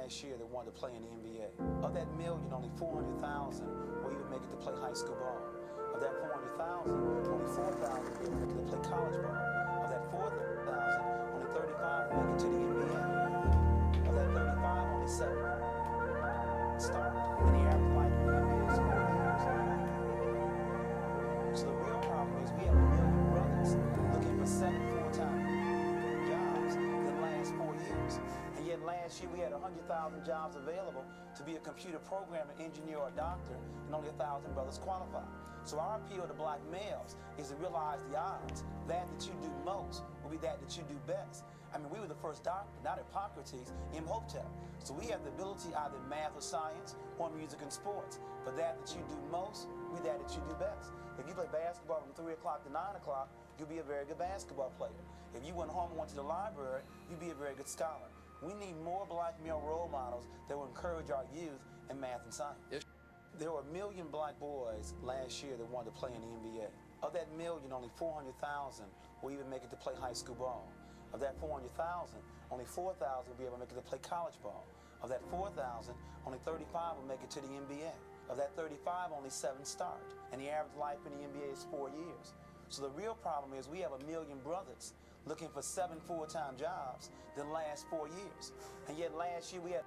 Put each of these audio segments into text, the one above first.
last year that wanted to play in the NBA. Of that million, only 400,000 will even make it to play high school ball. Of that 400,000, only 4,000 will even make it to play college ball. Of that 4,000, only 35 will make it to the NBA. Of that 35, only 7 start. And the average life in the NBA is 4 years. So the real problem is we have a million brothers looking for 7 full-time jobs in the last 4 years. And yet last year we had 100,000 jobs available to be a computer programmer, engineer, or doctor, and only 1,000 brothers qualified. So our appeal to black males is to realize the odds. That you do most will be that you do best. I mean, we were the first doctor, not Hippocrates, Imhotep. So we have the ability either in math or science or music and sports. But that you do most will be that you do best. If you play basketball from 3 o'clock to 9 o'clock, you'll be a very good basketball player. If you went home and went to the library, you'd be a very good scholar. We need more black male role models that will encourage our youth in math and science. Yes. There were 1 million black boys last year that wanted to play in the NBA. Of that million, only 400,000 will even make it to play high school ball. Of that 400,000, only 4,000 will be able to make it to play college ball. Of that 4,000, only 35 will make it to the NBA. Of that 35, only 7 start. And the average life in the NBA is 4 years. So the real problem is we have 1 million brothers looking for 7 full-time jobs the last 4 years. And yet last year we had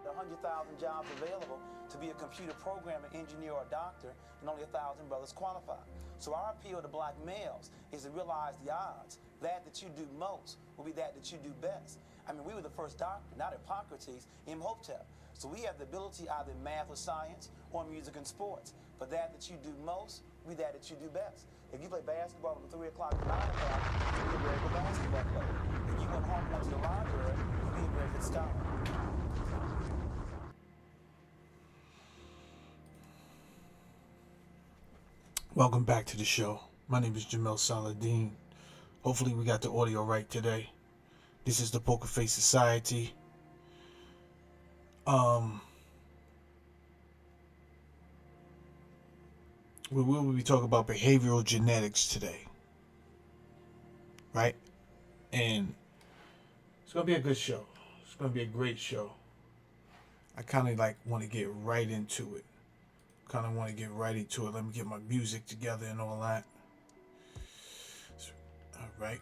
100,000 jobs available to be a computer programmer, engineer, or doctor, and only 1,000 brothers qualified. So our appeal to black males is to realize the odds. That you do most will be that you do best. I mean, we were the first doctor, not Hippocrates, Imhotep. So we have the ability either in math or science or music and sports. But that you do most will be that you do best. If you play basketball from 3 o'clock to 9 o'clock, you'll be a very good basketball player. If you went home and went to the library, you'll be a very good scholar. Welcome back to the show. My name is Jamel Saladin. Hopefully we got the audio right today. This is the Pokerfaced Society. We will be talking about behavioral genetics today. Right? And it's going to be a good show. It's going to be a great show. I kind of want to get right into it. Let me get my music together and all that. All right.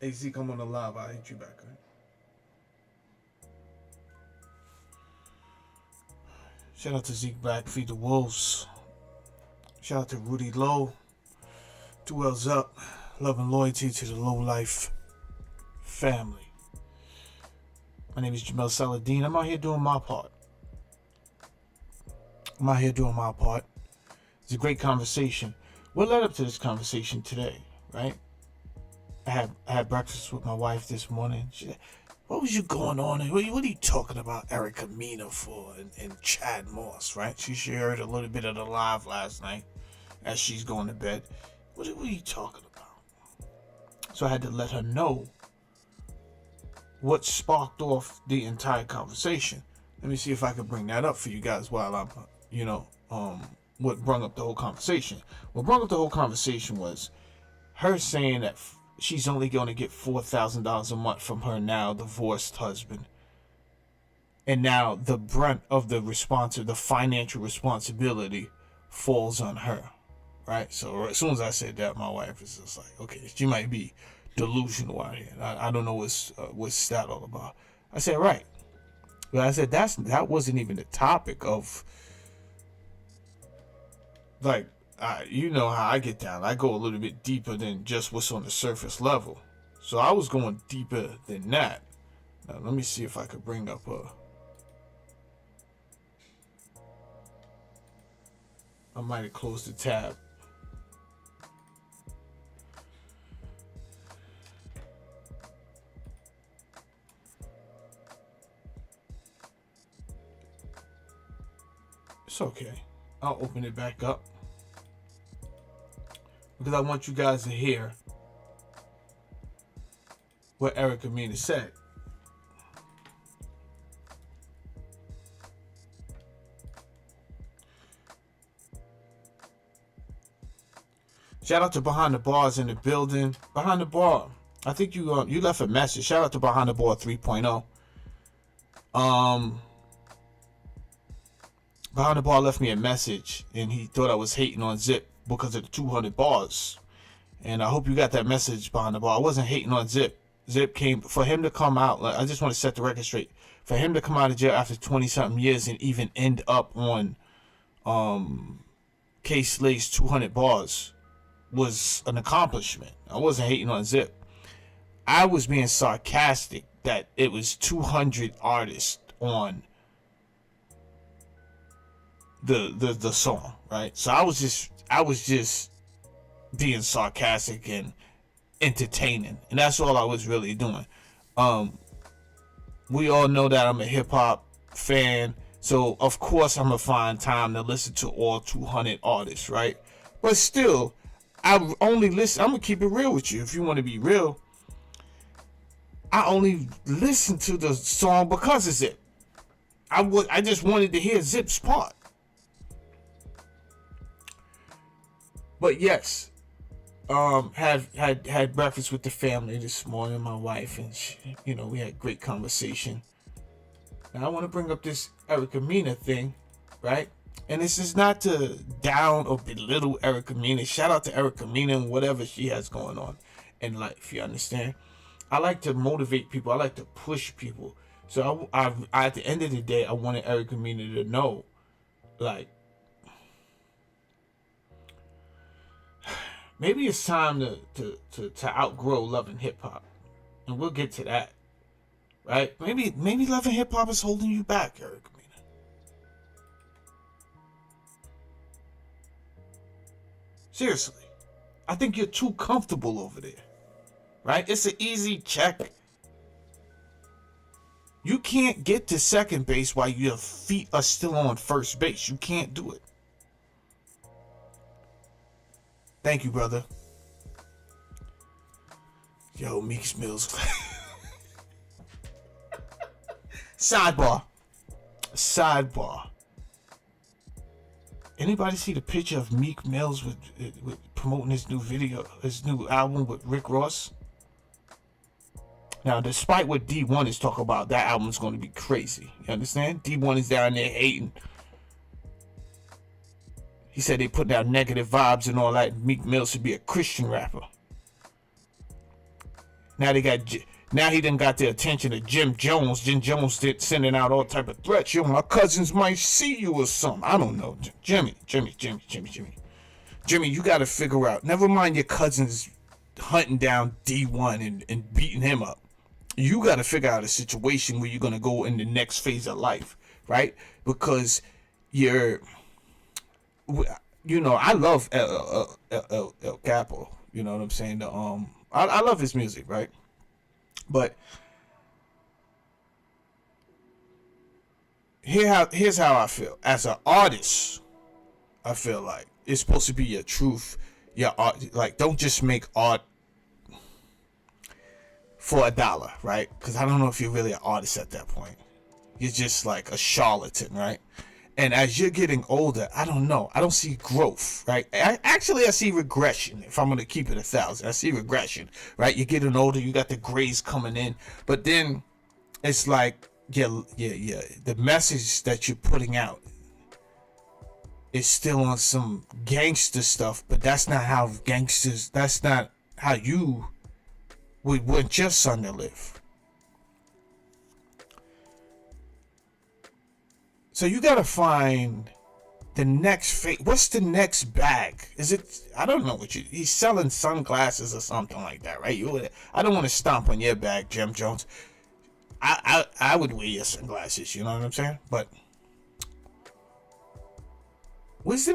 Hey Zeke, I'm on the live. I'll hit you back, right? Shout out to Zeke Black, Feed the Wolves. Shout out to Rudy Lowe. 2 L's up. Love and loyalty to the Low Life family. My name is Jamel Saladin. I'm out here doing my part. It's a great conversation. What led up to this conversation today, right? I had breakfast with my wife this morning. She said, what was you going on? What are you talking about Erica Mena for and Chad Moss, right? She heard a little bit of the live last night as she's going to bed. What are you talking about? So I had to let her know what sparked off the entire conversation. Let me see if I can bring that up for you guys while I'm, what brought up the whole conversation. What brought up the whole conversation was her saying that she's only going to get $4,000 a month from her now divorced husband. And now the brunt of the financial responsibility falls on her, right? So as soon as I said that, my wife was just like, okay, she might be delusional out here. I don't know what's that all about. I said, right. But I said that wasn't even the topic of, you know how I get down. I go a little bit deeper than just what's on the surface level. So I was going deeper than that. Now let me see if I could bring up I might have closed the tab. It's okay. I'll open it back up because I want you guys to hear what Erica Mena said. Shout out to Behind the Bars in the building. Behind the Bar. I think you left a message. Shout out to Behind the Bar 3.0. Behind the Bar left me a message, and he thought I was hating on Zip because of the 200 bars. And I hope you got that message, Behind the Bar. I wasn't hating on Zip. Zip came, for him to come out, like, I just want to set the record straight. For him to come out of jail after 20-something years and even end up on K-Slade's 200 bars was an accomplishment. I wasn't hating on Zip. I was being sarcastic that it was 200 artists on the song, right? So I was just being sarcastic and entertaining, and that's all I was really doing. We all know that I'm a hip-hop fan, so of course I'm gonna find time to listen to all 200 artists, right? But still, I only listen. I'm gonna keep it real with you. If you want to be real, I only listen to the song because of Zip. I just wanted to hear Zip's part. But yes, had breakfast with the family this morning, my wife, and she, we had a great conversation. Now I want to bring up this Erica Mena thing, right? And this is not to down or belittle Erica Mena. Shout out to Erica Mena and whatever she has going on in life. You understand? I like to motivate people. I like to push people. So I at the end of the day, I wanted Erica Mena to know, like, maybe it's time to outgrow Love and Hip Hop, and we'll get to that, right? Maybe Love and Hip Hop is holding you back, Erica Mena. Seriously, I think you're too comfortable over there, right? It's an easy check. You can't get to second base while your feet are still on first base. You can't do it. Thank you, brother. Yo, Meek Mills. Sidebar. Anybody see the picture of Meek Mills with promoting his new video, his new album with Rick Ross? Now, despite what D1 is talking about, that album's going to be crazy. You understand? D1 is down there hating. He said they put down negative vibes and all that. Meek Mill should be a Christian rapper. Now he done got the attention of Jim Jones. Jim Jones did sending out all type of threats. Yo, my cousins might see you or something. I don't know. Jimmy, you got to figure out. Never mind your cousins hunting down D1 and beating him up. You got to figure out a situation where you're going to go in the next phase of life, right? Because I love El Capo. You know what I'm saying? I love his music, right? But here's how I feel. As an artist, I feel like it's supposed to be your truth, your art. Like, don't just make art for $1, right? Because I don't know if you're really an artist at that point. You're just like a charlatan, right? And as you're getting older, I don't know. I don't see growth, right? I see regression. If I'm going to keep it 1,000, I see regression, right? You're getting older. You got the grays coming in. But then it's like, yeah. The message that you're putting out is still on some gangster stuff. But that's not how you would want your son to live. So you gotta find the next phase. What's the next bag? Is it? I don't know he's selling sunglasses or something like that, right? I don't want to stomp on your bag, Jim Jones. I would wear your sunglasses. You know what I'm saying? But where's the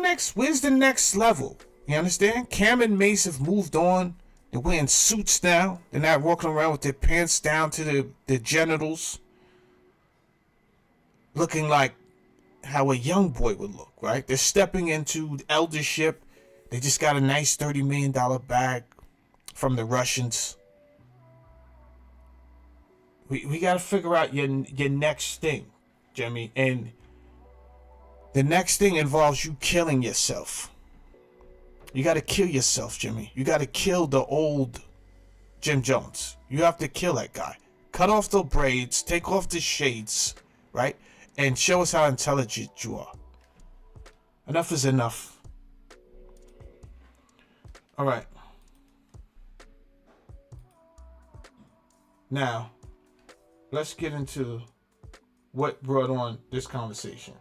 next level? You understand? Cam and Mace have moved on. They're wearing suits now. They're not walking around with their pants down to their genitals, looking like how a young boy would look, right? They're stepping into eldership. They just got a nice $30 million bag from the Russians. We got to figure out your next thing, Jimmy. And the next thing involves you killing yourself. You got to kill yourself, Jimmy. You got to kill the old Jim Jones. You have to kill that guy. Cut off the braids, take off the shades, right? And show us how intelligent you are. Enough is enough. All right. Now, let's get into what brought on this conversation.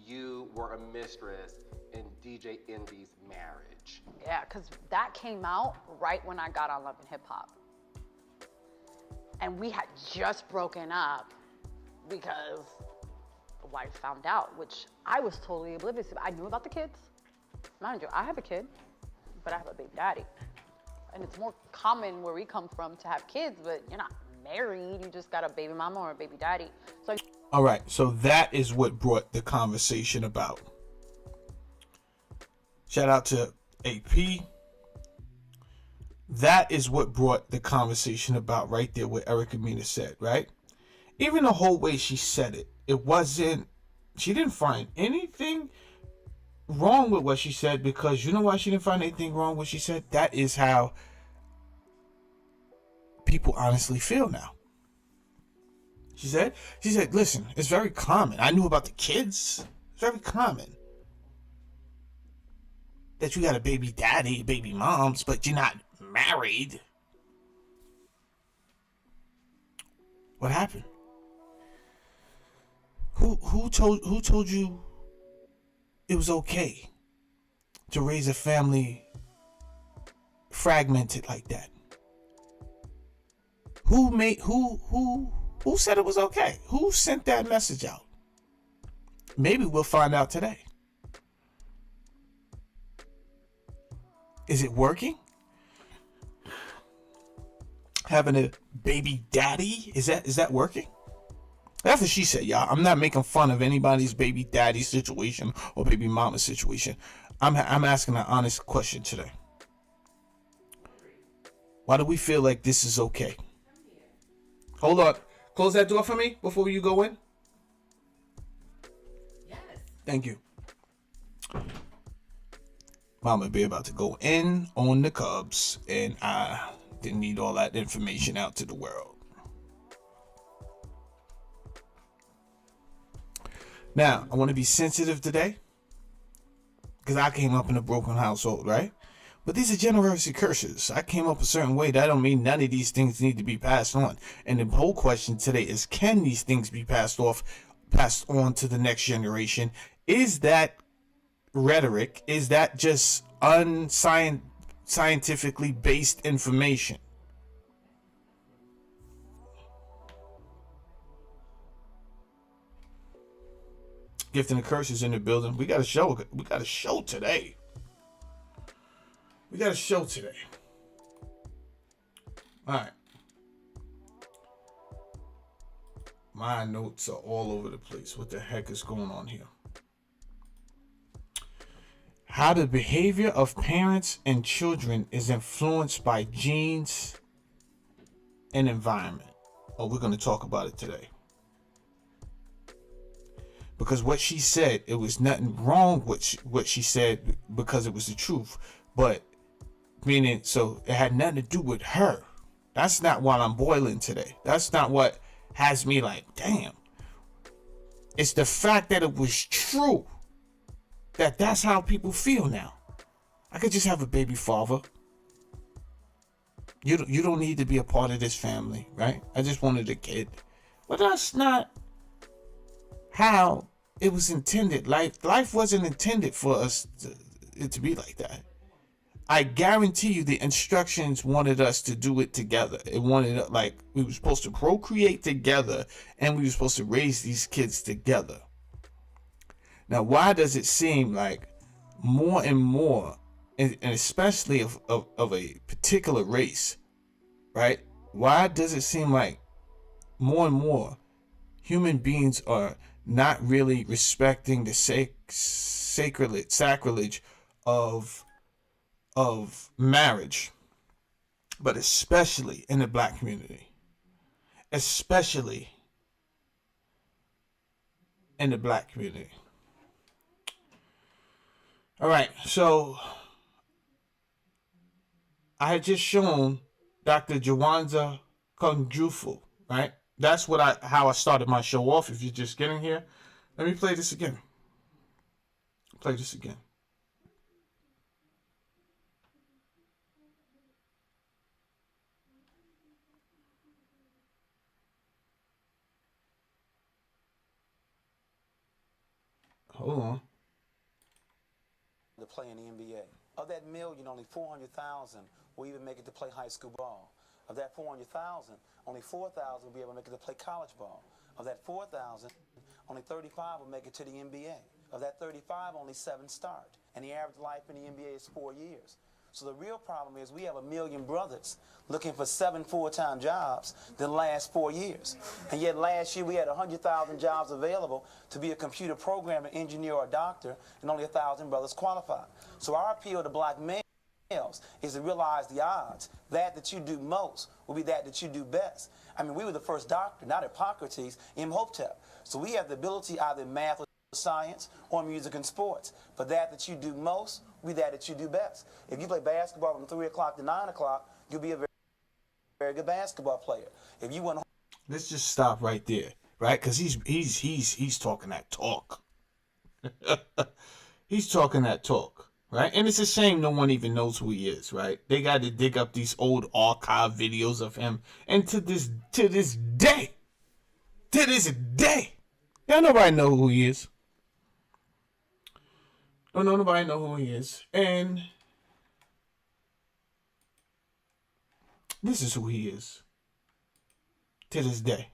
You were a mistress in DJ Envy's marriage. Yeah, because that came out right when I got on Love and Hip Hop. And we had just broken up because the wife found out, which I was totally oblivious to. I knew about the kids. Mind you, I have a kid, but I have a baby daddy. And it's more common where we come from to have kids, but you're not married. You just got a baby mama or a baby daddy. So. All right, so that is what brought the conversation about. Shout out to AP. That is what brought the conversation about right there, what Erica Mena said, right? Even the whole way she said it, it wasn't, she didn't find anything wrong with what she said, because you know why she didn't find anything wrong with what she said? That is how people honestly feel now. She said, listen, it's very common. I knew about the kids. It's very common that you got a baby daddy, baby moms, but you're not married. What happened? Who told you it was okay to raise a family fragmented like that? Who said it was okay? Who sent that message out? Maybe we'll find out today. Is it working? Having a baby daddy, is that working? That's what she said, y'all. I'm not making fun of anybody's baby daddy situation or baby mama situation. I'm asking an honest question today. Why do we feel like this is okay? Hold on. Close that door for me before you go in. Yes. Thank you. Mama be about to go in on the Cubs, and I didn't need all that information out to the world. Now, I want to be sensitive today, because I came up in a broken household, right? But these are generational curses. I came up a certain way. That don't mean none of these things need to be passed on. And the whole question today is, can these things be passed on to the next generation? Is that rhetoric? Is that just unscientifically based information? Gift and the curses in the building. We got a show. We got a show today. All right. My notes are all over the place. What the heck is going on here? How the behavior of parents and children is influenced by genes and environment. Oh, we're going to talk about it today. Because what she said, it was nothing wrong with what she said, because it was the truth. But meaning, so it had nothing to do with her. That's not what I'm boiling today. That's not what has me like, damn. It's the fact that it was true. That's how people feel now. I could just have a baby father. You don't need to be a part of this family, right? I just wanted a kid. But that's not how it was intended. Life wasn't intended for us to be like that. I guarantee you the instructions wanted us to do it together. It wanted, like, we were supposed to procreate together, and we were supposed to raise these kids together. Now, why does it seem like more and more, and especially of a particular race, right? Why does it seem like more and more human beings are not really respecting the sacrilege of marriage, but especially in the black community, especially in the black community? All right, so I had just shown Dr. Jawanza Kunjufu, right? That's how I started my show off. If you're just getting here, let me play this again. Play this again. Hold on. To play in the NBA. Of that million, only 400,000 will even make it to play high school ball. Of that 400,000, only 4,000 will be able to make it to play college ball. Of that 4,000, only 35 will make it to the NBA. Of that 35, only 7 start. And the average life in the NBA is 4 years. So the real problem is we have 1 million brothers looking for 7 full-time jobs the last 4 years. And yet last year we had 100,000 jobs available to be a computer programmer, engineer, or doctor, and only 1,000 brothers qualified. So our appeal to black males is to realize the odds. That you do most will be that you do best. I mean, we were the first doctor, not Hippocrates, Imhotep. So we have the ability either in math or science or music and sports. But that you do most will be that you do best. If you play basketball from 3 o'clock to 9 o'clock, you'll be a very, very good basketball player. If you went, let's just stop right there, right? Because he's talking that talk. He's talking that talk, right? And it's a shame no one even knows who he is, right? They got to dig up these old archive videos of him, and to this day, now nobody know who he is. Don't nobody know who he is, and this is who he is. To this day,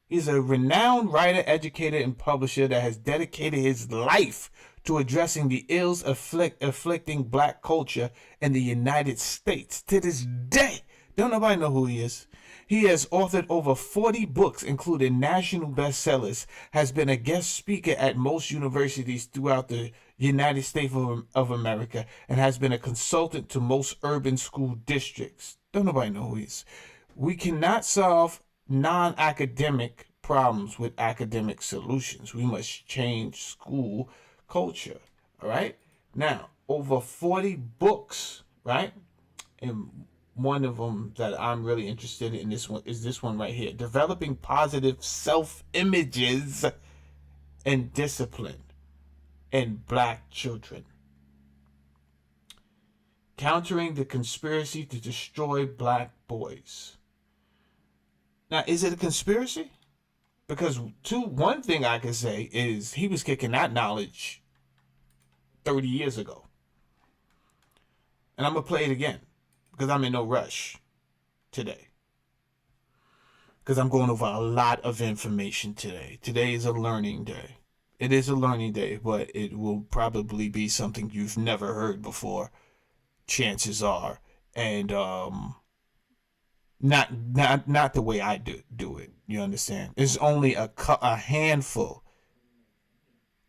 he's a renowned writer, educator, and publisher that has dedicated his life to addressing the ills afflicting black culture in the United States. To this day, don't nobody know who he is. He has authored over 40 books, including national bestsellers, has been a guest speaker at most universities throughout the United States of America, and has been a consultant to most urban school districts. Don't nobody know who he is. We cannot solve non-academic problems with academic solutions. We must change school culture. All right? Now, over 40 books, right? And one of them that I'm really interested in this one right here. Developing positive self-images and discipline in black children. Countering the conspiracy to destroy black boys. Now, is it a conspiracy? Because one thing I can say is he was kicking that knowledge 30 years ago. And I'm going to play it again because I'm in no rush today. Because I'm going over a lot of information today. Today is a learning day. It is a learning day, but it will probably be something you've never heard before. Chances are. And not the way I do it. You understand? There's only a handful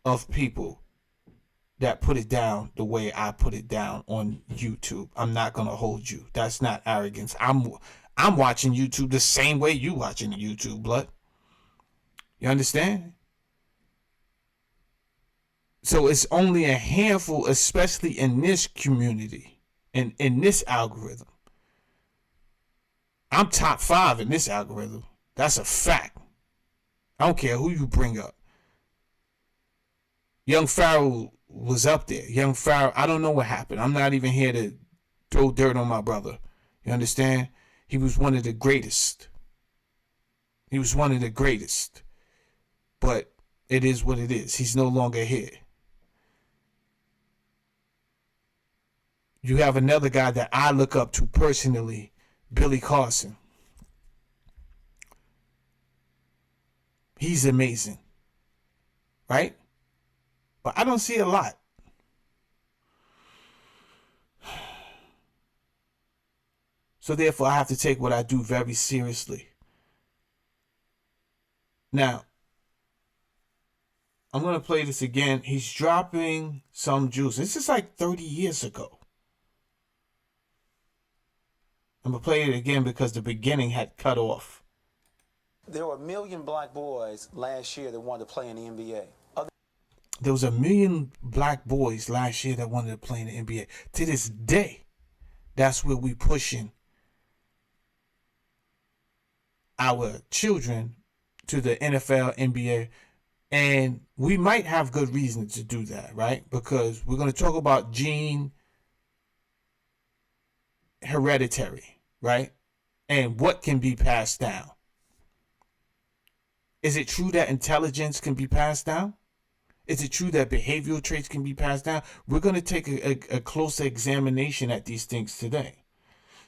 of people that put it down the way I put it down on YouTube. I'm not gonna hold you. That's not arrogance. I'm watching YouTube the same way you watching YouTube, blood. You understand? So it's only a handful, especially in this community and in this algorithm. I'm top 5 in this algorithm. That's a fact. I don't care who you bring up. Young Pharaoh was up there. Young Pharaoh, I don't know what happened. I'm not even here to throw dirt on my brother. You understand? He was one of the greatest. He was one of the greatest. But it is what it is. He's no longer here. You have another guy that I look up to personally, Billy Carson. He's amazing. Right? But I don't see a lot. So therefore, I have to take what I do very seriously. Now, I'm going to play this again. He's dropping some juice. This is like 30 years ago. I'm going to play it again because the beginning had cut off. There were 1 million black boys last year that wanted to play in the NBA. there was 1 million black boys last year that wanted to play in the NBA. To this day, that's where we pushing our children to the NFL, NBA, and we might have good reason to do that, right? Because we're going to talk about gene hereditary, right? And what can be passed down. Is it true that intelligence can be passed down? Is it true that behavioral traits can be passed down? We're going to take a closer examination at these things today.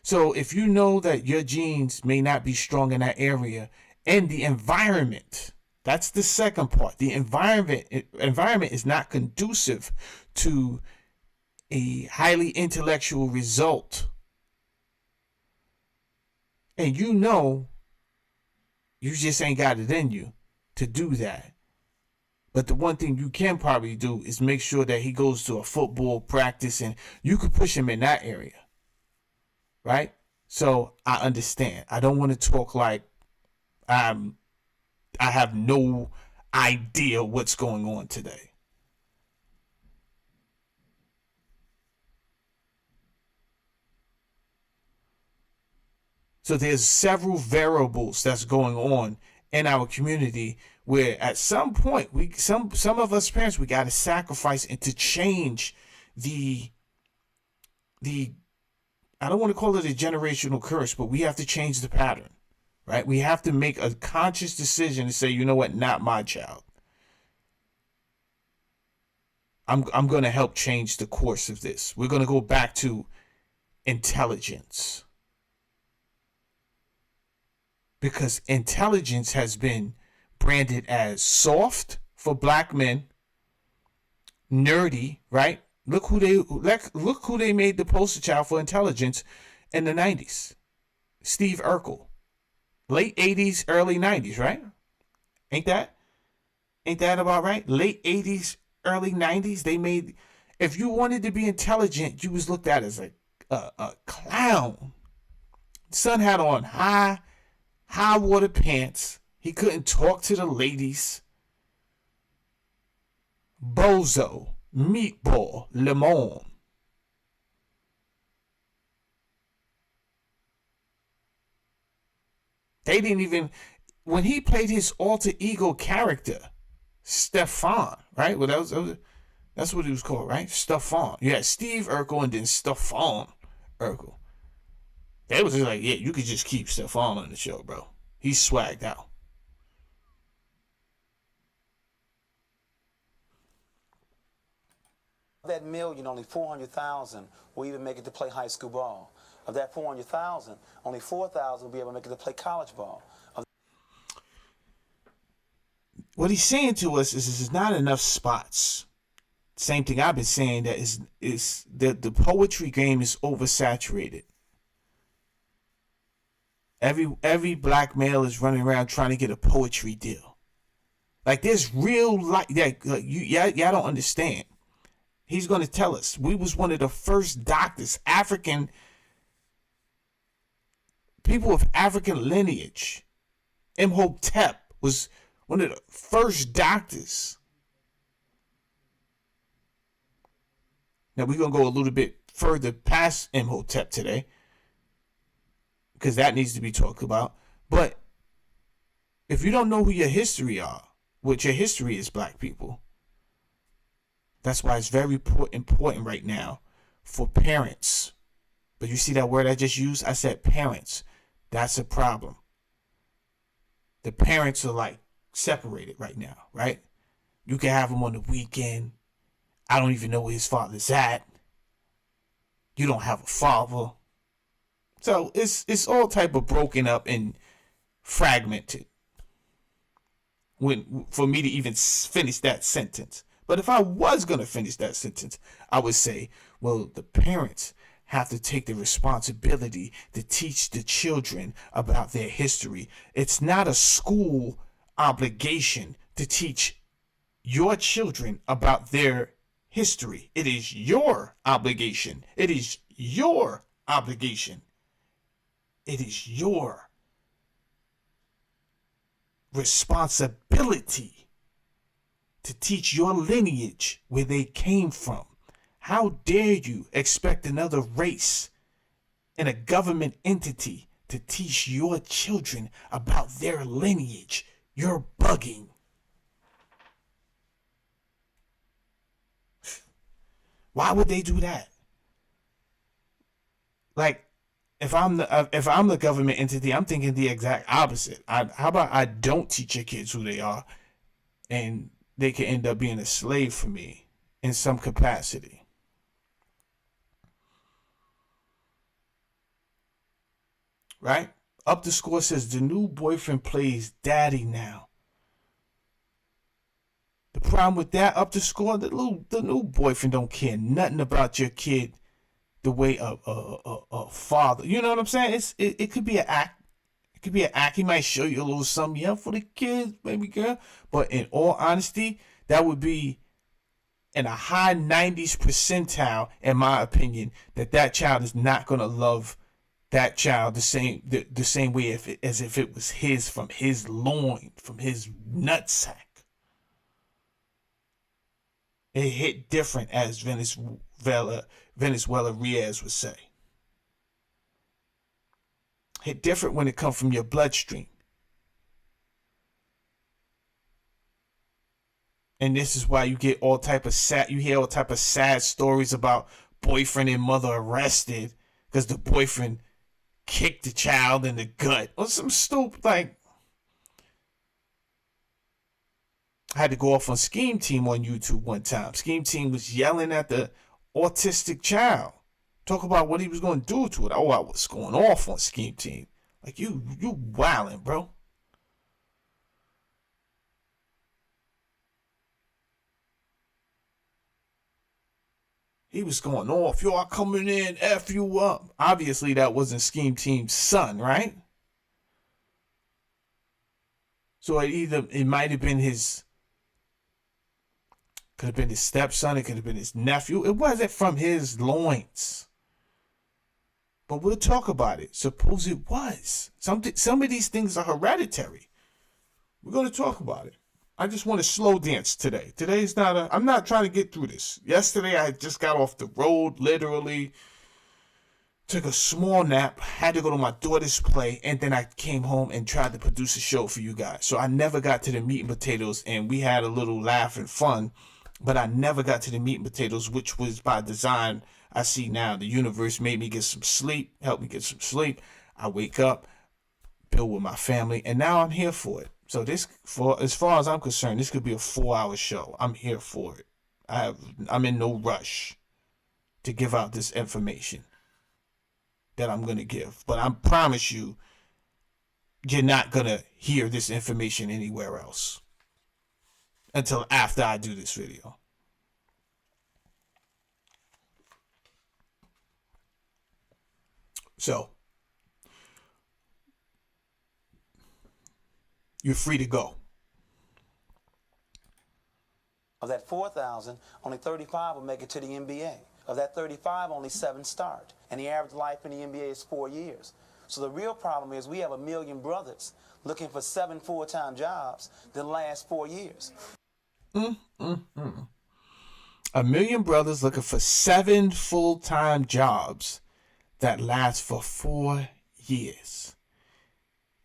So if you know that your genes may not be strong in that area, and the environment, that's the second part. The environment is not conducive to a highly intellectual result. And you know, you just ain't got it in you to do that. But the one thing you can probably do is make sure that he goes to a football practice and you could push him in that area. Right? So I understand. I don't want to talk like I have no idea what's going on today. So there's several variables that's going on in our community where at some point some of us parents, we got to sacrifice and to change the I don't want to call it a generational curse, but we have to change the pattern, right? We have to make a conscious decision to say, you know what, not my child. I'm going to help change the course of this. We're going to go back to intelligence. Because intelligence has been branded as soft for black men, nerdy, right? Look who they made the poster child for intelligence in the 90s. Steve Urkel. Late 80s, early 90s, right? Ain't that about right? Late 80s, early 90s, they made, if you wanted to be intelligent, you was looked at as a clown. Son had on high water pants. He couldn't talk to the ladies. Bozo, meatball, lemon. They didn't even, when he played his alter ego character, Stefan, right? Well, that's what he was called, right? Stefan. You had Steve Urkel and then Stefan Urkel. They was just like, yeah, you could just keep Stefan on the show, bro. He's swagged out. Of that million, only 400,000 will even make it to play high school ball. Of that 400,000, only 4,000 will be able to make it to play college ball. What he's saying to us is there's not enough spots. Same thing I've been saying, that is the poetry game is oversaturated. Every black male is running around trying to get a poetry deal. Like there's real life. Y'all don't understand. He's going to tell us we was one of the first doctors, African people of African lineage. Imhotep was one of the first doctors. Now we're going to go a little bit further past Imhotep today, because that needs to be talked about. But if you don't know who your history are, what your history is, black people, that's why it's very important right now for parents. But you see that word I just used? I said parents. That's a problem. The parents are like separated right now, right? You can have them on the weekend. I don't even know where his father's at. You don't have a father. So it's all type of broken up and fragmented for me to even finish that sentence. But if I was going to finish that sentence, I would say, well, the parents have to take the responsibility to teach the children about their history. It's not a school obligation to teach your children about their history. It is your obligation. It is your obligation. It is your responsibility to teach your lineage where they came from. How dare you expect another race and a government entity to teach your children about their lineage? You're bugging. Why would they do that? Like, if I'm the government entity, I'm thinking the exact opposite. How about I don't teach your kids who they are, and they can end up being a slave for me in some capacity. Right? Up the Score says the new boyfriend plays daddy now. The problem with that, Up the Score, the new boyfriend don't care nothing about your kid the way a father. You know what I'm saying? It could be an act. It could be an act. He might show you a little something, yeah, for the kids, baby girl. But in all honesty, that would be in a high 90s percentile, in my opinion, that child is not gonna love that child the same way as if it was his, from his loin, from his nutsack. It hit different, as Venezuela Riaz would say. Hit different when it comes from your bloodstream. And this is why you hear all type of sad stories about boyfriend and mother arrested because the boyfriend kicked the child in the gut or some stupid, like. I had to go off on Scheme Team on YouTube one time. Scheme Team was yelling at the autistic child. Talk about what he was going to do to it. Oh, I was going off on Scheme Team. Like, you wildin', bro. He was going off. Yo, I'm coming in, F you up. Obviously, that wasn't Scheme Team's son, right? So it might have been his... Could have been his stepson. It could have been his nephew. It wasn't from his loins. But we'll talk about it. Suppose it was. Some of these things are hereditary. We're going to talk about it. I just want to slow dance today. Today's not I'm not trying to get through this. Yesterday, I just got off the road, literally. Took a small nap. Had to go to my daughter's play. And then I came home and tried to produce a show for you guys. So I never got to the meat and potatoes. And we had a little laugh and fun. But I never got to the meat and potatoes, which was by design. I see now the universe made me get some sleep, helped me get some sleep. I wake up, build with my family, and now I'm here for it. So this, for as far as I'm concerned, this could be a 4-hour show. I'm here for it. I'm in no rush to give out this information that I'm going to give. But I promise you, you're not going to hear this information anywhere else until after I do this video. So, you're free to go. Of that 4,000, only 35 will make it to the NBA. Of that 35, only 7 start. And the average life in the NBA is 4 years. So the real problem is we have 1 million brothers looking for 7 full-time jobs that last 4 years. 1 million brothers looking for 7 full-time jobs that last for 4 years.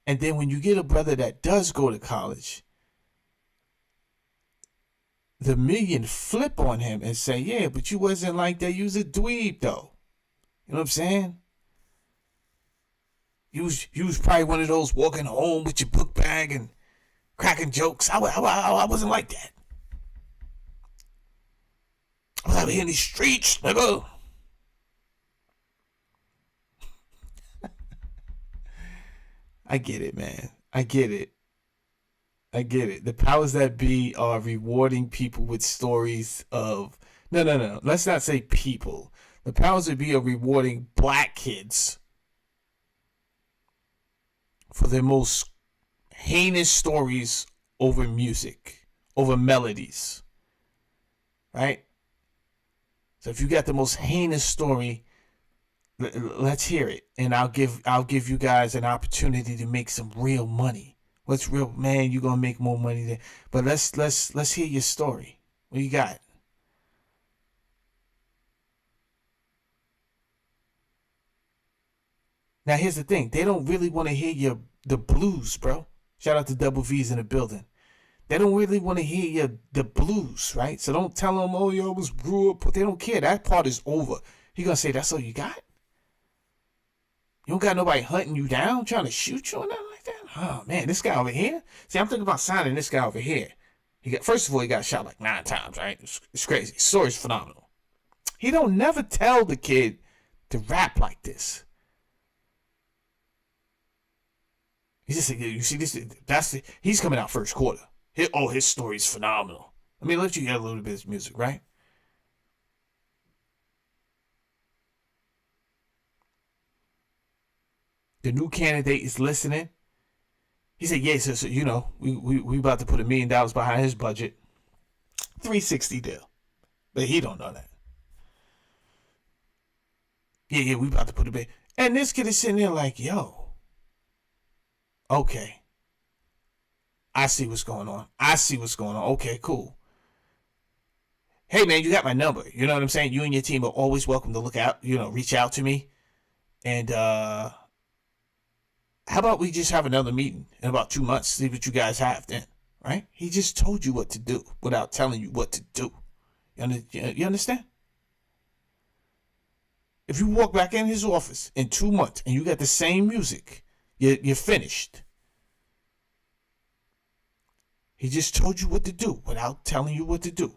And then when you get a brother that does go to college, the million flip on him and say, yeah, but you wasn't like that. You was a dweeb, though. You know what I'm saying? You was probably one of those walking home with your book bag and cracking jokes. I wasn't like that. I was out here in these streets, nigga. I get it, man. I get it. The powers that be are rewarding people with stories of... No. Let's not say people. The powers that be are rewarding black kids for their most heinous stories over music, over melodies. Right? So if you got the most heinous story, let's hear it. And I'll give you guys an opportunity to make some real money What's real, man? You gonna make more money than. But let's hear your story. What you got? Now here's the thing: they don't really want to hear the blues, bro. Shout out to Double V's in the building. They don't really want to hear the blues, right? So don't tell them, oh, you almost grew up. They don't care. That part is over. You're gonna say that's all you got? You don't got nobody hunting you down, trying to shoot you or nothing like that? Oh man, this guy over here. See, I'm thinking about signing this guy over here. First of all, he got shot like 9 times, right? It's crazy. His story's phenomenal. He don't never tell the kid to rap like this. He just said, you see this? He's coming out first quarter. His story's phenomenal. Let me let you hear a little bit of his music, right? The new candidate is listening. He said, yeah, so you know, we about to put $1 million behind his budget. 360 deal. But he don't know that. Yeah, we about to put a bit. And this kid is sitting there like, yo, okay. I see what's going on. Okay, cool. Hey, man, you got my number. You know what I'm saying? You and your team are always welcome to reach out to me. And how about we just have another meeting in about 2 months, see what you guys have then, right? He just told you what to do without telling you what to do. You understand? If you walk back in his office in 2 months and you got the same music, you're finished. He just told you what to do without telling you what to do.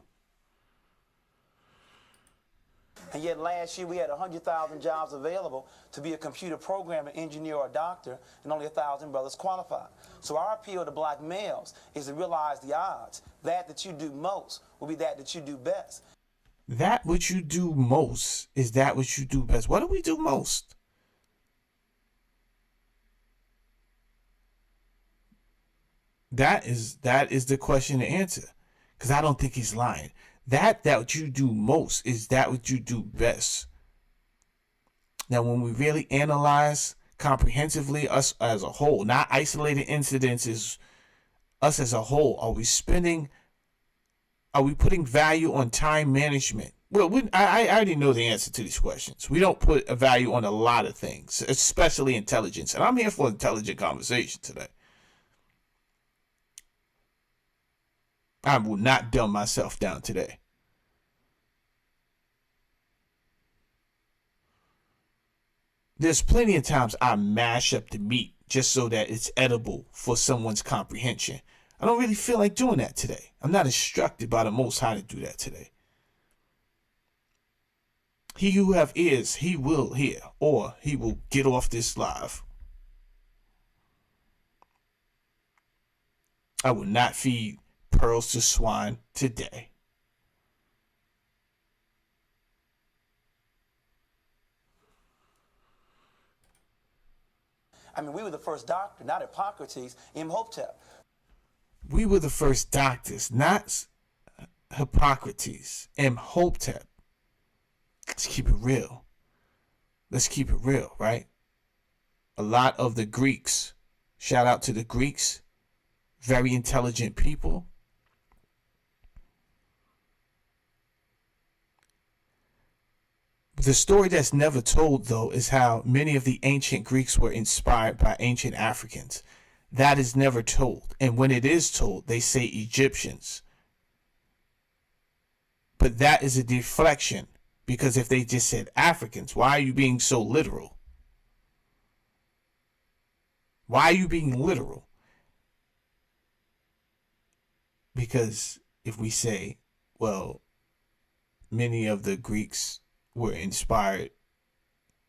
And yet last year we had 100,000 jobs available to be a computer programmer, engineer, or doctor, and only 1,000 brothers qualified. So our appeal to black males is to realize the odds. That you do most will be that you do best. That what you do most is that what you do best. What do we do most? That is the question to answer. Because I don't think he's lying. That what you do most is that what you do best. Now, when we really analyze comprehensively us as a whole, not isolated incidences, us as a whole, are we putting value on time management? Well, I already know the answer to these questions. We don't put a value on a lot of things, especially intelligence. And I'm here for intelligent conversation today. I will not dumb myself down today. There's plenty of times I mash up the meat just so that it's edible for someone's comprehension. I don't really feel like doing that today. I'm not instructed by the Most High to do that today. He who have ears, he will hear, or he will get off this live. I will not feed pearls to swine today. I mean, we were the first doctor, not Hippocrates, Imhotep. We were the first doctors, not Hippocrates, Imhotep. Let's keep it real. Let's keep it real, right? A lot of the Greeks, shout out to the Greeks, very intelligent people. The story that's never told, though, is how many of the ancient Greeks were inspired by ancient Africans. That is never told. And when it is told, they say Egyptians. But that is a deflection, because if they just said Africans, why are you being so literal? Why are you being literal? Because if we say, well, many of the Greeks were inspired,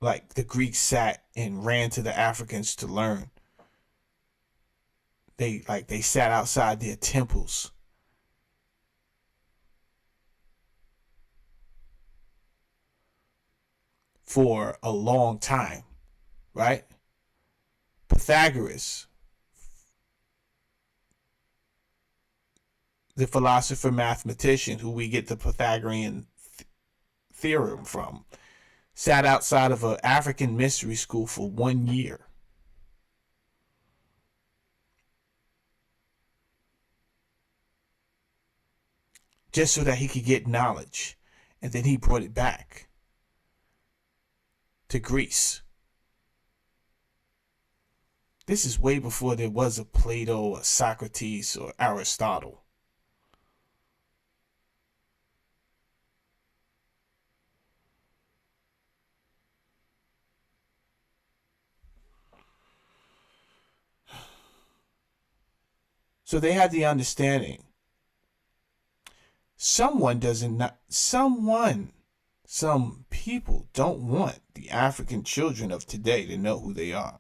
like the Greeks sat and ran to the Africans to learn. They sat outside their temples. For a long time, right? Pythagoras, the philosopher mathematician who we get the Pythagorean theorem from, sat outside of an African mystery school for 1 year. just so that he could get knowledge. And then he brought it back to Greece. This is way before there was a Plato, a Socrates, or Aristotle. So they had the understanding. Some people don't want the African children of today to know who they are.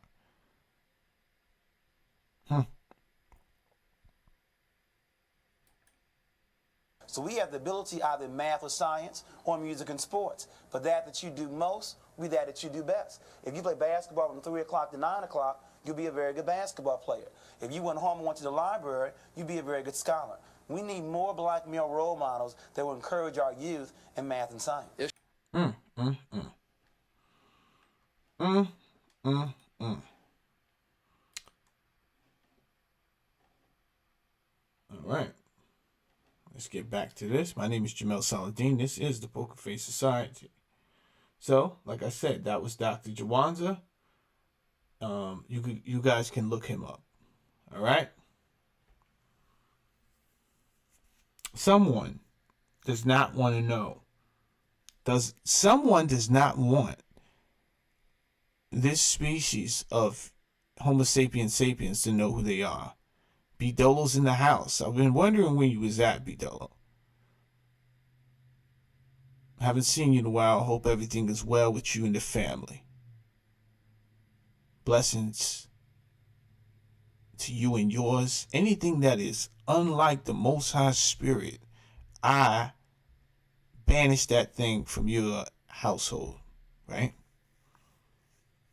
So we have the ability either in math or science or music and sports. For that you do most, we that you do best. If you play basketball from 3 o'clock to 9 o'clock, you'll be a very good basketball player. If you went home and went to the library, you'd be a very good scholar. We need more black male role models that will encourage our youth in math and science. All right. Let's get back to this. My name is Jamel Saladin. This is the Pokerfaced Society. So, like I said, that was Dr. Jawanza. You guys can look him up. All right. Someone does not want to know. Someone does not want this species of Homo sapiens sapiens to know who they are. B. Dolo's in the house. I've been wondering where you was at, B. Dolo. I haven't seen you in a while. Hope everything is well with you and the family. Blessings to you and yours. Anything that is unlike the Most High Spirit, I banish that thing from your household, right?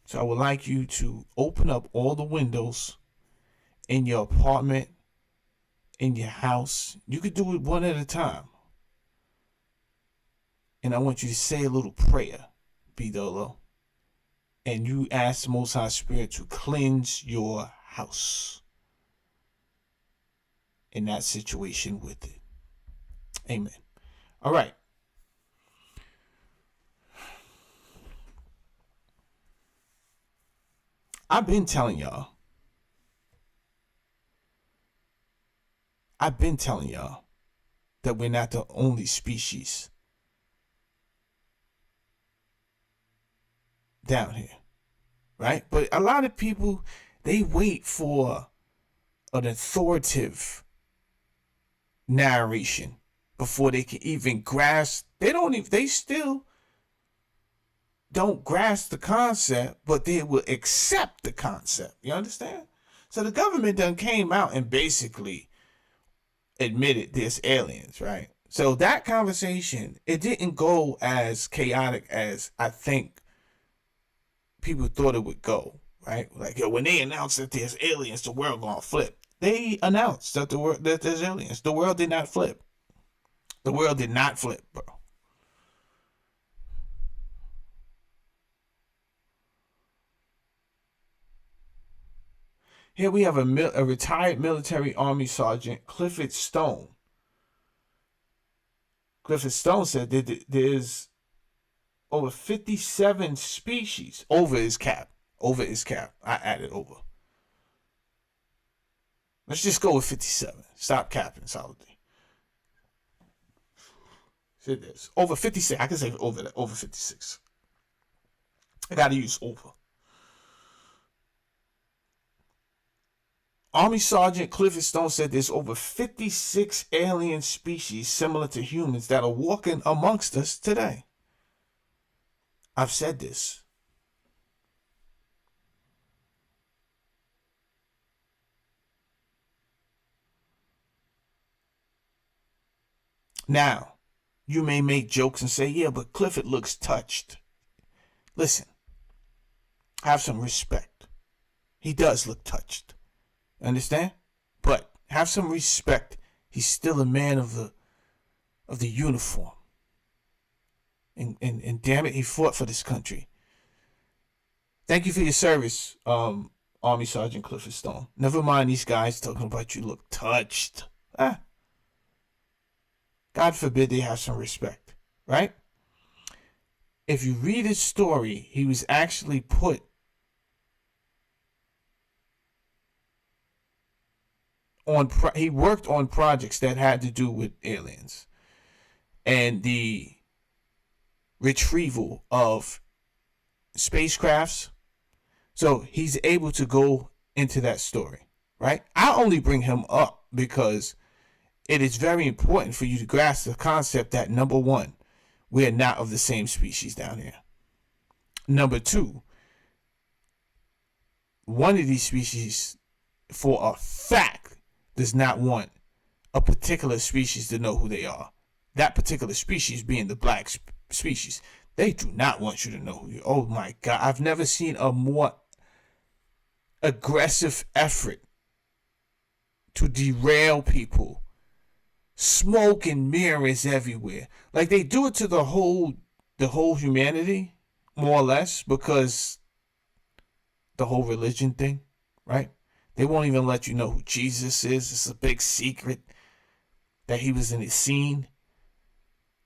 So I would like you to open up all the windows in your apartment, in your house. You could do it one at a time. And I want you to say a little prayer, B. Dolo. And you ask the Most High Spirit to cleanse your house in that situation with it. Amen. All right. I've been telling y'all that we're not the only species down here, right? But a lot of people, they wait for an authoritative narration before they can even grasp. They still don't grasp the concept, but they will accept the concept. You understand? So the government done came out and basically admitted there's aliens, right? So that conversation, it didn't go as chaotic as I think people thought it would go, right? Like, yo, when they announced that there's aliens, the world gonna flip. They announced that that there's aliens. The world did not flip. The world did not flip, bro. Here we have a retired military Army Sergeant, Clifford Stone. Clifford Stone said that there's over 57 species over his cap. Over his cap. I added over. Let's just go with 57. Stop capping, Saladin. Said this. Over 56. I can say over 56. I gotta use over. Army Sergeant Clifford Stone said there's over 56 alien species similar to humans that are walking amongst us today. I've said this. Now, you may make jokes and say, yeah, but Clifford looks touched. Listen, have some respect. He does look touched. Understand? But have some respect. He's still a man of the uniform. And damn it, he fought for this country. Thank you for your service, Army Sergeant Clifford Stone. Never mind these guys talking about you look touched. God forbid they have some respect, right? If you read his story, he was actually put on, he worked on projects that had to do with aliens and the retrieval of spacecrafts. So he's able to go into that story, right? I only bring him up because it is very important for you to grasp the concept that, number one, we are not of the same species down here. Number two, one of these species, for a fact, does not want a particular species to know who they are. That particular species being the black species. They do not want you to know who you are. Oh my God, I've never seen a more aggressive effort to derail people. Smoke and mirrors everywhere. Like they do it to the whole humanity, more or less, because the whole religion thing, right? They won't even let you know who Jesus is. It's a big secret that he was in the scene.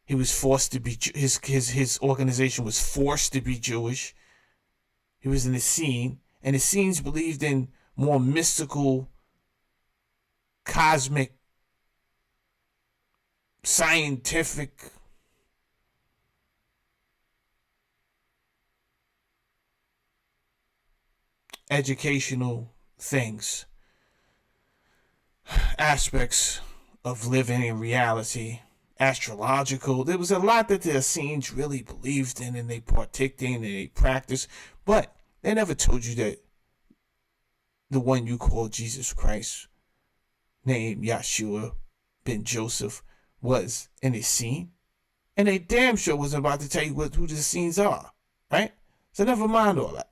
He was forced to be, his organization was forced to be Jewish. He was in the scene, and the scenes believed in more mystical, cosmic, scientific, educational things, aspects of living in reality, astrological. There was a lot that the Essenes really believed in and they partaked in and they practiced, but they never told you that the one you call Jesus Christ, named Yeshua ben Joseph, was in the scene. And they damn sure wasn't about to tell you who the scenes are, right? So never mind all that.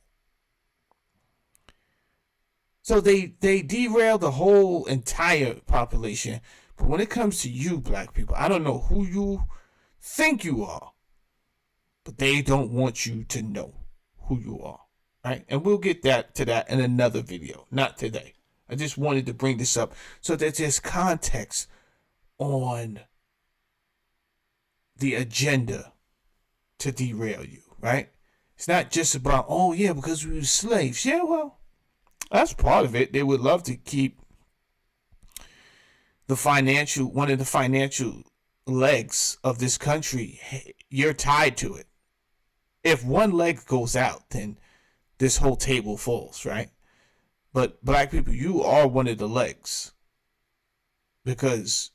So they derail the whole entire population. But when it comes to you, black people, I don't know who you think you are, but they don't want you to know who you are, right? And we'll get to that in another video, not today. I just wanted to bring this up so that there's context on the agenda to derail you, right? It's not just about, oh yeah, because we were slaves. Yeah, well, that's part of it. They would love to keep one of the financial legs of this country. You're tied to it. If one leg goes out, then this whole table falls, right? But black people, you are one of the legs, because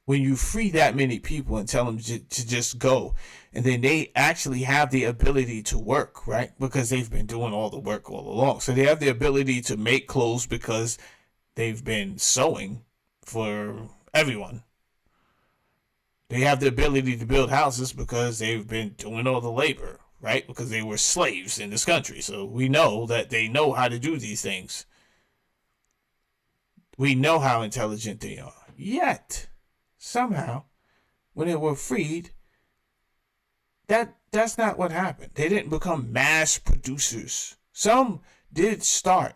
when you free that many people and tell them to just go, and then they actually have the ability to work, right? Because they've been doing all the work all along. So they have the ability to make clothes because they've been sewing for everyone. They have the ability to build houses because they've been doing all the labor, right? Because they were slaves in this country. So we know that they know how to do these things. We know how intelligent they are. Yet, somehow, when they were freed, that's not what happened. They didn't become mass producers. Some did start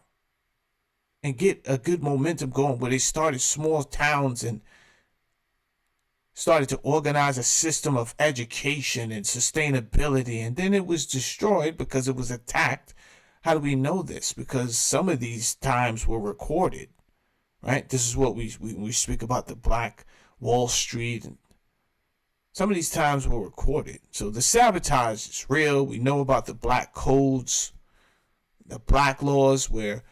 and get a good momentum going, where they started small towns and started to organize a system of education and sustainability, and then it was destroyed because it was attacked. How do we know this? Because some of these times were recorded, right? This is what we speak about the Black Wall Street, and some of these times were recorded. So the sabotage is real. We know about the black codes, the black laws, where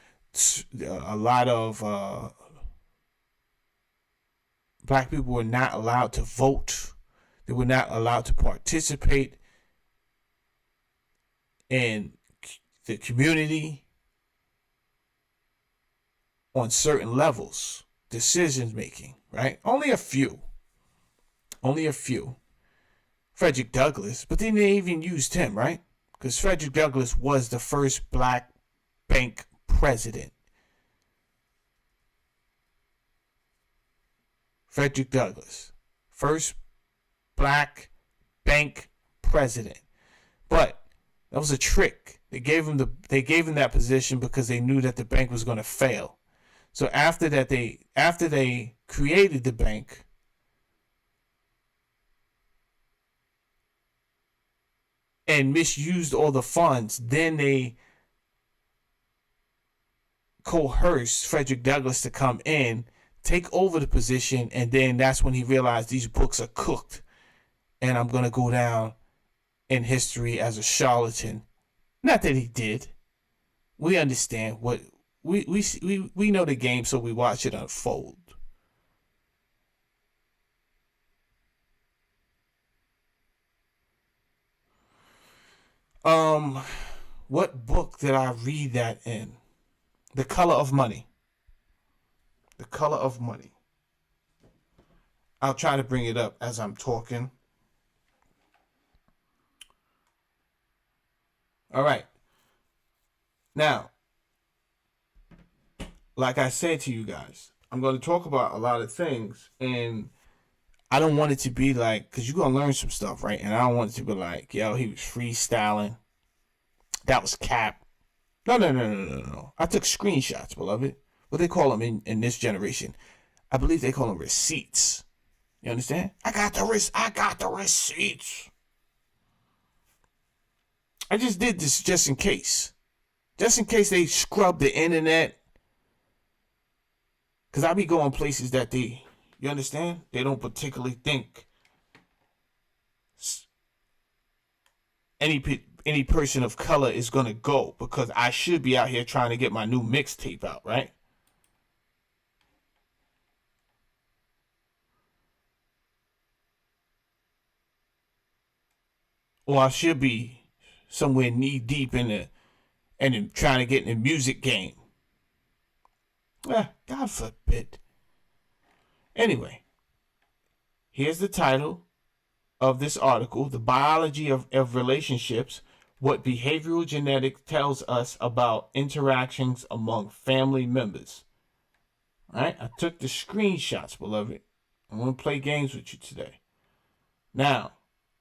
a lot of black people were not allowed to vote. They were not allowed to participate in the community on certain levels, decision making, right? Only a few. Frederick Douglass, but then they even used him, right? Because Frederick Douglass was the first black bank president. Frederick Douglass, first black bank president. But that was a trick. They gave him that position because they knew that the bank was going to fail. So after they created the bank, and misused all the funds, then they coerced Frederick Douglass to come in, take over the position, and then that's when he realized these books are cooked, and I'm gonna go down in history as a charlatan. Not that he did. We understand what we know the game, so we watch it unfold. What book did I read that in? The Color of Money. The Color of Money. I'll try to bring it up as I'm talking. All right. Now, like I said to you guys, I'm going to talk about a lot of things, and I don't want it to be like, because you're going to learn some stuff, right? And I don't want it to be like, yo, he was freestyling. That was cap. No. I took screenshots, beloved. What they call them in this generation, I believe they call them receipts. You understand? I got the receipts. I just did this just in case. Just in case they scrub the internet. Because I be going places that you understand? They don't particularly think any person of color is going to go, because I should be out here trying to get my new mixtape out, right? Or I should be somewhere knee deep in trying to get in the music game. God forbid. Anyway, here's the title of this article: The Biology of Relationships, What Behavioral Genetics Tells Us About Interactions Among Family Members. All right, I took the screenshots, beloved. I'm going to play games with you today. Now,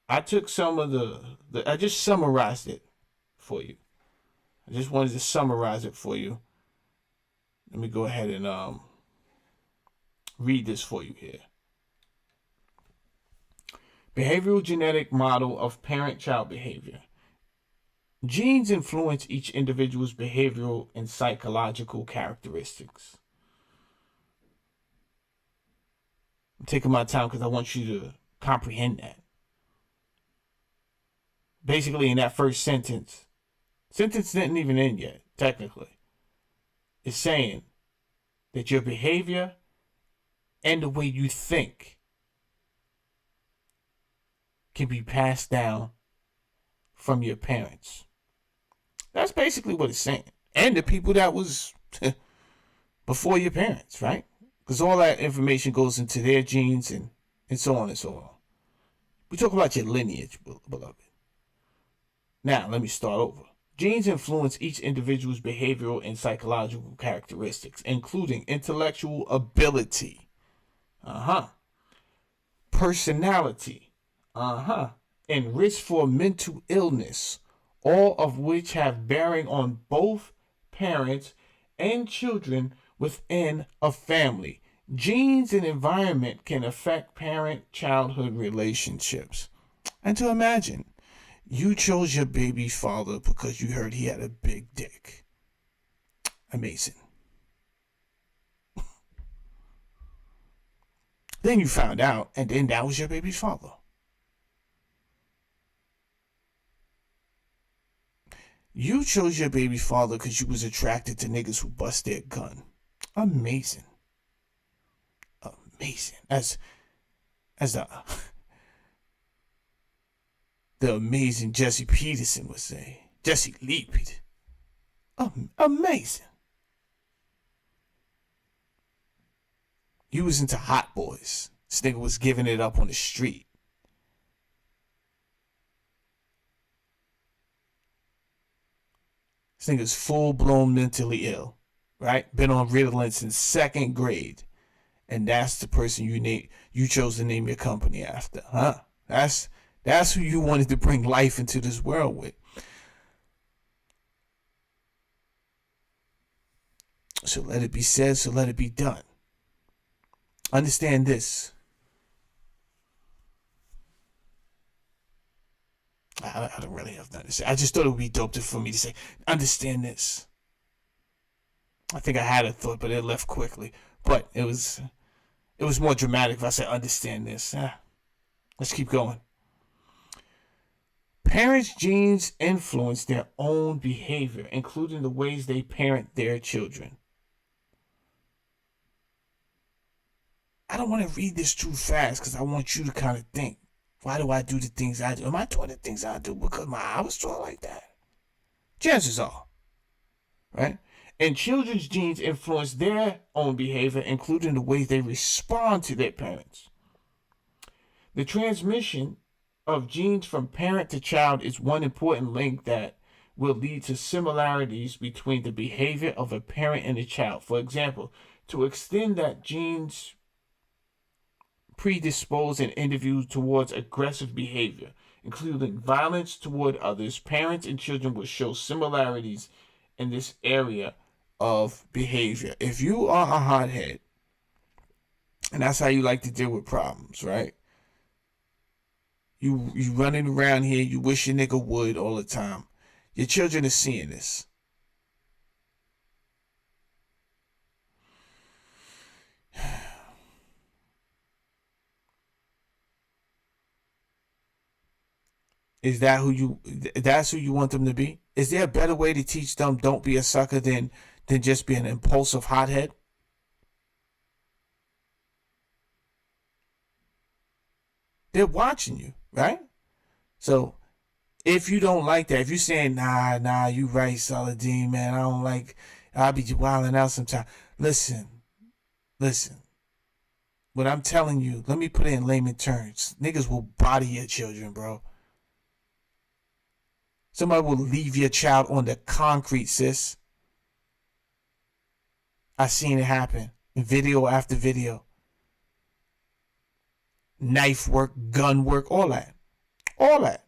I took some of I just summarized it for you. I just wanted to summarize it for you. Let me go ahead and read this for you here. Behavioral genetic model of parent-child behavior. Genes influence each individual's behavioral and psychological characteristics. I'm taking my time because I want you to comprehend that. Basically, in that first sentence didn't even end yet, technically. It's saying that your behavior and the way you think can be passed down from your parents. That's basically what it's saying. And the people that was before your parents, right? Because all that information goes into their genes and so on and so on. We talk about your lineage, beloved. Now, let me start over. Genes influence each individual's behavioral and psychological characteristics, including intellectual ability, personality, and risk for mental illness, all of which have bearing on both parents and children within a family. Genes and environment can affect parent-childhood relationships. And to imagine, you chose your baby father because you heard he had a big dick. Amazing. Then you found out, and then that was your baby's father. You chose your baby father because you was attracted to niggas who bust their gun. Amazing. Amazing. As the amazing Jesse Peterson would say. Jesse Lee Peterson. Amazing. You was into hot boys. This nigga was giving it up on the street. This nigga's full-blown mentally ill, right? Been on Ritalin since 2nd grade. And that's the person you chose to name your company after, huh? That's who you wanted to bring life into this world with. So let it be said, so let it be done. Understand this. I don't really have nothing to say. I just thought it would be dope for me to say, understand this. I think I had a thought, but it left quickly. But it was more dramatic if I said, understand this. Let's keep going. Parents' genes influence their own behavior, including the ways they parent their children. I don't want to read this too fast because I want you to kind of think. Why do I do the things I do? Am I doing the things I do because I was taught like that? Chances are, right? And children's genes influence their own behavior, including the ways they respond to their parents. The transmission of genes from parent to child is one important link that will lead to similarities between the behavior of a parent and a child. For example, to extend that genes predispose an individual towards aggressive behavior, including violence toward others, parents and children will show similarities in this area of behavior. If you are a hothead, and that's how you like to deal with problems, right? You running around here, you wish your nigga would all the time. Your children are seeing this. Is that that's who you want them to be? Is there a better way to teach them don't be a sucker than just be an impulsive hothead? They're watching you, right? So if you don't like that, if you're saying, nah, you right, Saladin, man, I'll be wilding out sometimes. Listen. What I'm telling you, let me put it in layman terms. Niggas will body your children, bro. Somebody will leave your child on the concrete, sis. I seen it happen. Video after video. Knife work, gun work, all that. All that.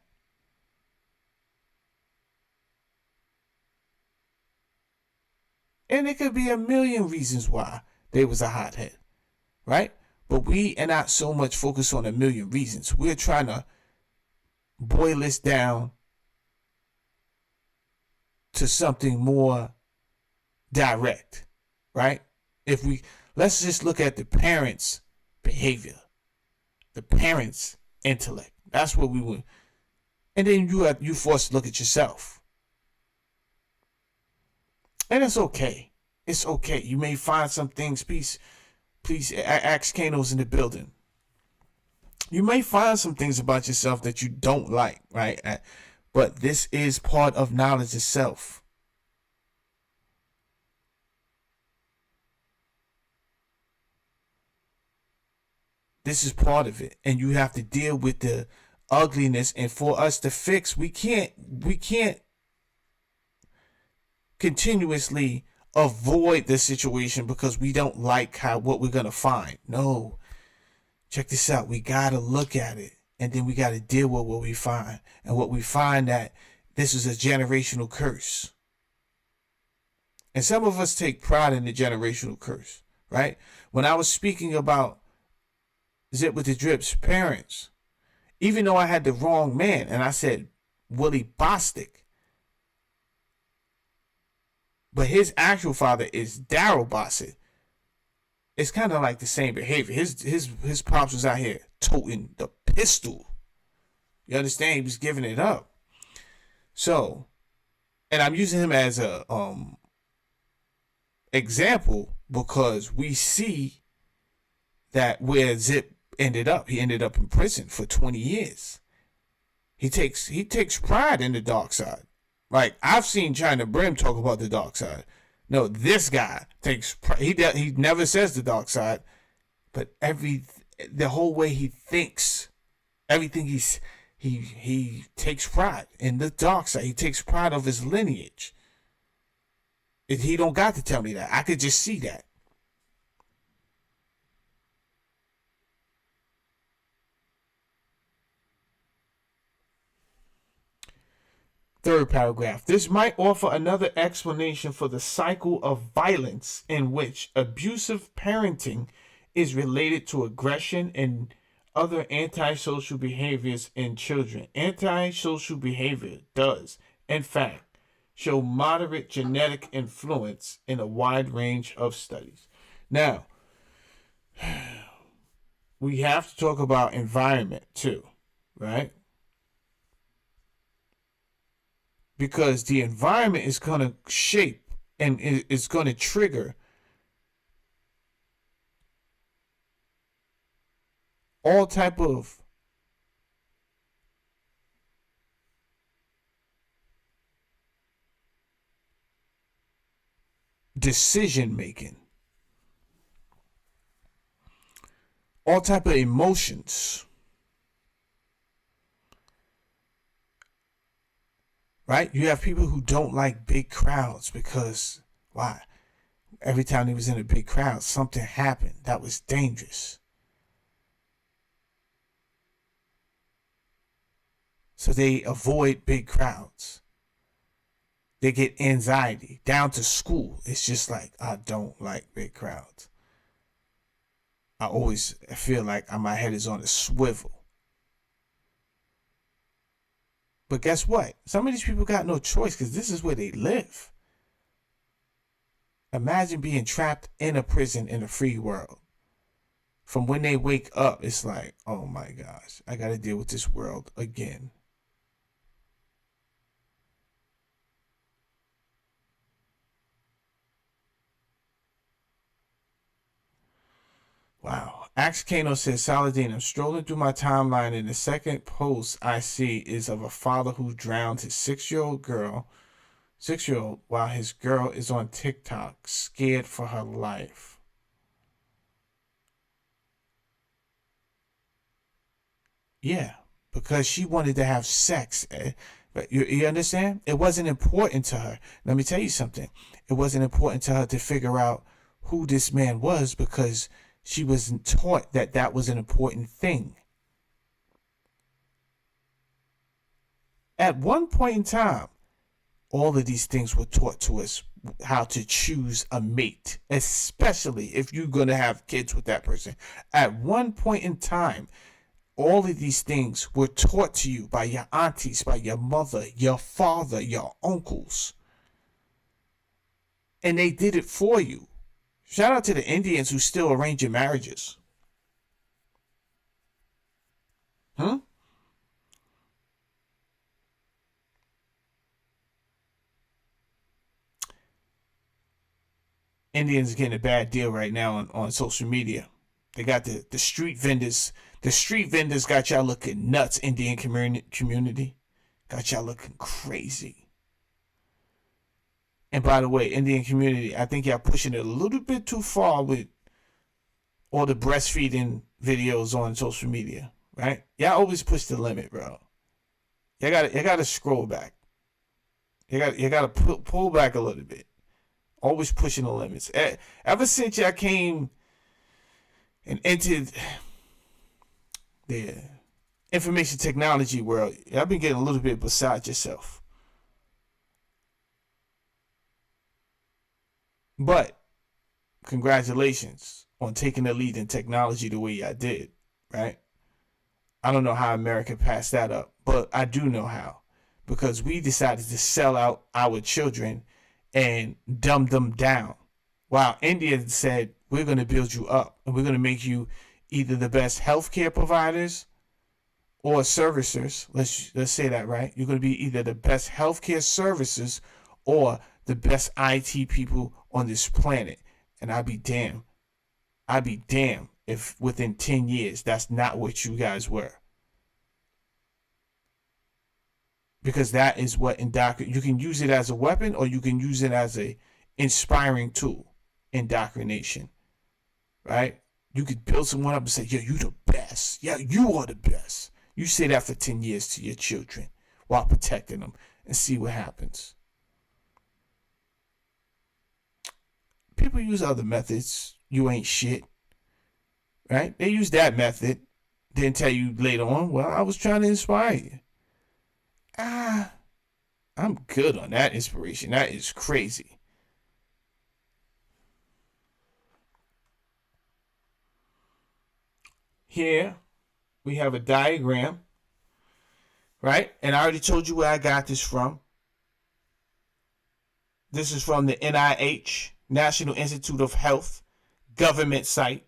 And it could be a million reasons why they was a hothead, right? But we are not so much focused on a million reasons. We're trying to boil this down to something more direct, right? Let's just look at the parents' behavior, the parents' intellect. That's what we would. And then you forced to look at yourself. And it's okay. It's okay. You may find some things, please ask Kano's in the building. You may find some things about yourself that you don't like, right? But this is part of knowledge itself. This is part of it. And you have to deal with the ugliness. And for us to fix, we can't continuously avoid the situation because we don't like what we're going to find. No. Check this out. We got to look at it. And then we got to deal with what we find. And what we find that this is a generational curse. And some of us take pride in the generational curse, right? When I was speaking about Zip with the Drip's parents, even though I had the wrong man, and I said Willie Bostic, but his actual father is Daryl Bostic. It's kind of like the same behavior. His pops was out here toting the pistol. You understand? He was giving it up. So, and I'm using him as a example because we see that where Zip ended up. He ended up in prison for 20 years. He takes pride in the dark side. Like, I've seen China Brim talk about the dark side. No, this guy takes pride. He never says the dark side, but the whole way he thinks, everything he takes pride in the dark side. He takes pride of his lineage. He don't got to tell me that. I could just see that. Third paragraph. This might offer another explanation for the cycle of violence in which abusive parenting is related to aggression and other antisocial behaviors in children. Antisocial behavior does, in fact, show moderate genetic influence in a wide range of studies. Now, we have to talk about environment too, right? Because the environment is going to shape and is going to trigger all type of decision making, all type of emotions, right? You have people who don't like big crowds because why? Every time he was in a big crowd, something happened that was dangerous. So they avoid big crowds. They get anxiety. Down to school, it's just like, I don't like big crowds. I always feel like my head is on a swivel. But guess what? Some of these people got no choice because this is where they live. Imagine being trapped in a prison in a free world. From when they wake up, it's like, oh my gosh, I got to deal with this world again. Wow. Ax Kano says, Saladin, I'm strolling through my timeline and the second post I see is of a father who drowned his 6-year-old while his girl is on TikTok, scared for her life. Yeah, because she wanted to have sex. But you understand? It wasn't important to her. Let me tell you something. It wasn't important to her to figure out who this man was because she wasn't taught that that was an important thing. At one point in time, all of these things were taught to us, how to choose a mate, especially if you're going to have kids with that person. At one point in time, all of these things were taught to you by your aunties, by your mother, your father, your uncles. And they did it for you. Shout out to the Indians who still arrange your marriages. Indians getting a bad deal right now on social media. They got the street vendors. The street vendors got y'all looking nuts, Indian community. Got y'all looking crazy. And by the way, Indian community, I think y'all pushing it a little bit too far with all the breastfeeding videos on social media, right? Y'all always push the limit, bro. You gotta scroll back. You gotta pull back a little bit. Always pushing the limits. Ever since y'all came and entered the information technology world, y'all been getting a little bit beside yourself. But congratulations on taking the lead in technology the way y'all did, right? I don't know how America passed that up, but I do know how. Because we decided to sell out our children and dumb them down. While India said, we're going to build you up and we're going to make you either the best healthcare providers or servicers. Let's say that, right? You're going to be either the best healthcare services or the best IT people on this planet. And I'd be damned if within 10 years that's not what you guys were. Because that is what you can use it as a weapon or you can use it as a inspiring tool. Indoctrination. Right? You could build someone up and say, yeah, you the best. Yeah, you are the best. You say that for 10 years to your children while protecting them and see what happens. People use other methods. You ain't shit. Right? They use that method. Then tell you later on, well, I was trying to inspire you. I I'm good on that inspiration. That is crazy. Here we have a diagram, right? And I already told you where I got this from. This is from the NIH, National Institute of Health, government site.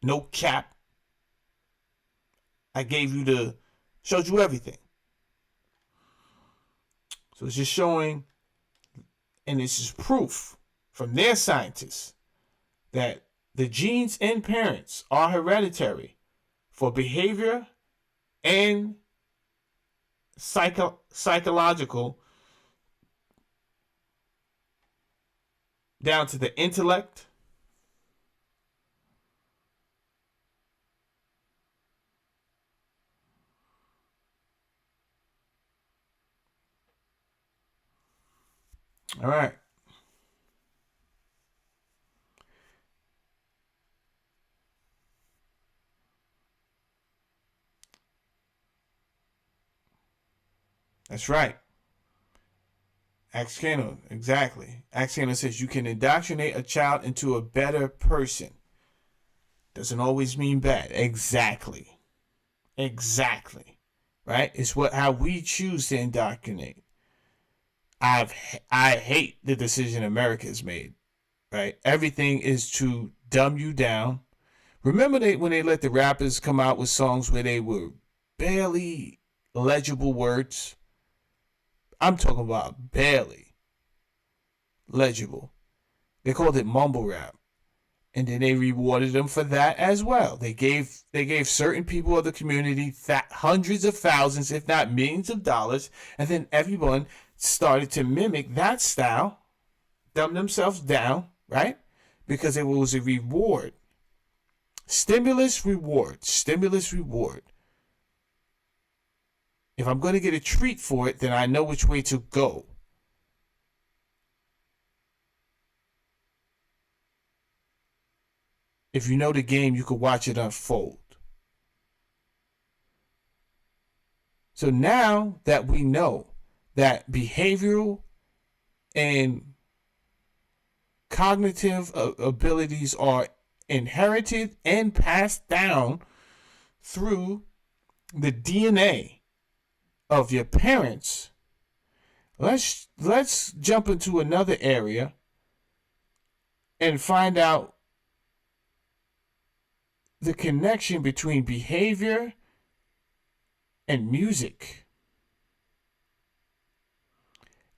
No cap. I showed you everything. So it's just showing, and this is proof from their scientists that the genes in parents are hereditary for behavior and psychological, down to the intellect, all right. That's right. Axcano, exactly. Axcano says you can indoctrinate a child into a better person. Doesn't always mean bad. Exactly. Exactly. Right? It's how we choose to indoctrinate. I hate the decision America has made. Right? Everything is to dumb you down. Remember when they let the rappers come out with songs where they were barely legible words? I'm talking about barely legible. They called it mumble rap. And then they rewarded them for that as well. They gave certain people of the community hundreds of thousands, if not millions of dollars. And then everyone started to mimic that style, dumb themselves down, right? Because it was a reward. Stimulus, reward. Stimulus, reward. If I'm going to get a treat for it, then I know which way to go. If you know the game, you could watch it unfold. So now that we know that behavioral and cognitive abilities are inherited and passed down through the DNA of your parents, let's jump into another area and find out the connection between behavior and music.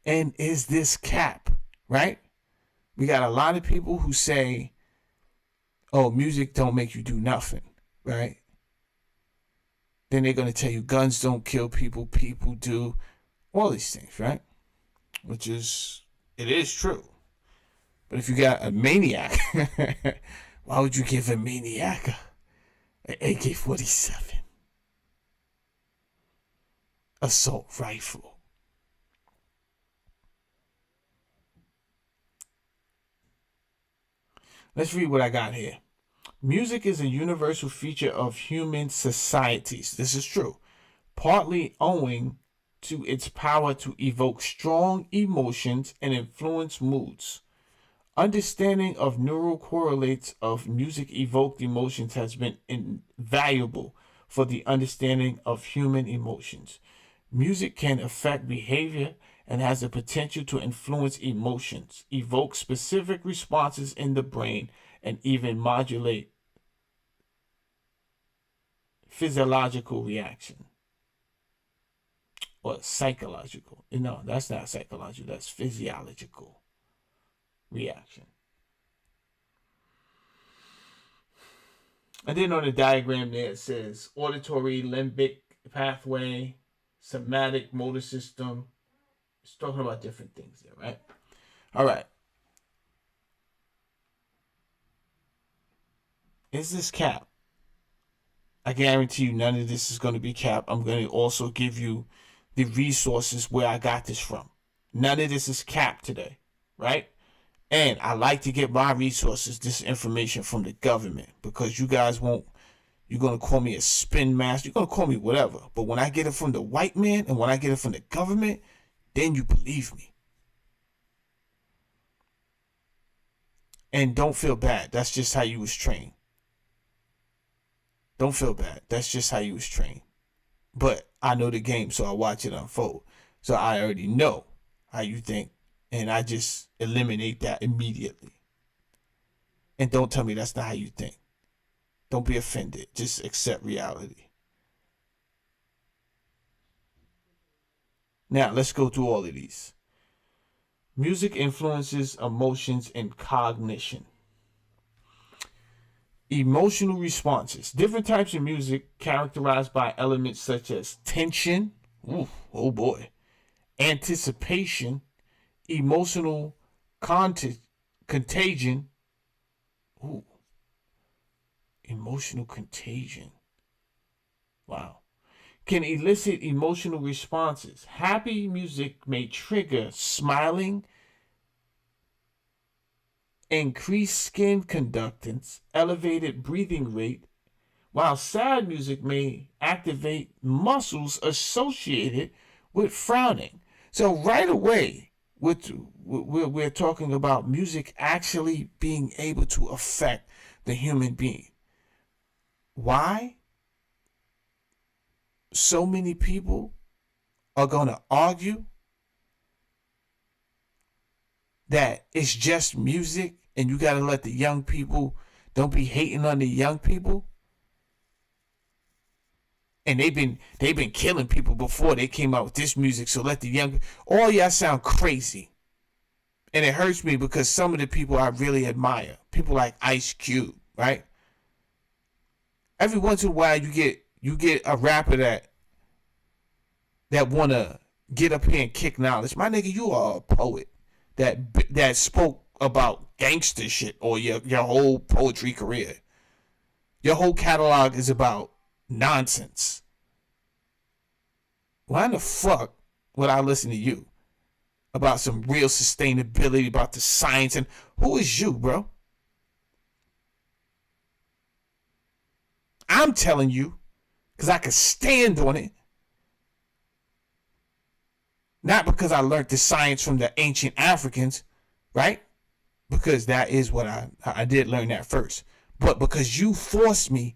And is this cap, right? We got a lot of people who say, oh, music don't make you do nothing, right? Then they're going to tell you guns don't kill people, people do. All these things, right? It is true. But if you got a maniac, why would you give a maniac an AK-47 assault rifle? Let's read what I got here. Music is a universal feature of human societies. This is true. Partly owing to its power to evoke strong emotions and influence moods. Understanding of neural correlates of music-evoked emotions has been invaluable for the understanding of human emotions. Music can affect behavior and has the potential to influence emotions, evoke specific responses in the brain, and even modulate physiological reaction. Or psychological. No, that's not psychological, that's physiological reaction. And then on the diagram there it says auditory, limbic pathway, somatic motor system. It's talking about different things there, right? All right. Is this cap? I guarantee you none of this is going to be cap. I'm going to also give you the resources where I got this from. None of this is cap today, right? And I like to get my resources, this information from the government, because you guys won't You're going to call me a spin master. You're going to call me whatever. But when I get it from the white man and when I get it from the government, then you believe me. And don't feel bad. That's just how you was trained. Don't feel bad. That's just how you was trained. But I know the game, so I watch it unfold. So I already know how you think. And I just eliminate that immediately. And don't tell me that's not how you think. Don't be offended. Just accept reality. Now, let's go through all of these. Music influences emotions and cognition. Emotional responses. Different types of music characterized by elements such as tension, ooh, oh boy, anticipation, emotional contagion, ooh, emotional contagion. Wow. Can elicit emotional responses. Happy music may trigger smiling, increased skin conductance, elevated breathing rate, while sad music may activate muscles associated with frowning. So right away, we're talking about music actually being able to affect the human being. Why? So many people are going to argue that it's just music and you got to let the young people, don't be hating on the young people. And they've been killing people before they came out with this music, so let the young, all y'all sound crazy. And it hurts me because some of the people I really admire, people like Ice Cube, right? Every once in a while you get a rapper that wanna get up here and kick knowledge. My nigga, you are a poet that spoke about gangster shit or your whole poetry career. Your whole catalog is about nonsense. Why in the fuck would I listen to you about some real sustainability, about the science, and who is you, bro? I'm telling you, because I can stand on it. Not because I learned the science from the ancient Africans, right? Because that is what I did learn that first. But because you forced me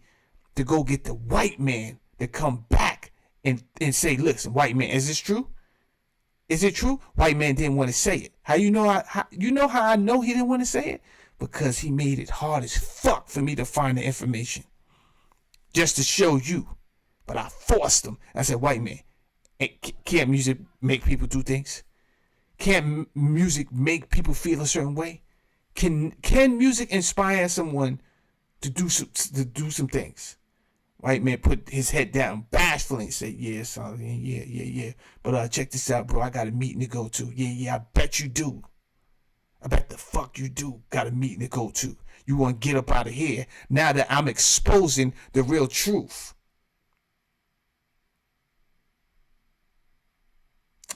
to go get the white man to come back and say, listen, white man, is this true? Is it true? White man didn't want to say it. How you know how I know he didn't want to say it? Because he made it hard as fuck for me to find the information. Just to show you. But I forced him. I said, white man, can't music make people do things? Can't music make people feel a certain way? Can music inspire someone to do some things? White man put his head down bashfully and said, yeah, son, yeah. But check this out, bro. I got a meeting to go to. Yeah, I bet you do. I bet the fuck you do got a meeting to go to. You want to get up out of here now that I'm exposing the real truth.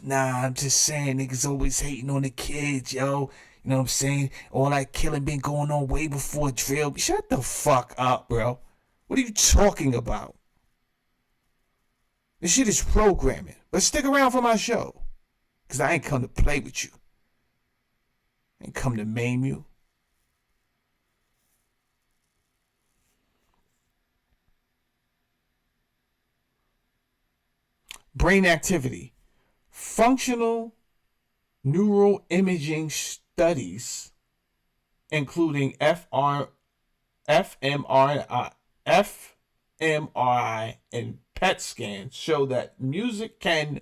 Nah, I'm just saying niggas always hating on the kids, yo. You know what I'm saying? All that killing been going on way before drill. Shut the fuck up, bro. What are you talking about? This shit is programming. But stick around for my show. Because I ain't come to play with you. I ain't come to maim you. Brain activity. Functional neural imaging studies, including fMRI and PET scans, show that music can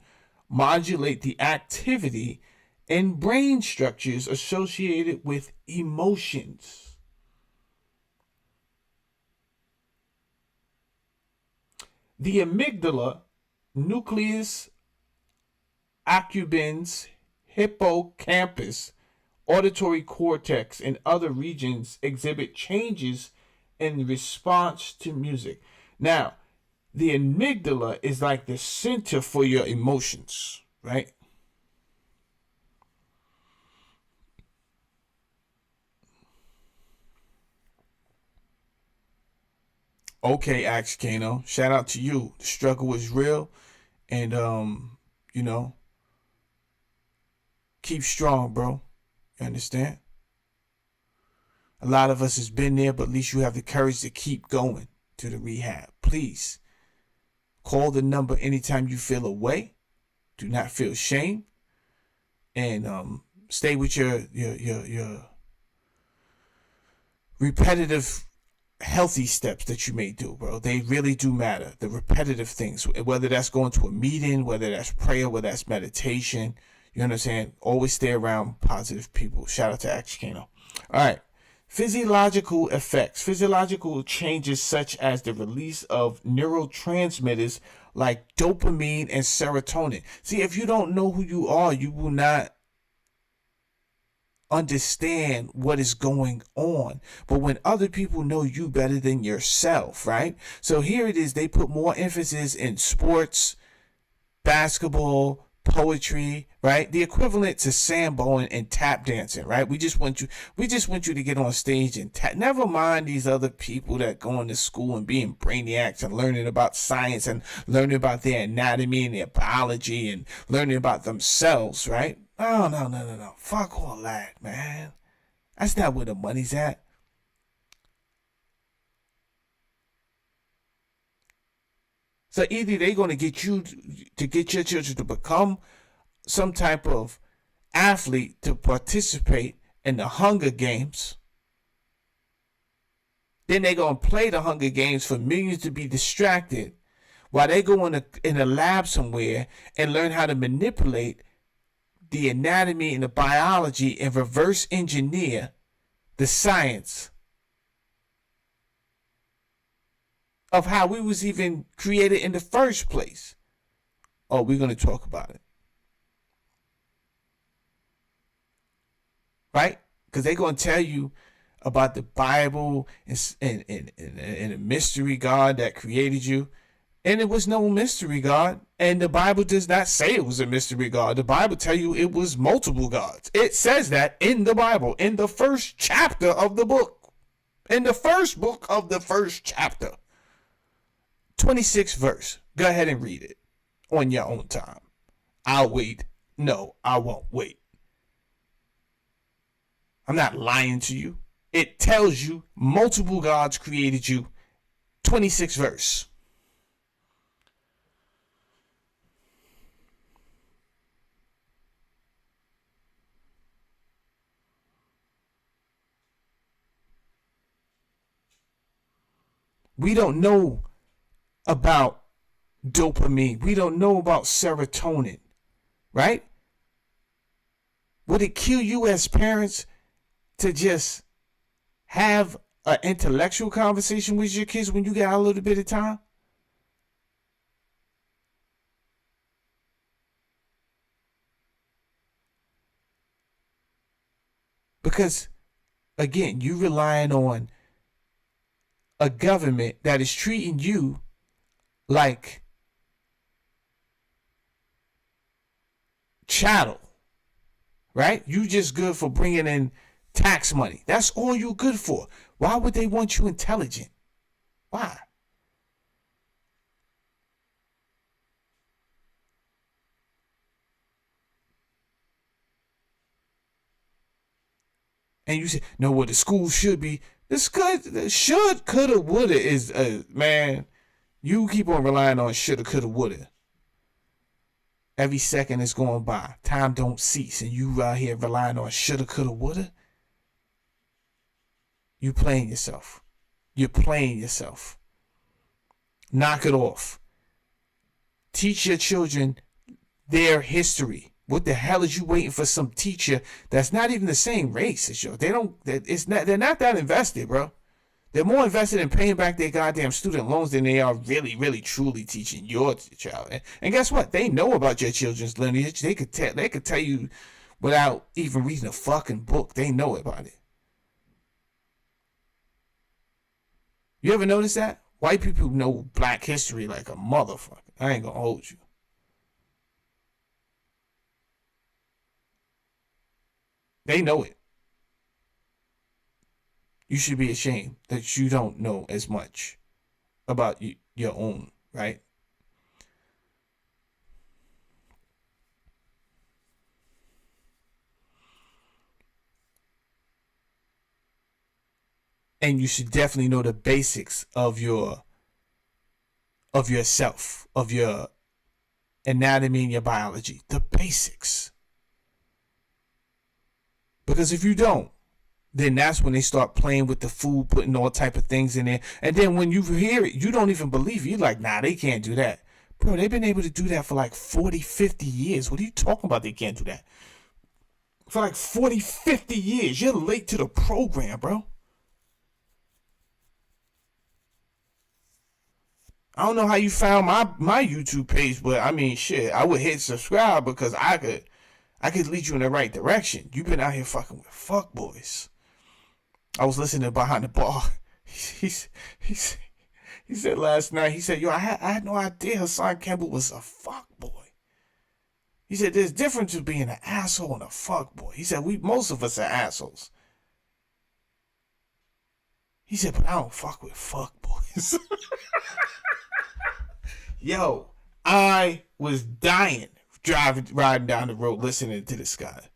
modulate the activity in brain structures associated with emotions. The amygdala, nucleus accumbens, hippocampus, auditory cortex, and other regions exhibit changes in response to music. Now, the amygdala is like the center for your emotions, right? Okay, Axe Kano. Shout out to you. The struggle is real. And you know, keep strong, bro. You understand? A lot of us has been there, but at least you have the courage to keep going to the rehab. Please call the number anytime you feel away. Do not feel shame. And stay with your repetitive healthy steps that you may do, bro. They really do matter. The repetitive things, whether that's going to a meeting, whether that's prayer, whether that's meditation, you understand? Always stay around positive people. Shout out to Axe Kano. All right. Physiological effects. Physiological changes such as the release of neurotransmitters like dopamine and serotonin. See, if you don't know who you are, you will not understand what is going on. But when other people know you better than yourself, right? So here it is, they put more emphasis in sports, basketball, poetry, right? The equivalent to sambo and tap dancing, right? We just want you to get on stage and tap. Never mind these other people that going to school and being brainiacs and learning about science and learning about their anatomy and their biology and learning about themselves, right? No. Fuck all that, man. That's not where the money's at. So either they're going to get you to get your children to become some type of athlete to participate in the Hunger Games. Then they're going to play the Hunger Games for millions to be distracted while they go in a lab somewhere and learn how to manipulate the anatomy and the biology and reverse engineer the science of how we was even created in the first place. Oh, we're going to talk about it. Right? Because they're going to tell you about the Bible and a mystery God that created you. And it was no mystery God. And the Bible does not say it was a mystery God. The Bible tell you it was multiple gods. It says that in the Bible, in the first chapter of the book. In the first book of the first chapter. 26th verse. Go ahead and read it on your own time. I'll wait. No, I won't wait. I'm not lying to you. It tells you multiple gods created you. 26th verse. We don't know about dopamine. We don't know about serotonin, right? Would it kill you as parents to just have an intellectual conversation with your kids when you got a little bit of time? Because, again, you relying on a government that is treating you like chattel, right? You just good for bringing in tax money. That's all you're good for. Why would they want you intelligent? Why? And you say, no, what the school should be. This should, coulda, woulda is, man, you keep on relying on shoulda, coulda, woulda. Every second is going by. Time don't cease. And you out here relying on shoulda, coulda, woulda. You playing yourself. You're playing yourself. Knock it off. Teach your children their history. What the hell is you waiting for some teacher that's not even the same race as you? They're not that invested, bro. They're more invested in paying back their goddamn student loans than they are really, really, truly teaching your child. And guess what? They know about your children's lineage. They could tell you without even reading a fucking book. They know about it. You ever notice that? White people know black history like a motherfucker. I ain't gonna hold you. They know it. You should be ashamed that you don't know as much about your own, right? And you should definitely know the basics of yourself, of your anatomy and your biology, the basics. Because if you don't, then that's when they start playing with the food, putting all type of things in there. And then when you hear it, you don't even believe it. You're like, nah, they can't do that. Bro, they've been able to do that for like 40, 50 years. What are you talking about? They can't do that. For like 40, 50 years. You're late to the program, bro. I don't know how you found my YouTube page, but I mean, shit, I would hit subscribe because I could lead you in the right direction. You've been out here fucking with fuck boys. I was listening to Behind the Bar. He said last night, he said, yo, I had no idea Hassan Campbell was a fuck boy. He said, there's a difference between being an asshole and a fuck boy. He said, most of us are assholes. He said, but I don't fuck with fuck boys. Yo, I was dying riding down the road listening to this guy.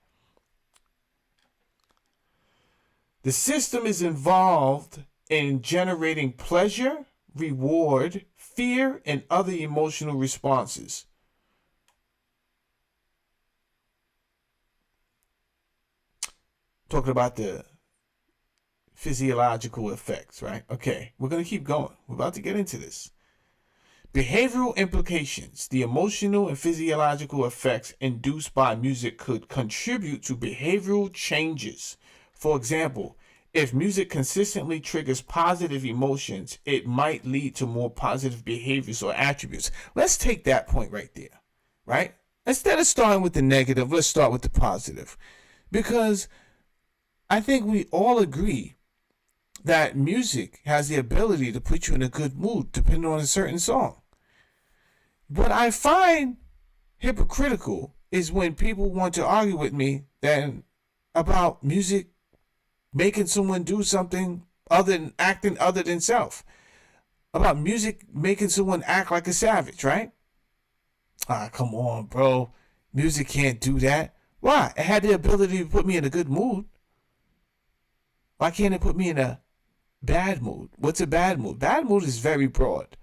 The system is involved in generating pleasure, reward, fear, and other emotional responses. Talking about the physiological effects, right? Okay, we're going to keep going. We're about to get into this. Behavioral implications. The emotional and physiological effects induced by music could contribute to behavioral changes. For example, if music consistently triggers positive emotions, it might lead to more positive behaviors or attributes. Let's take that point right there, right? Instead of starting with the negative, let's start with the positive. Because I think we all agree that music has the ability to put you in a good mood depending on a certain song. What I find hypocritical is when people want to argue with me then about music making someone do something other than acting other than self. About music making someone act like a savage, right? Ah, come on, bro. Music can't do that. Why? It had the ability to put me in a good mood. Why can't it put me in a bad mood? What's a bad mood? Bad mood is very broad.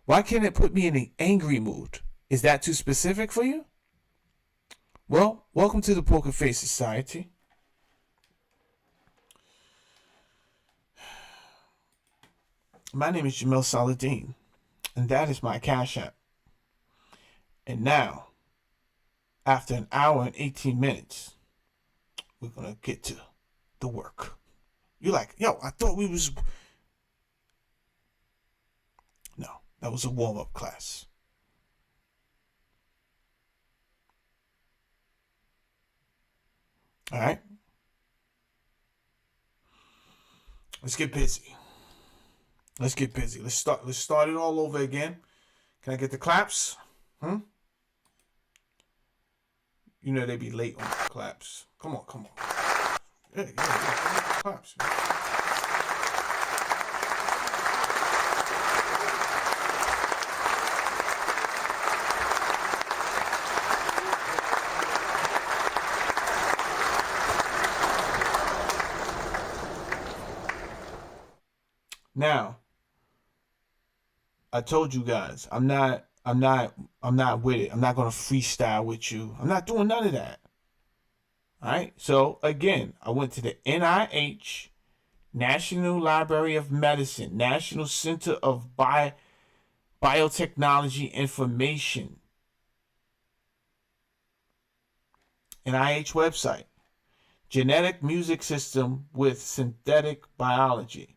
Why can't it put me in an angry mood? Is that too specific for you? Well, welcome to the Pokerfaced Society. My name is Jamil Saladin, and that is my Cash App. And now, after an hour and 18 minutes, we're going to get to the work. You're like, yo, I thought we was... No, that was a warm-up class. All right? Let's get busy. Let's get busy. Let's start it all over again. Can I get the claps? You know they be late on the claps. Come on. Yeah, claps. Man. Now, I told you guys, I'm not with it. I'm not gonna freestyle with you. I'm not doing none of that. All right. So again, I went to the NIH, National Library of Medicine, National Center of Biotechnology Information, NIH website, genetic music system with synthetic biology.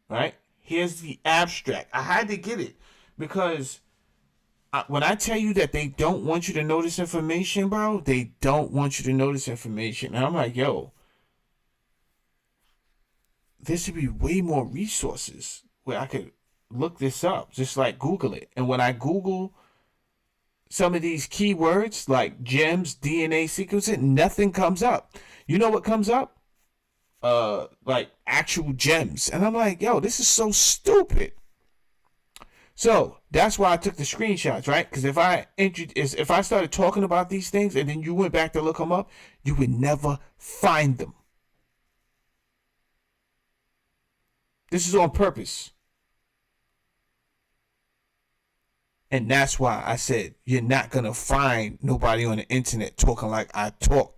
Right? Here's the abstract. I had to get it because when I tell you that they don't want you to know this information, bro, they don't want you to know this information. And I'm like, yo, there should be way more resources where I could look this up, just like Google it. And when I Google some of these keywords like gems, DNA sequencing, nothing comes up. You know what comes up? Like actual gems. And I'm like, yo, this is so stupid. So that's why I took the screenshots, right? Because if I started talking about these things and then you went back to look them up, you would never find them. This is on purpose. And that's why I said you're not going to find nobody on the internet talking like I talk.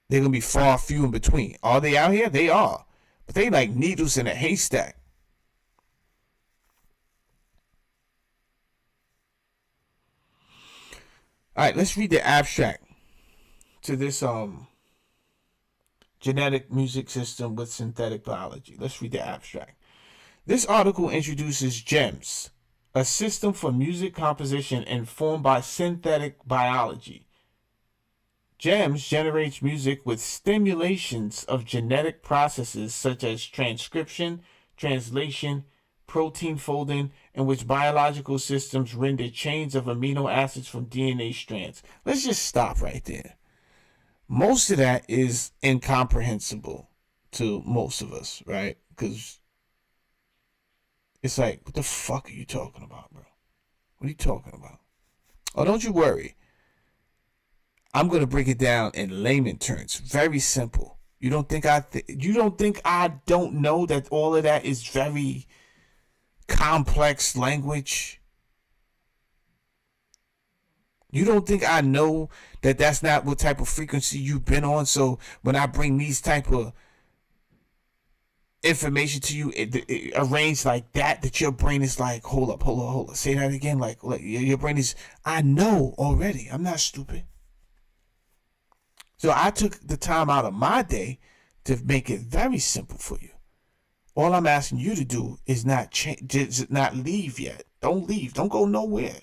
They're going to be far few in between. Are they out here? They are. But they like needles in a haystack. All right, let's read the abstract to this genetic music system with synthetic biology. Let's read the abstract. This article introduces GEMS, a system for music composition informed by synthetic biology. GEMS generates music with stimulations of genetic processes such as transcription, translation, protein folding, in which biological systems render chains of amino acids from DNA strands. Let's just stop right there. Most of that is incomprehensible to most of us, right? Because it's like, what the fuck are you talking about, bro? What are you talking about? Oh, don't you worry. I'm going to break it down in layman terms. Very simple. You don't think I don't know that all of that is very complex language? You don't think I know that that's not what type of frequency you've been on? So when I bring these type of information to you, it arranged like that your brain is like, hold up. Say that again. Like your brain is, I know already. I'm not stupid. So I took the time out of my day to make it very simple for you. All I'm asking you to do is not leave yet. Don't leave. Don't go nowhere.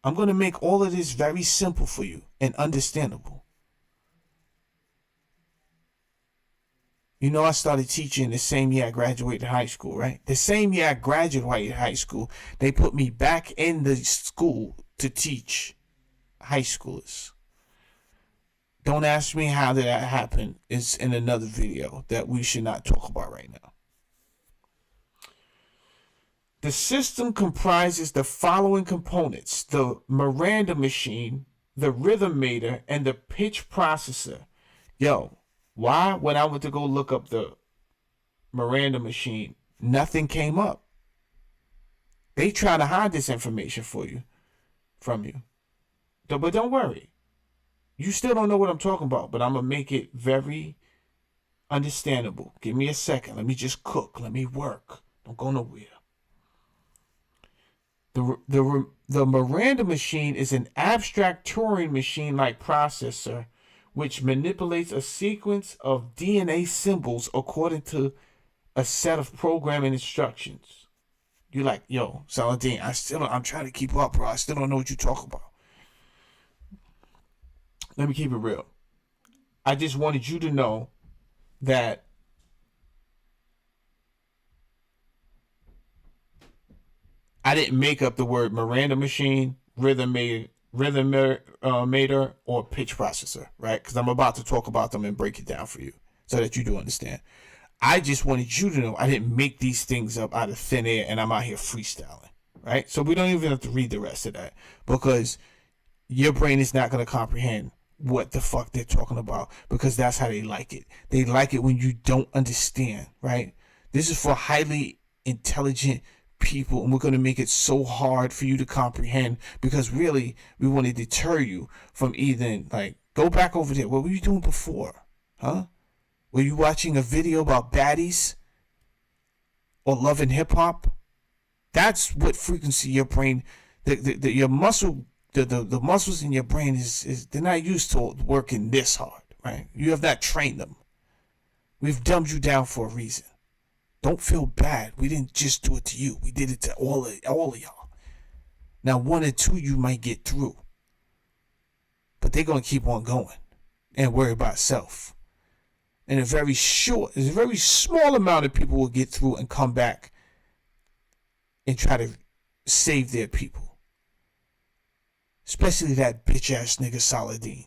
I'm going to make all of this very simple for you and understandable. You know, I started teaching the same year I graduated high school, right? The same year I graduated high school, they put me back in the school to teach high schoolers. Don't ask me how did that happen. It's in another video that we should not talk about right now. The system comprises the following components: the Miranda machine, the rhythm meter, and the pitch processor. Yo, why when I went to go look up the Miranda machine, nothing came up? They try to hide this information from you. But don't worry. You still don't know what I'm talking about, but I'm going to make it very understandable. Give me a second. Let me just cook. Let me work. Don't go nowhere. The Miranda machine is an abstract Turing machine-like processor which manipulates a sequence of DNA symbols according to a set of programming instructions. You're like, yo, Saladin, I'm trying to keep up, bro. I still don't know what you talk about. Let me keep it real. I just wanted you to know that I didn't make up the word Miranda machine, rhythm meter, or pitch processor, right? Because I'm about to talk about them and break it down for you so that you do understand. I just wanted you to know I didn't make these things up out of thin air and I'm out here freestyling, right? So we don't even have to read the rest of that because your brain is not going to comprehend what the fuck they're talking about because that's how they like it. They like it when you don't understand, right? This is for highly intelligent people, and we're going to make it so hard for you to comprehend because really we want to deter you from either like, go back over there. What were you doing before? Huh? Were you watching a video about baddies or loving hip hop? That's what frequency your brain, your muscle, the muscles in your brain is they're not used to working this hard, right? You have not trained them. We've dumbed you down for a reason. Don't feel bad. We didn't just do it to you. We did it to all of y'all. Now, one or two you might get through. But they're going to keep on going and worry about self. And a very small amount of people will get through and come back and try to save their people. Especially that bitch ass nigga Saladin.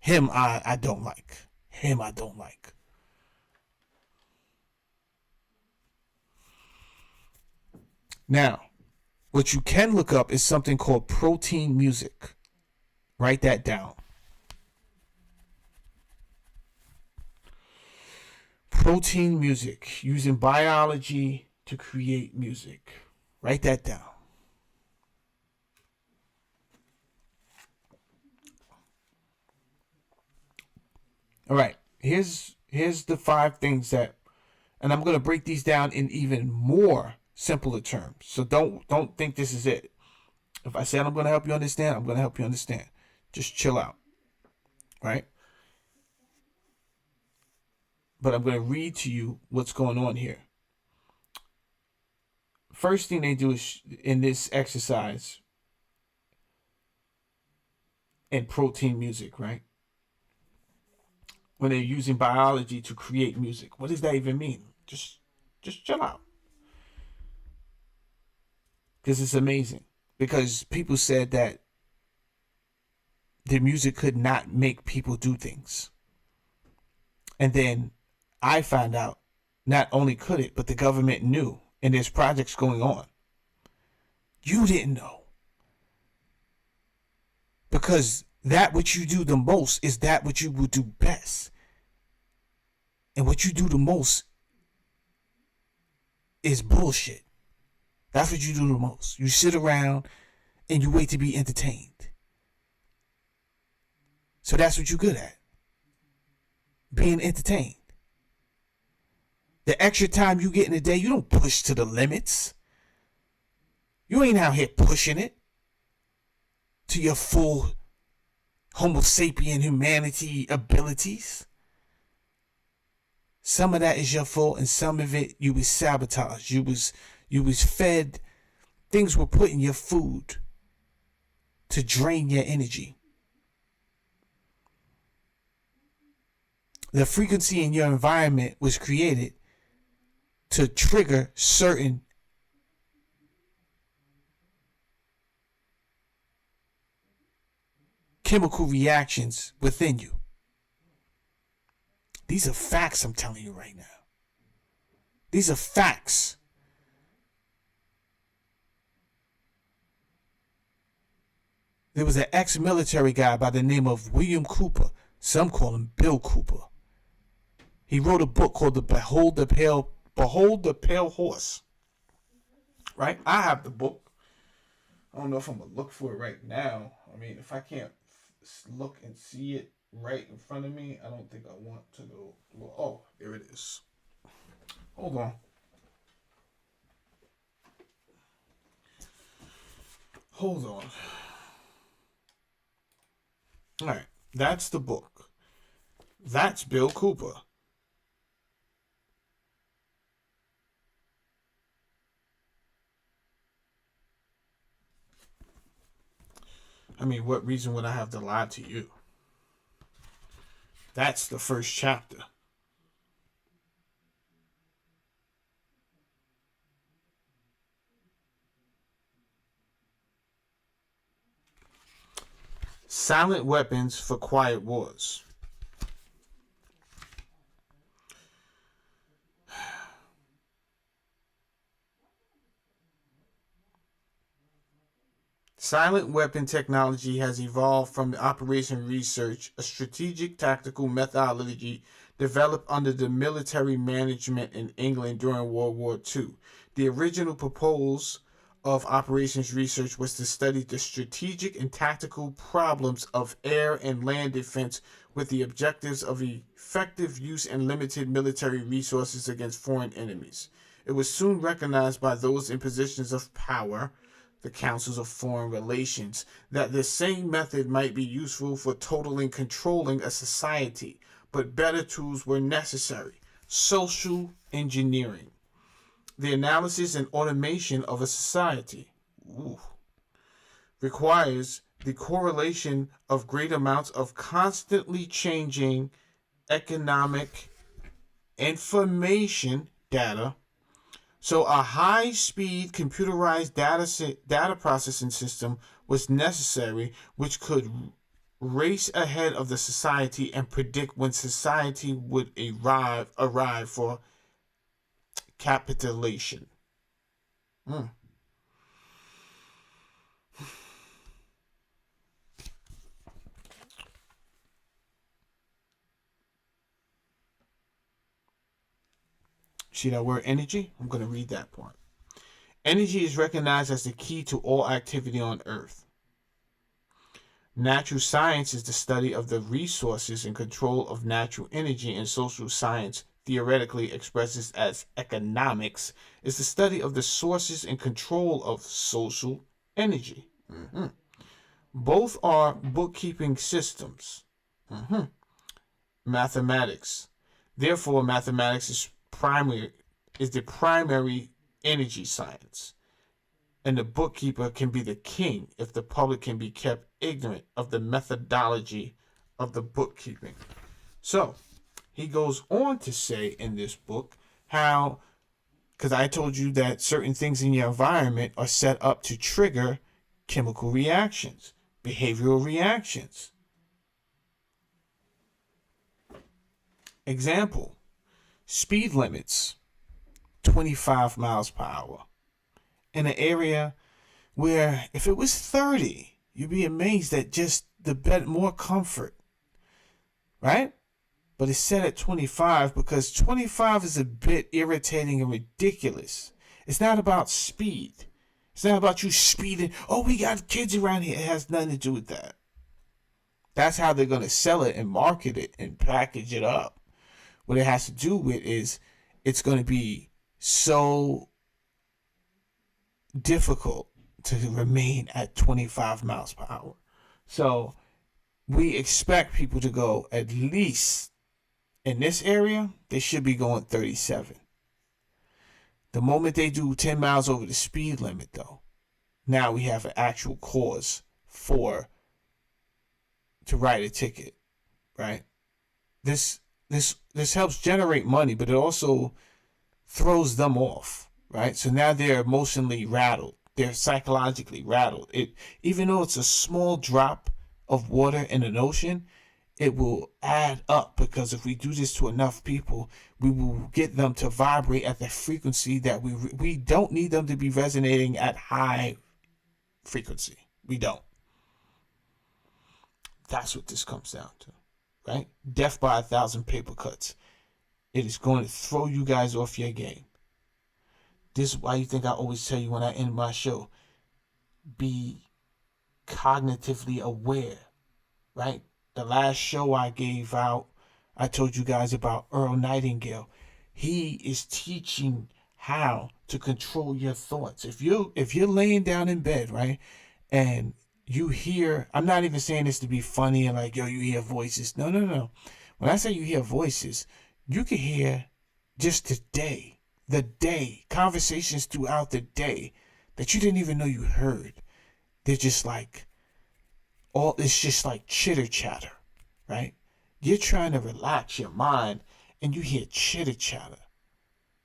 Him I don't like. Him I don't like. Now, what you can look up is something called protein music. Write that down. Protein music, using biology to create music. Write that down. All right, here's the 5 things that, and I'm going to break these down in even more simpler terms. So don't think this is it. If I said I'm going to help you understand, I'm going to help you understand. Just chill out. Right? But I'm going to read to you what's going on here. First thing they do is in this exercise in protein music, right? When they're using biology to create music. What does that even mean? Just chill out. Because it's amazing. Because people said that the music could not make people do things. And then I found out not only could it, but the government knew. And there's projects going on. You didn't know. Because that which you do the most is that which you will do best. And what you do the most is bullshit. That's what you do the most. You sit around and you wait to be entertained. So that's what you're good at. Being entertained. The extra time you get in a day, you don't push to the limits. You ain't out here pushing it to your full Homo sapien humanity abilities. Some of that is your fault, and some of it you was sabotaged. You was fed. Things were put in your food to drain your energy. The frequency in your environment was created to trigger certain chemical reactions within you. These are facts I'm telling you right now. These are facts. There was an ex-military guy by the name of William Cooper. Some call him Bill Cooper. He wrote a book called Behold the Pale Horse. Right? I have the book. I don't know if I'm going to look for it right now. I mean, if I can't look and see it right in front of me, I don't think I want to go. Well, oh, there it is. Hold on. Hold on. All right. That's the book. That's Bill Cooper. I mean, what reason would I have to lie to you? That's the first chapter. Silent weapons for quiet wars. Silent weapon technology has evolved from operation research, a strategic tactical methodology developed under the military management in England during World War II. The original proposal of operations research was to study the strategic and tactical problems of air and land defense with the objectives of effective use and limited military resources against foreign enemies. It was soon recognized by those in positions of power, the Councils of Foreign Relations, that the same method might be useful for totally controlling a society, but better tools were necessary. Social engineering. The analysis and automation of a society requires the correlation of great amounts of constantly changing economic information data. So a high-speed computerized data processing system was necessary, which could race ahead of the society and predict when society would arrive for capitulation. See that word energy? I'm going to read that part. Energy is recognized as the key to all activity on Earth. Natural science is the study of the resources and control of natural energy, and social science, theoretically expressed as economics, is the study of the sources and control of social energy. Both are bookkeeping systems. Mathematics. Therefore, mathematics is the primary energy science. And the bookkeeper can be the king if the public can be kept ignorant of the methodology of the bookkeeping. So, he goes on to say in this book how, because I told you that certain things in your environment are set up to trigger chemical reactions, behavioral reactions. Example, speed limits, 25 miles per hour. In an area where if it was 30, you'd be amazed at just more comfort, right? But it's set at 25 because 25 is a bit irritating and ridiculous. It's not about speed. It's not about you speeding. Oh, we got kids around here. It has nothing to do with that. That's how they're going to sell it and market it and package it up. What it has to do with is it's going to be so difficult to remain at 25 miles per hour. So we expect people to go at least in this area, they should be going 37. The moment they do 10 miles over the speed limit, though, now we have an actual cause to write a ticket, right? This helps generate money, but it also throws them off, right? So now they're emotionally rattled. They're psychologically rattled. Even though it's a small drop of water in an ocean, it will add up, because if we do this to enough people, we will get them to vibrate at the frequency that we don't need them to be resonating at high frequency. We don't. That's what this comes down to, right? Death by 1,000 paper cuts. It is going to throw you guys off your game. This is why you think I always tell you when I end my show, be cognitively aware, right? The last show I gave out, I told you guys about Earl Nightingale. He is teaching how to control your thoughts. If you're laying down in bed, right, and you hear, I'm not even saying this to be funny and like, yo, you hear voices. No. When I say you hear voices, you can hear just the day, conversations throughout the day that you didn't even know you heard. They're just like, it's just like chitter chatter, right? You're trying to relax your mind and you hear chitter chatter.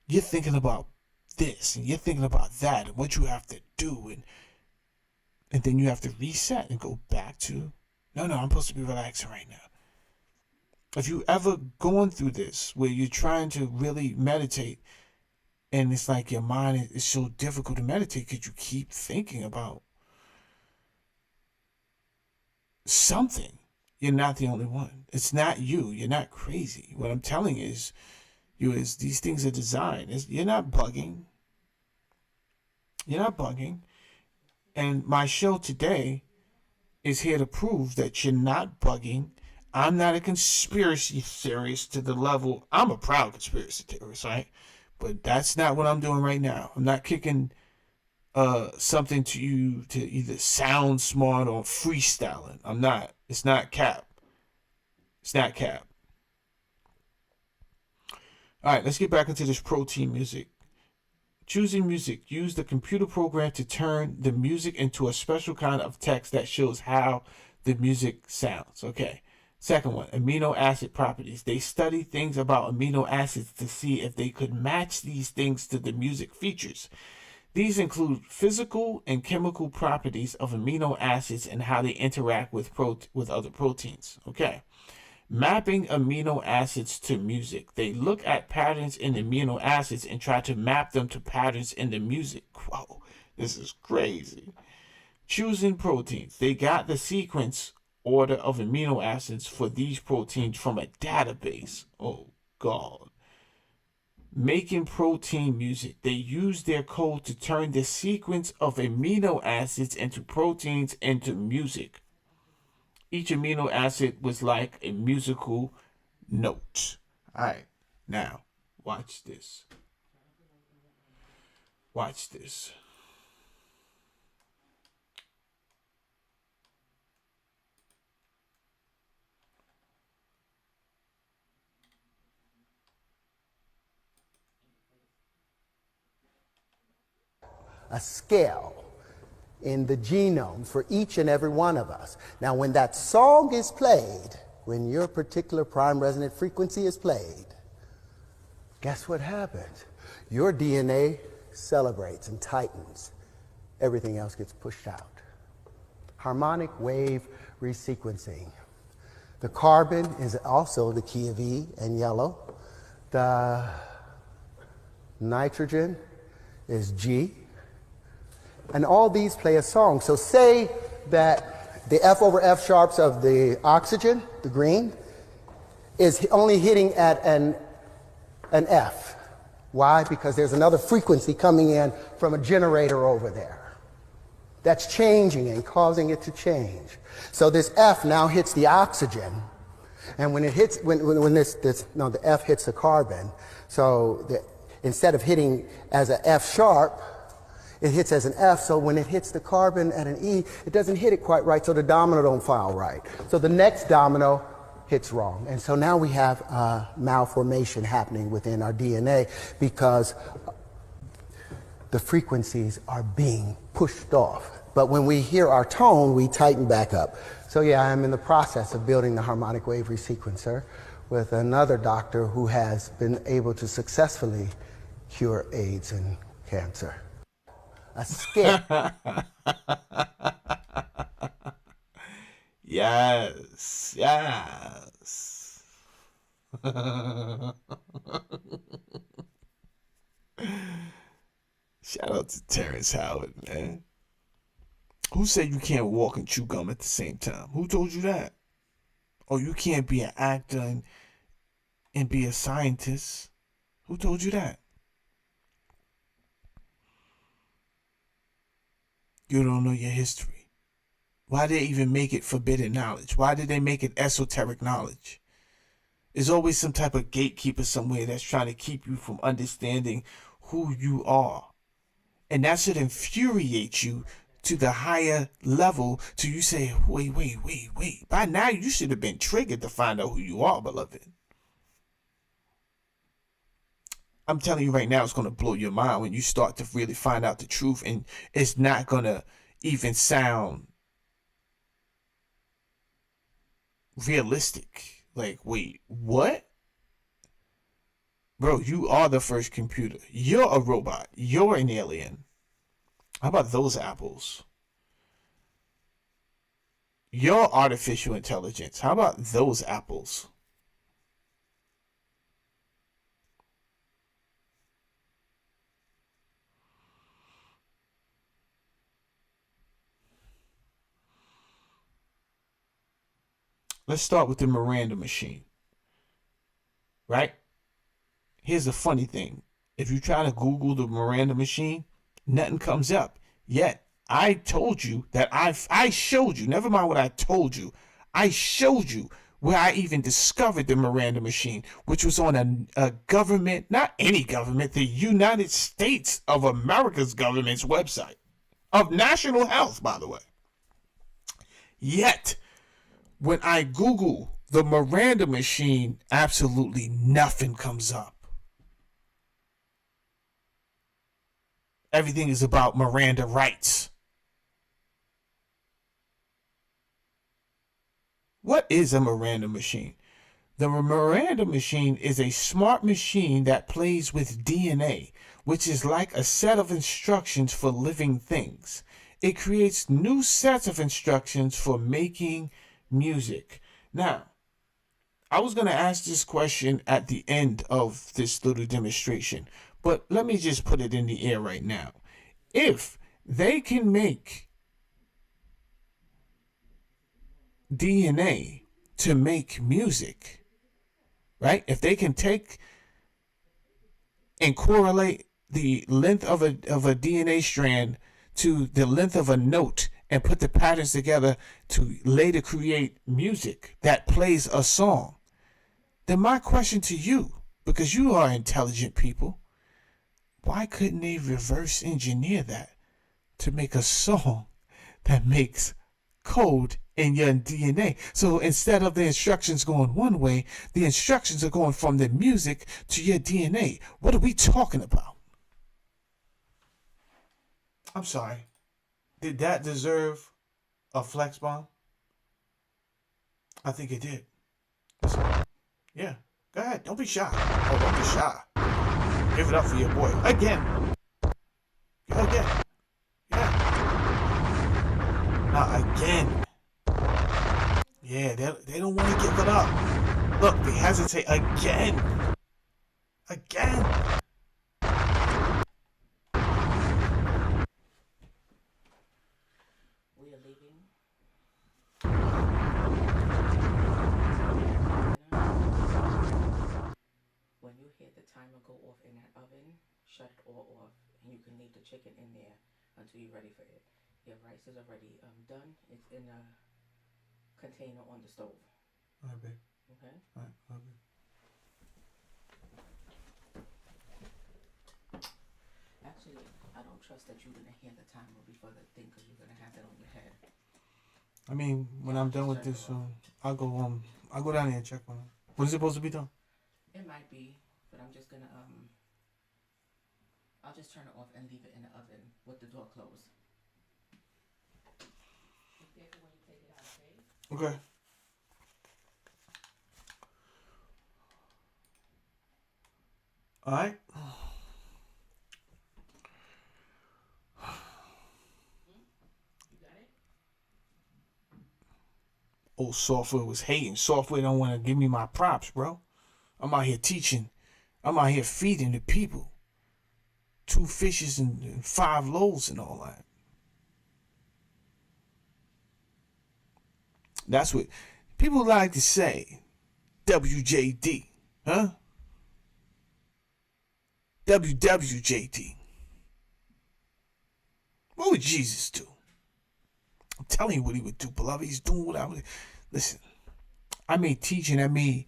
You're thinking about this and you're thinking about that and what you have to do, and then you have to reset and go back to, no, I'm supposed to be relaxing right now. If you ever gone through this where you're trying to really meditate and it's like your mind is so difficult to meditate because you keep thinking about something, you're not the only one. It's not you. You're not crazy. What I'm telling you is these things are designed. You're not bugging. You're not bugging. And my show today is here to prove that you're not bugging. I'm not a conspiracy theorist to the level. I'm a proud conspiracy theorist, right? But that's not what I'm doing right now. I'm not kicking something to you to either sound smart or freestyling. I'm not. It's not cap. It's not cap. All right, let's get back into this protein music. Choosing music. Use the computer program to turn the music into a special kind of text that shows how the music sounds. Okay, Second one, amino acid properties. They study things about amino acids to see if they could match these things to the music features. These include physical and chemical properties of amino acids and how they interact with other proteins. Okay. Mapping amino acids to music. They look at patterns in amino acids and try to map them to patterns in the music. Whoa, this is crazy. Choosing proteins. They got the sequence order of amino acids for these proteins from a database. Oh, God. Making protein music. They use their code to turn the sequence of amino acids into proteins into music. Each amino acid was like a musical note. All right, now watch this. Watch this. A scale in the genome for each and every one of us. Now, when that song is played, when your particular prime resonant frequency is played, guess what happens? Your DNA celebrates and tightens. Everything else gets pushed out. Harmonic wave resequencing. The carbon is also the key of E and yellow. The nitrogen is G. And all these play a song. So say that the F over F sharps of the oxygen, the green, is only hitting at an F. Why? Because there's another frequency coming in from a generator over there. That's changing and causing it to change. So this F now hits the oxygen. And when it hits, the F hits the carbon, so instead of hitting as an F sharp, it hits as an F, so when it hits the carbon at an E, it doesn't hit it quite right, so the domino don't file right. So the next domino hits wrong. And so now we have malformation happening within our DNA because the frequencies are being pushed off. But when we hear our tone, we tighten back up. So yeah, I'm in the process of building the harmonic wave resequencer with another doctor who has been able to successfully cure AIDS and cancer. A scale. Yes, yes. Shout out to Terrence Howard, man. Who said you can't walk and chew gum at the same time? Who told you that? Or you can't be an actor and be a scientist? Who told you that? You don't know your history. Why did they even make it forbidden knowledge? Why did they make it esoteric knowledge? There's always some type of gatekeeper somewhere that's trying to keep you from understanding who you are. And that should infuriate you to the higher level till you say, wait. By now you should have been triggered to find out who you are, beloved. I'm telling you right now, it's going to blow your mind when you start to really find out the truth, and it's not going to even sound realistic. Like, wait, what? Bro, you are the first computer. You're a robot. You're an alien. How about those apples? You're artificial intelligence. How about those apples? Let's start with the Miranda machine. Right? Here's the funny thing. If you try to Google the Miranda machine, nothing comes up. Yet, I told you that I showed you, never mind what I told you, I showed you where I even discovered the Miranda machine, which was on a government, not any government, the United States of America's government's website. Of national health, by the way. Yet, when I Google the Miranda machine, absolutely nothing comes up. Everything is about Miranda rights. What is a Miranda machine? The Miranda machine is a smart machine that plays with DNA, which is like a set of instructions for living things. It creates new sets of instructions for making music. Now, I was going to ask this question at the end of this little demonstration, but let me just put it in the air right now. If they can make DNA to make music, right? If they can take and correlate the length of a DNA strand to the length of a note and put the patterns together to later create music that plays a song, then my question to you, because you are intelligent people, why couldn't they reverse engineer that to make a song that makes code in your DNA? So instead of the instructions going one way, the instructions are going from the music to your DNA. What are we talking about? I'm sorry. Did that deserve a flex bomb? I think it did. Yeah. Go ahead. Don't be shy. Oh, don't be shy. Give it up for your boy. Again. Again. Yeah. Now again. Yeah, they don't want to give it up. Look, they hesitate again. Again. We are leaving. When you hear the timer go off in that oven, shut it all off, and you can leave the chicken in there until you're ready for it. Your rice is already done. It's in a container on the stove. All right, babe. Okay? All right, okay. Actually, I don't trust that you're gonna hear the timer before the thing, because you're gonna have that on your head. I mean, when I'm done with this, I'll go down there and check on it. When is it supposed to be done? It might be, but I'm just gonna I'll just turn it off and leave it in the oven with the door closed. Be careful when you take it out, okay? Okay. All right. You got it? Old software was hating. Software don't want to give me my props, bro. I'm out here teaching. I'm out here feeding the people. 2 fishes and 5 loaves and all that. That's what people like to say. WJD, huh? WWJD. What would Jesus do? I'm telling you what he would do, beloved. He's doing what I would. Listen, I may teach and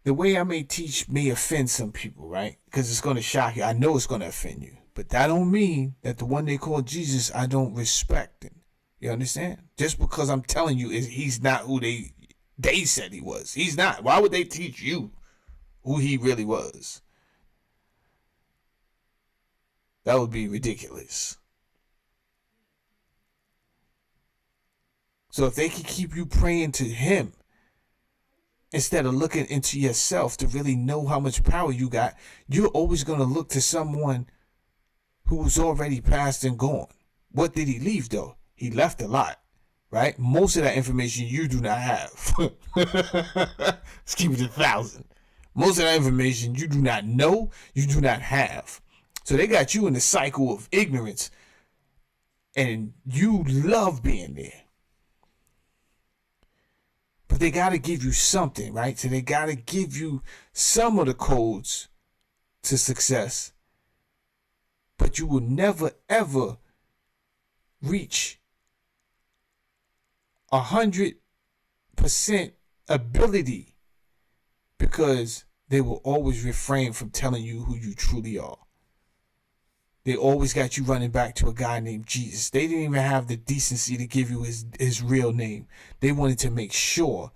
the way I may teach may offend some people, right? Because it's going to shock you. I know it's going to offend you. But that don't mean that the one they call Jesus, I don't respect him. You understand? Just because I'm telling you he's not who they said he was. He's not. Why would they teach you who he really was? That would be ridiculous. So if they can keep you praying to him instead of looking into yourself to really know how much power you got, you're always going to look to someone who's already passed and gone. What did he leave, though? He left a lot, right? Most of that information you do not have. Let's keep it 1,000. Most of that information you do not know, you do not have. So they got you in the cycle of ignorance, and you love being there. But they got to give you something, right? So they got to give you some of the codes to success. But you will never, ever reach 100% ability, because they will always refrain from telling you who you truly are. They always got you running back to a guy named Jesus. They didn't even have the decency to give you his real name. They wanted to make sure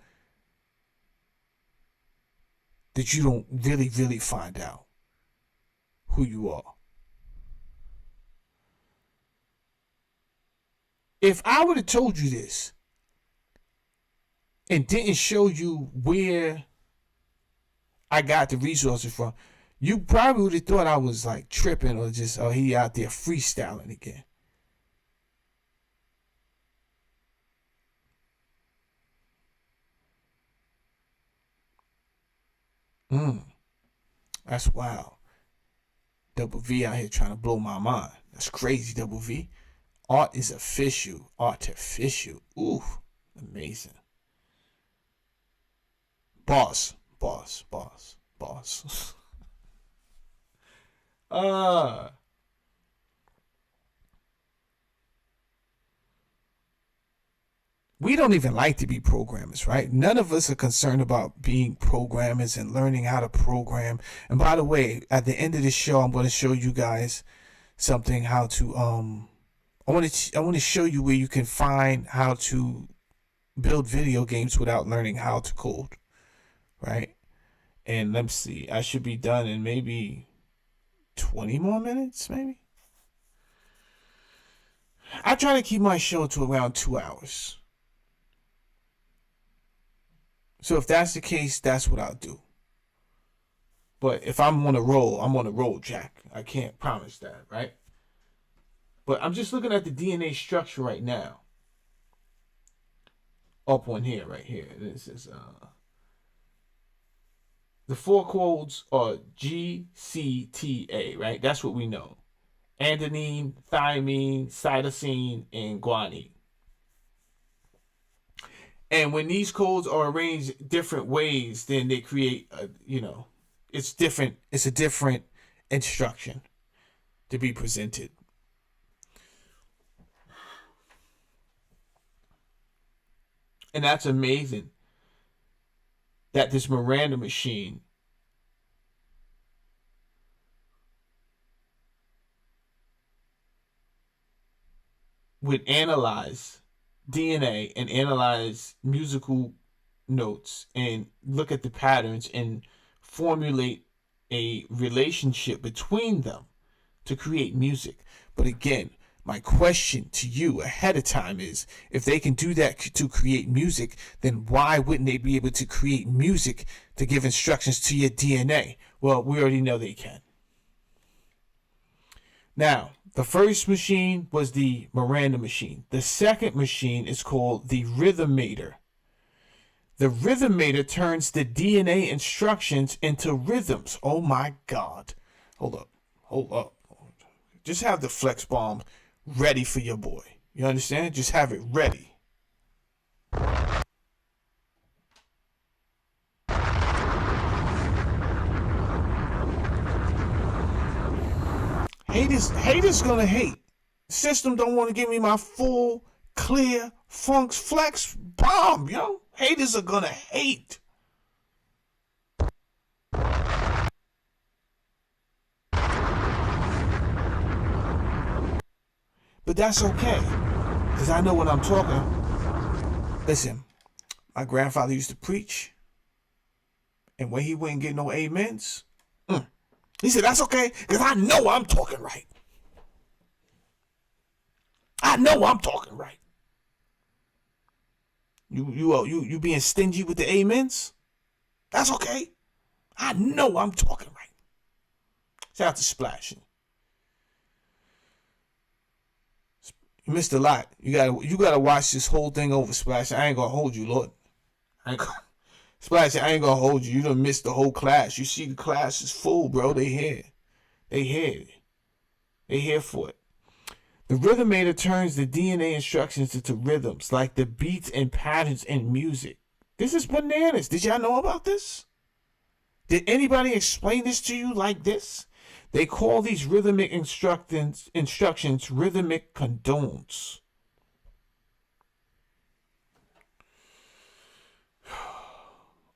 that you don't really, really find out who you are. If I would have told you this and didn't show you where I got the resources from, you probably would have thought I was like tripping or just, oh, he out there freestyling again. That's wild. Double V out here trying to blow my mind. That's crazy, Double V. Art is official. Artificial. Ooh, amazing. Boss. We don't even like to be programmers, right? None of us are concerned about being programmers and learning how to program. And by the way, at the end of this show, I'm going to show you guys something how to I want to show you where you can find how to build video games without learning how to code, right? And let's see, I should be done in maybe 20 more minutes, maybe. I try to keep my show to around 2 hours. So if that's the case, that's what I'll do. But if I'm on a roll, I'm on a roll, Jack. I can't promise that, right? But I'm just looking at the DNA structure right now. Up on here, right here. This is the 4 codes are GCTA, right? That's what we know. Adenine, thymine, cytosine, and guanine. And when these codes are arranged different ways, then they create, it's different. It's a different instruction to be presented. And that's amazing that this Miranda machine would analyze DNA and analyze musical notes and look at the patterns and formulate a relationship between them to create music. But again, my question to you ahead of time is, if they can do that to create music, then why wouldn't they be able to create music to give instructions to your DNA? Well, we already know they can. Now, the first machine was the Miranda machine. The second machine is called the rhythmator. The rhythmator turns the DNA instructions into rhythms. Oh my God. Hold up. Just have the flex bomb ready for your boy. You understand? Just have it ready. Haters gonna hate. System don't want to give me my full, clear, funk's flex bomb, yo. Haters are gonna hate. But that's okay, because I know what I'm talking. Listen, my grandfather used to preach, and when he wouldn't get no amens, he said, that's okay, because I know I'm talking right. I know I'm talking right. You being stingy with the amens? That's okay. I know I'm talking right. Shout out to Splashing. You missed a lot. You gotta watch this whole thing over, Splash. I ain't gonna hold you, Lord. Splash, I ain't gonna hold you. You done missed the whole class. You see the class is full, bro. They here. They here for it. The rhythmator turns the DNA instructions into rhythms, like the beats and patterns in music. This is bananas. Did y'all know about this? Did anybody explain this to you like this? They call these rhythmic instructions rhythmic condones.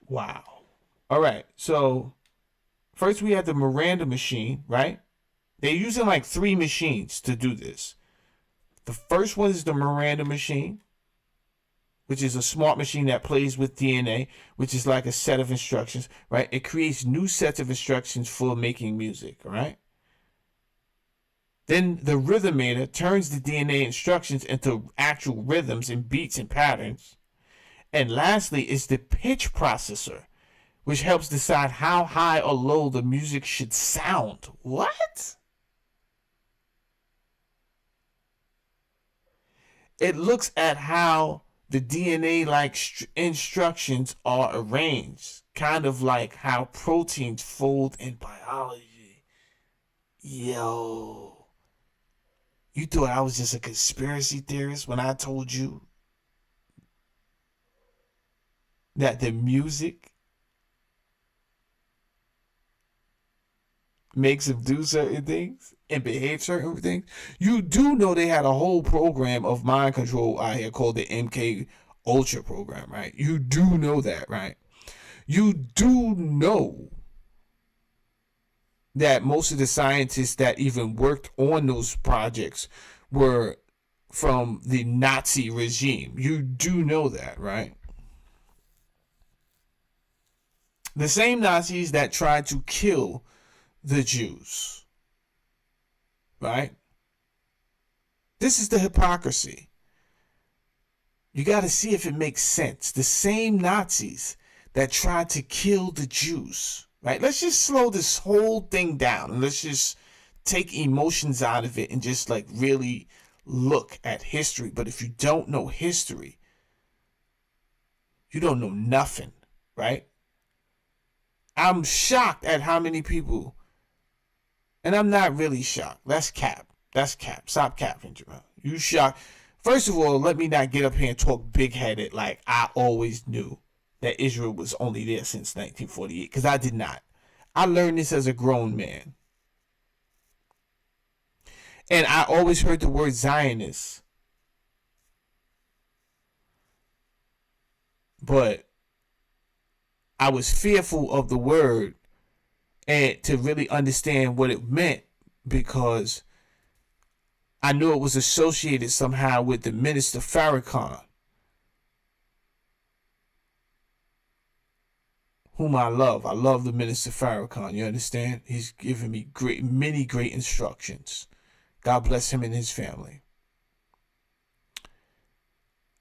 Wow. All right. So first we had the Miranda machine, right? They're using like 3 machines to do this. The first one is the Miranda machine, which is a smart machine that plays with DNA, which is like a set of instructions, right? It creates new sets of instructions for making music, all right? Then the rhythmator turns the DNA instructions into actual rhythms and beats and patterns. And lastly is the pitch processor, which helps decide how high or low the music should sound. What? It looks at how the DNA-like instructions are arranged, kind of like how proteins fold in biology. Yo, you thought I was just a conspiracy theorist when I told you that the music makes them do certain things and behave certain things? You do know they had a whole program of mind control out here called the MK Ultra program, right? You do know that, right? You do know that most of the scientists that even worked on those projects were from the Nazi regime. You do know that, right? The same Nazis that tried to kill the Jews, right? This is the hypocrisy. You got to see if it makes sense. The same Nazis that tried to kill the Jews, right? Let's just slow this whole thing down and let's just take emotions out of it and just like really look at history. But if you don't know history, you don't know nothing, right? I'm shocked at how many people, and I'm not really shocked. That's cap. That's cap. Stop capping, Jamal. You shocked. First of all, let me not get up here and talk big-headed like I always knew that Israel was only there since 1948, because I did not. I learned this as a grown man. And I always heard the word Zionist. But I was fearful of the word and to really understand what it meant, because I knew it was associated somehow with the minister Farrakhan, whom I love. I love the minister Farrakhan. You understand? He's given me many great instructions. God bless him and his family.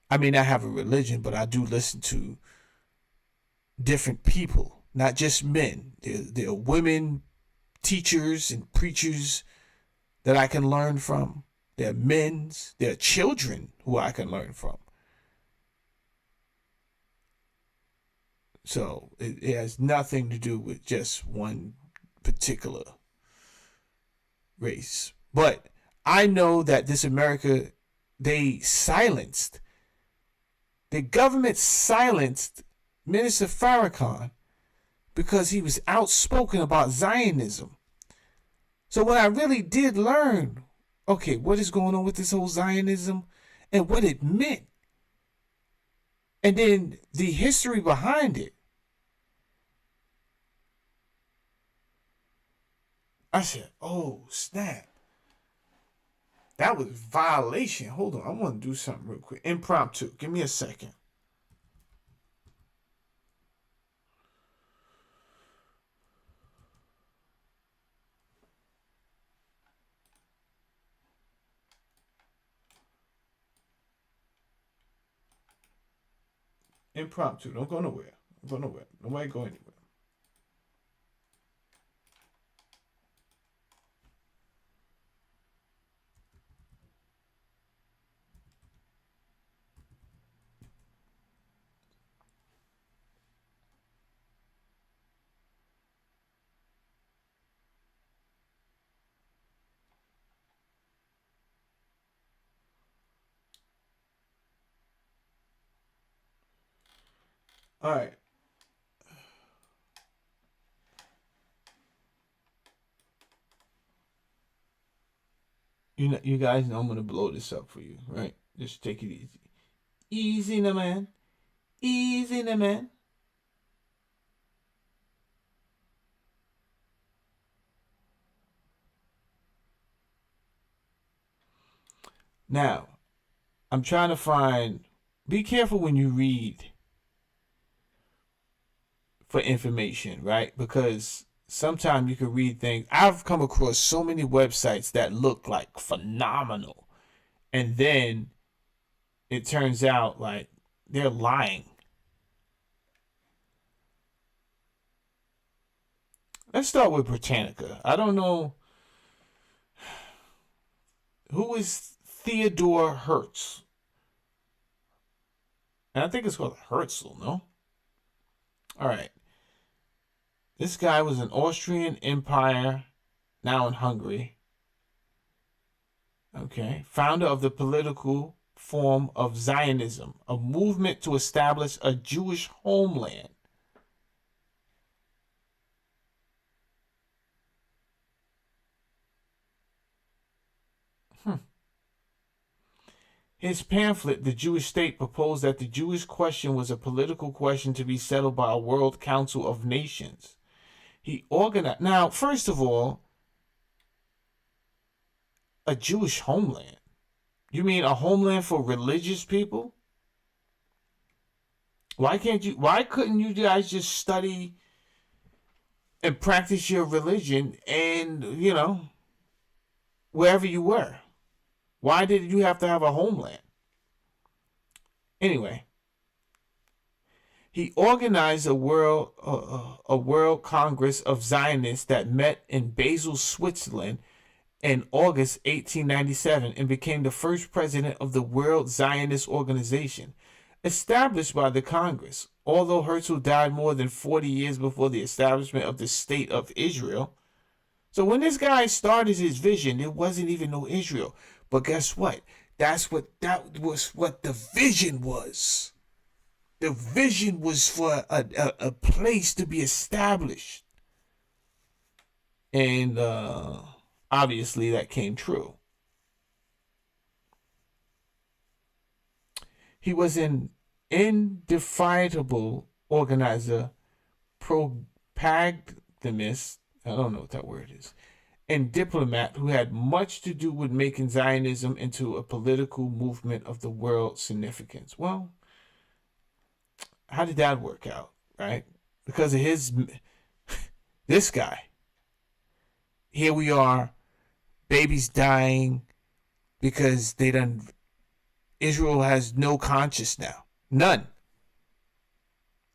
I may not have a religion, but I do listen to different people, not just men. There are women teachers and preachers that I can learn from. There are men, there are children who I can learn from. So it has nothing to do with just one particular race. But I know that this America, the government silenced Minister Farrakhan because he was outspoken about Zionism. So when I really did learn, okay, what is going on with this whole Zionism and what it meant, and then the history behind it, I said, oh, snap. That was violation. Hold on, I want to do something real quick. Impromptu. Give me a second. Impromptu. Don't go nowhere. Don't go nowhere. Nobody go anywhere. All right. You guys know I'm gonna blow this up for you, right? Just take it easy. Easy now, man. Easy now, man. Now, I'm trying to find. Be careful when you read for information, right? Because sometimes you can read things. I've come across so many websites that look like phenomenal, and then it turns out like they're lying. let's start with Britannica. I don't know who is Theodore Hertz. And I think it's called Herzl, no? All right. This guy was an Austrian empire, now in Hungary. Okay. Founder of the political form of Zionism, a movement to establish a Jewish homeland. His pamphlet, The Jewish State, proposed that the Jewish question was a political question to be settled by a World Council of Nations. He organized... Now, first of all, a Jewish homeland. You mean a homeland for religious people? Why couldn't you guys just study and practice your religion and, wherever you were? Why did you have to have a homeland? Anyway, he organized a world Congress of Zionists that met in Basel, Switzerland in August 1897 and became the first president of the World Zionist Organization, established by the Congress. Although Herzl died more than 40 years before the establishment of the State of Israel. So when this guy started his vision, there wasn't even no Israel. But guess what? That was what the vision was. The vision was for a place to be established. And obviously that came true. He was an indefatigable organizer, propagandist, I don't know what that word is, and diplomat who had much to do with making Zionism into a political movement of the world significance. Well, how did that work out, right? Because of this guy. Here we are, babies dying because Israel has no conscience now. None.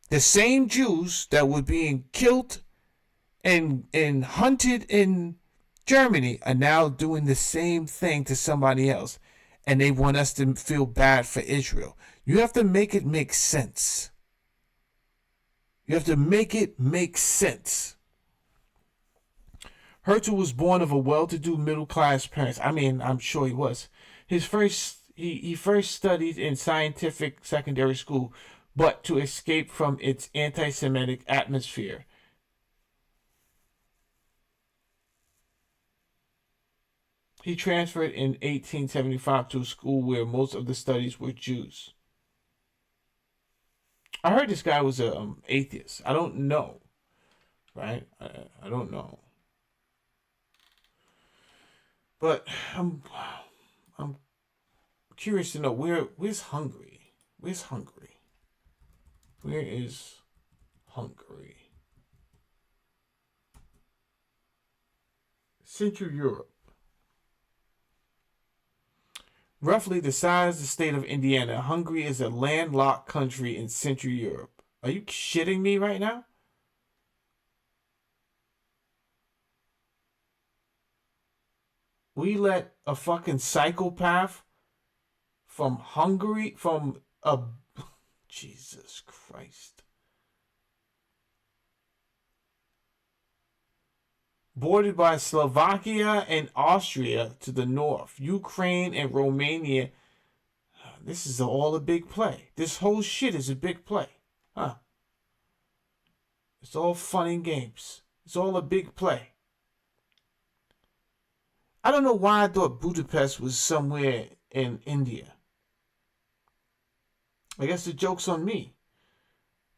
The same Jews that were being killed and hunted in Germany are now doing the same thing to somebody else, and they want us to feel bad for Israel. You have to make it make sense. You have to make it make sense. Herzl was born of a well-to-do middle-class parents. I mean, I'm sure he was. He first studied in scientific secondary school, but to escape from its anti-Semitic atmosphere. He transferred in 1875 to a school where most of the studies were Jews. I heard this guy was an atheist. I don't know, right? I don't know. But I'm curious to know where's Hungary? Where's Hungary? Where is Hungary? Central Europe. Roughly the size of the state of Indiana, Hungary is a landlocked country in Central Europe. Are you shitting me right now? We let a fucking psychopath from Hungary, Jesus Christ. Bordered by Slovakia and Austria to the north, Ukraine and Romania. This is all a big play. This whole shit is a big play. Huh? It's all fun and games. It's all a big play. I don't know why I thought Budapest was somewhere in India. I guess the joke's on me.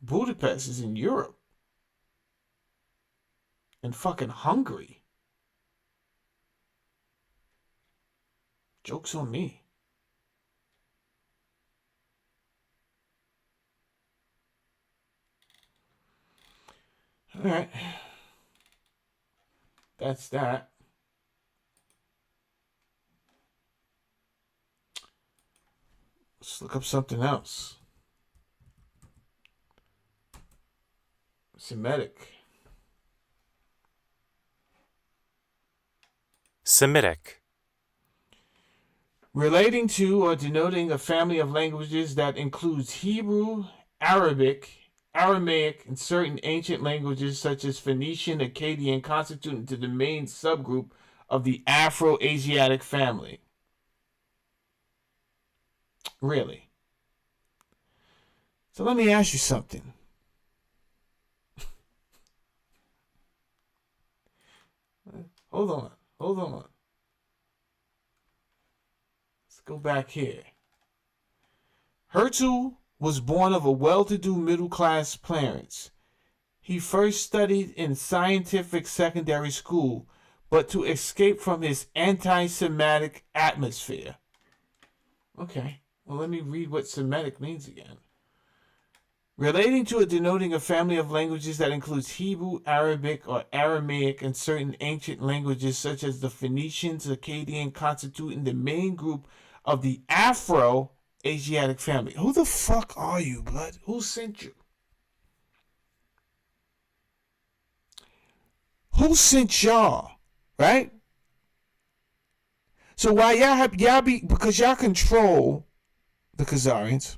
Budapest is in Europe. In fucking Hungary. Joke's on me. All right. That's that. Let's look up something else. Semitic. Semitic. Relating to or denoting a family of languages that includes Hebrew, Arabic, Aramaic, and certain ancient languages such as Phoenician, Akkadian, constituting to the main subgroup of the Afro-Asiatic family. Really? So let me ask you something. Hold on. Let's go back here. Herzl was born of a well-to-do middle-class parents. He first studied in scientific secondary school, but to escape from his anti-Semitic atmosphere. Okay, well, let me read what Semitic means again. Relating to or denoting a family of languages that includes Hebrew, Arabic, or Aramaic, and certain ancient languages such as the Phoenicians, Akkadian, constituting the main group of the Afro-Asiatic family. Who the fuck are you, blood? Who sent you? Who sent y'all? Right? So why because y'all control the Khazarians,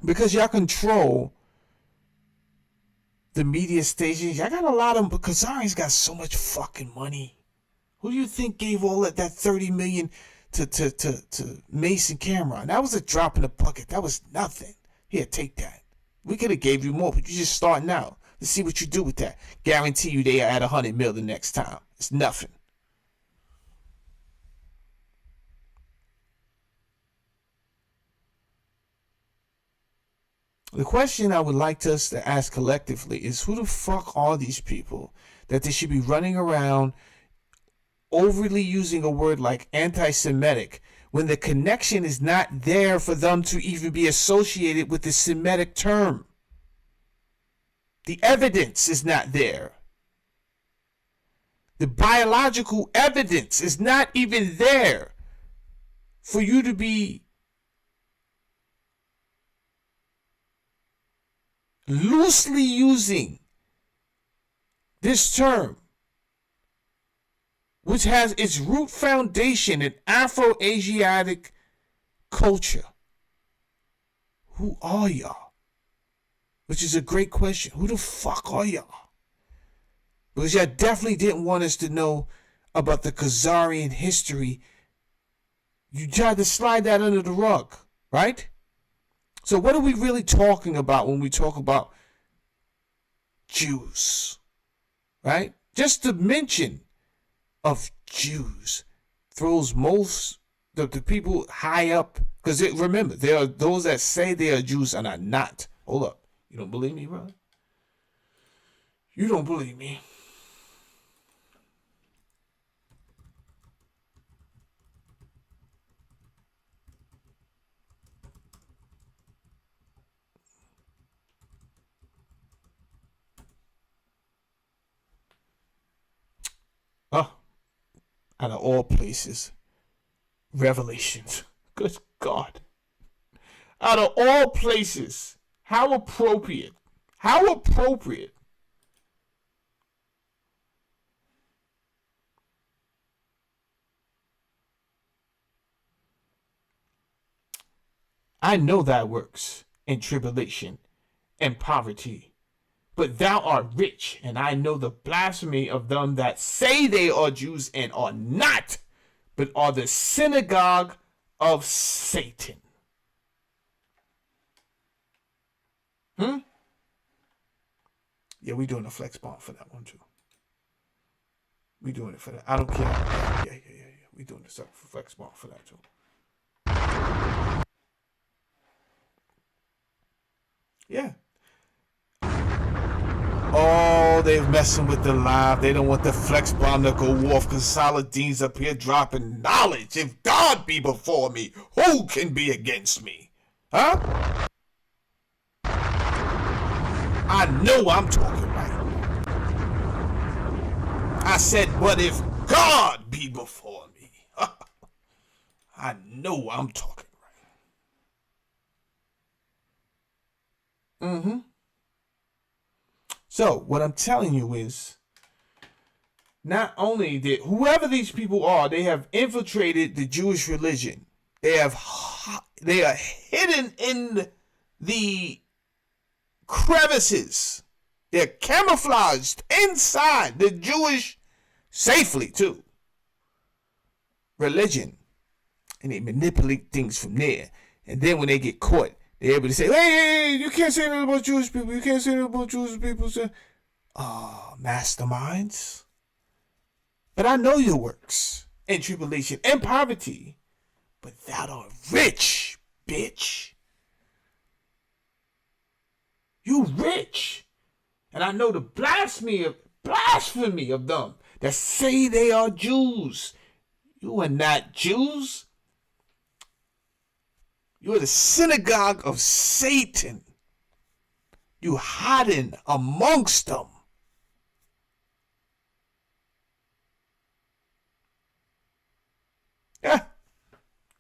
because y'all control the media stations, y'all got a lot of, Khazarians got so much fucking money. Who do you think gave all that $30 million to Mason Cameron? That was a drop in the bucket. That was nothing. Here, take that. We could have gave you more, but you're just starting out. Let's see what you do with that. Guarantee you they are at 100 million the next time. It's nothing. The question I would like us to ask collectively is, who the fuck are these people that they should be running around overly using a word like anti-Semitic when the connection is not there for them to even be associated with the Semitic term? The evidence is not there. The biological evidence is not even there for you to be loosely using this term, which has its root foundation in Afro-Asiatic culture. Who are y'all? Which is a great question. Who the fuck are y'all? Because y'all definitely didn't want us to know about the Khazarian history. You tried to slide that under the rug, right? So what are we really talking about when we talk about Jews, right? Just the mention of Jews throws most the people high up, because remember, there are those that say they are Jews and are not. Hold up. You don't believe me, brother? You don't believe me. Oh, out of all places, Revelations. Good God. Out of all places, how appropriate. How appropriate. I know thy works in tribulation and poverty, but thou art rich, and I know the blasphemy of them that say they are Jews and are not, but are the synagogue of Satan. Yeah, we doing a flex bomb for that one too. We doing it for that. I don't care. Yeah. We doing the flex bomb for that too. Yeah. Oh, they're messing with the live. They don't want the flex bomb to go off because Saladin's up here dropping knowledge. If God be before me, who can be against me? Huh? I know I'm talking right. I said, but if God be before me, I know I'm talking right. So, what I'm telling you is, not only did whoever these people are, they have infiltrated the Jewish religion. They are hidden in the crevices. They're camouflaged inside the Jewish, safely too, religion. And they manipulate things from there. And then when they get caught, they're able to say, hey, you can't say that about Jewish people. You can't say that about Jewish people. Masterminds. But I know your works in tribulation and poverty, but thou art rich, bitch. You rich. And I know the blasphemy of them that say they are Jews. You are not Jews. You are the synagogue of Satan. You hiding amongst them. Yeah.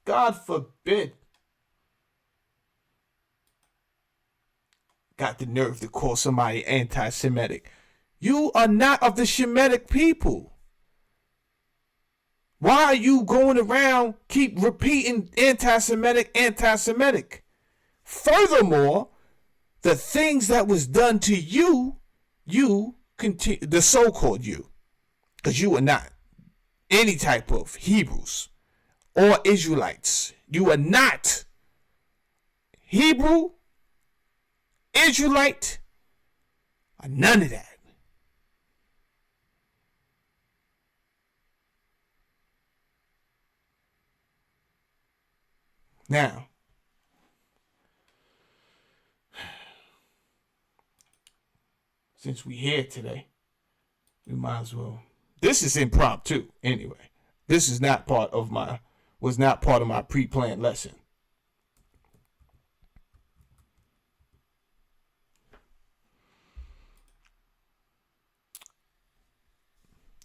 God forbid. Got the nerve to call somebody anti-Semitic. You are not of the Shemitic people. Why are you going around keep repeating anti-Semitic? Furthermore, the things that was done to you continue, the so-called you, because you are not any type of Hebrews or Israelites. You are not Hebrew, Israelite, or none of that. Now, since we're here today, we might as well. This is impromptu anyway. This is not was not part of my pre-planned lesson.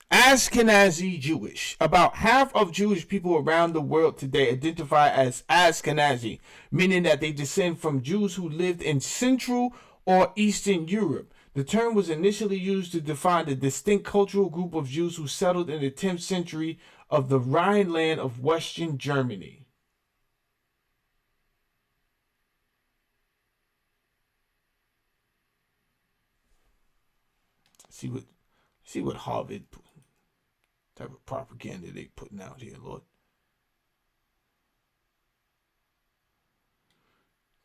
Ashkenazi Jewish. About half of Jewish people around the world today identify as Ashkenazi, meaning that they descend from Jews who lived in Central or Eastern Europe. The term was initially used to define the distinct cultural group of Jews who settled in the 10th century of the Rhineland of Western Germany. See what Harvard type of propaganda they putting out here, Lord.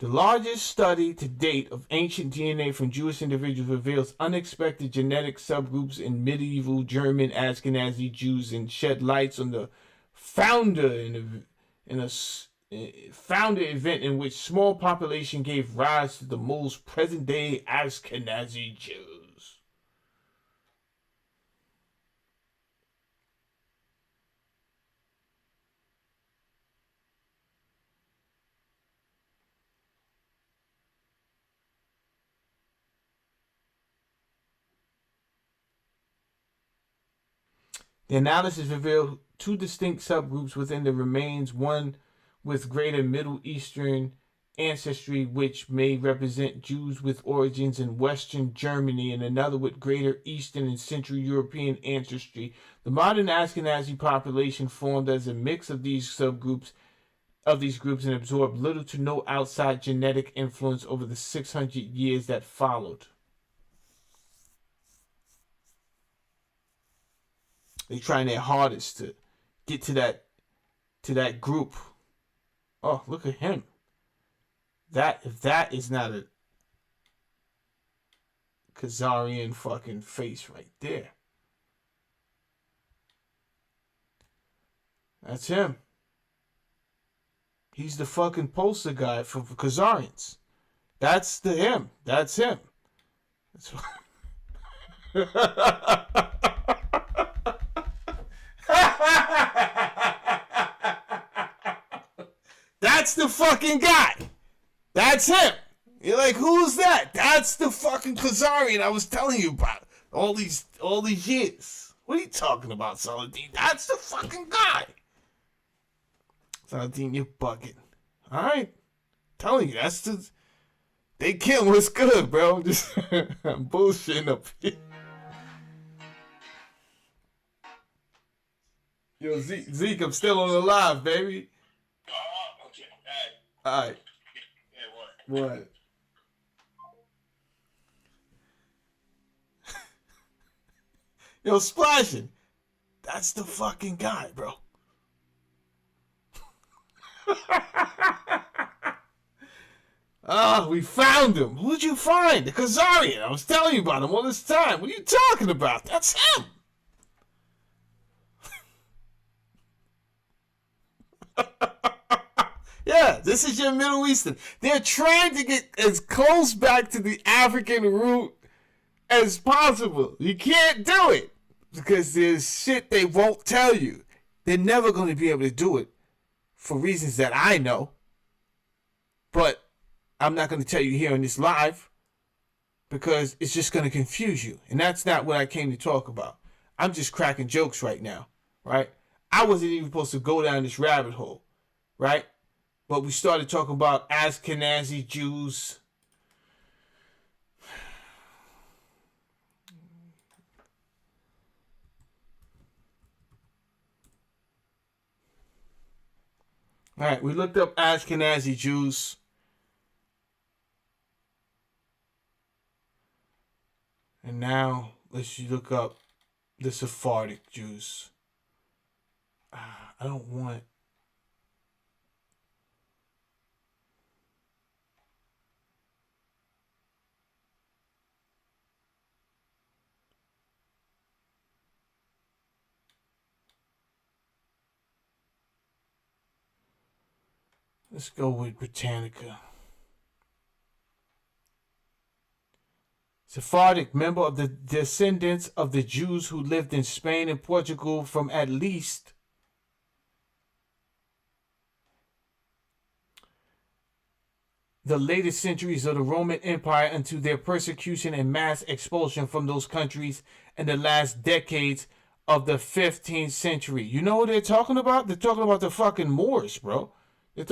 The largest study to date of ancient DNA from Jewish individuals reveals unexpected genetic subgroups in medieval German Ashkenazi Jews and shed lights on the founder founder event in which small population gave rise to the most present-day Ashkenazi Jews. The analysis revealed two distinct subgroups within the remains, one with greater Middle Eastern ancestry, which may represent Jews with origins in Western Germany, and another with greater Eastern and Central European ancestry. The modern Ashkenazi population formed as a mix of these groups and absorbed little to no outside genetic influence over the 600 years that followed. They're trying their hardest to get to that group. Oh, look at him. If that is not a Khazarian fucking face right there. That's him. He's the fucking poster guy for Khazarians. That's him. That's him. That's the fucking guy. That's him. You're like, who's that? That's the fucking Khazarian I was telling you about all these years. What are you talking about, Saladin? That's the fucking guy. Saladin, you're bugging. Alright? Telling you, that's the... They kill what's good, bro. I'm bullshitting up here. Yo, Zeke, I'm still on the live, baby. Okay. All right. Yeah, what? What? Yo, Splashing. That's the fucking guy, bro. Ah, we found him. Who'd you find? The Khazarian. I was telling you about him all this time. What are you talking about? That's him. Yeah, this is your Middle Eastern. They're trying to get as close back to the African root as possible. You can't do it because there's shit they won't tell you. They're never going to be able to do it for reasons that I know. But I'm not going to tell you here on this live because it's just going to confuse you. And that's not what I came to talk about. I'm just cracking jokes right now, right? I wasn't even supposed to go down this rabbit hole, right? But we started talking about Ashkenazi Jews. All right, we looked up Ashkenazi Jews. And now let's look up the Sephardic Jews. I don't want... Let's go with Britannica. Sephardic, member of the descendants of the Jews who lived in Spain and Portugal from at least the latest centuries of the Roman Empire until their persecution and mass expulsion from those countries in the last decades of the 15th century. You know what they're talking about? They're talking about the fucking Moors, bro. They're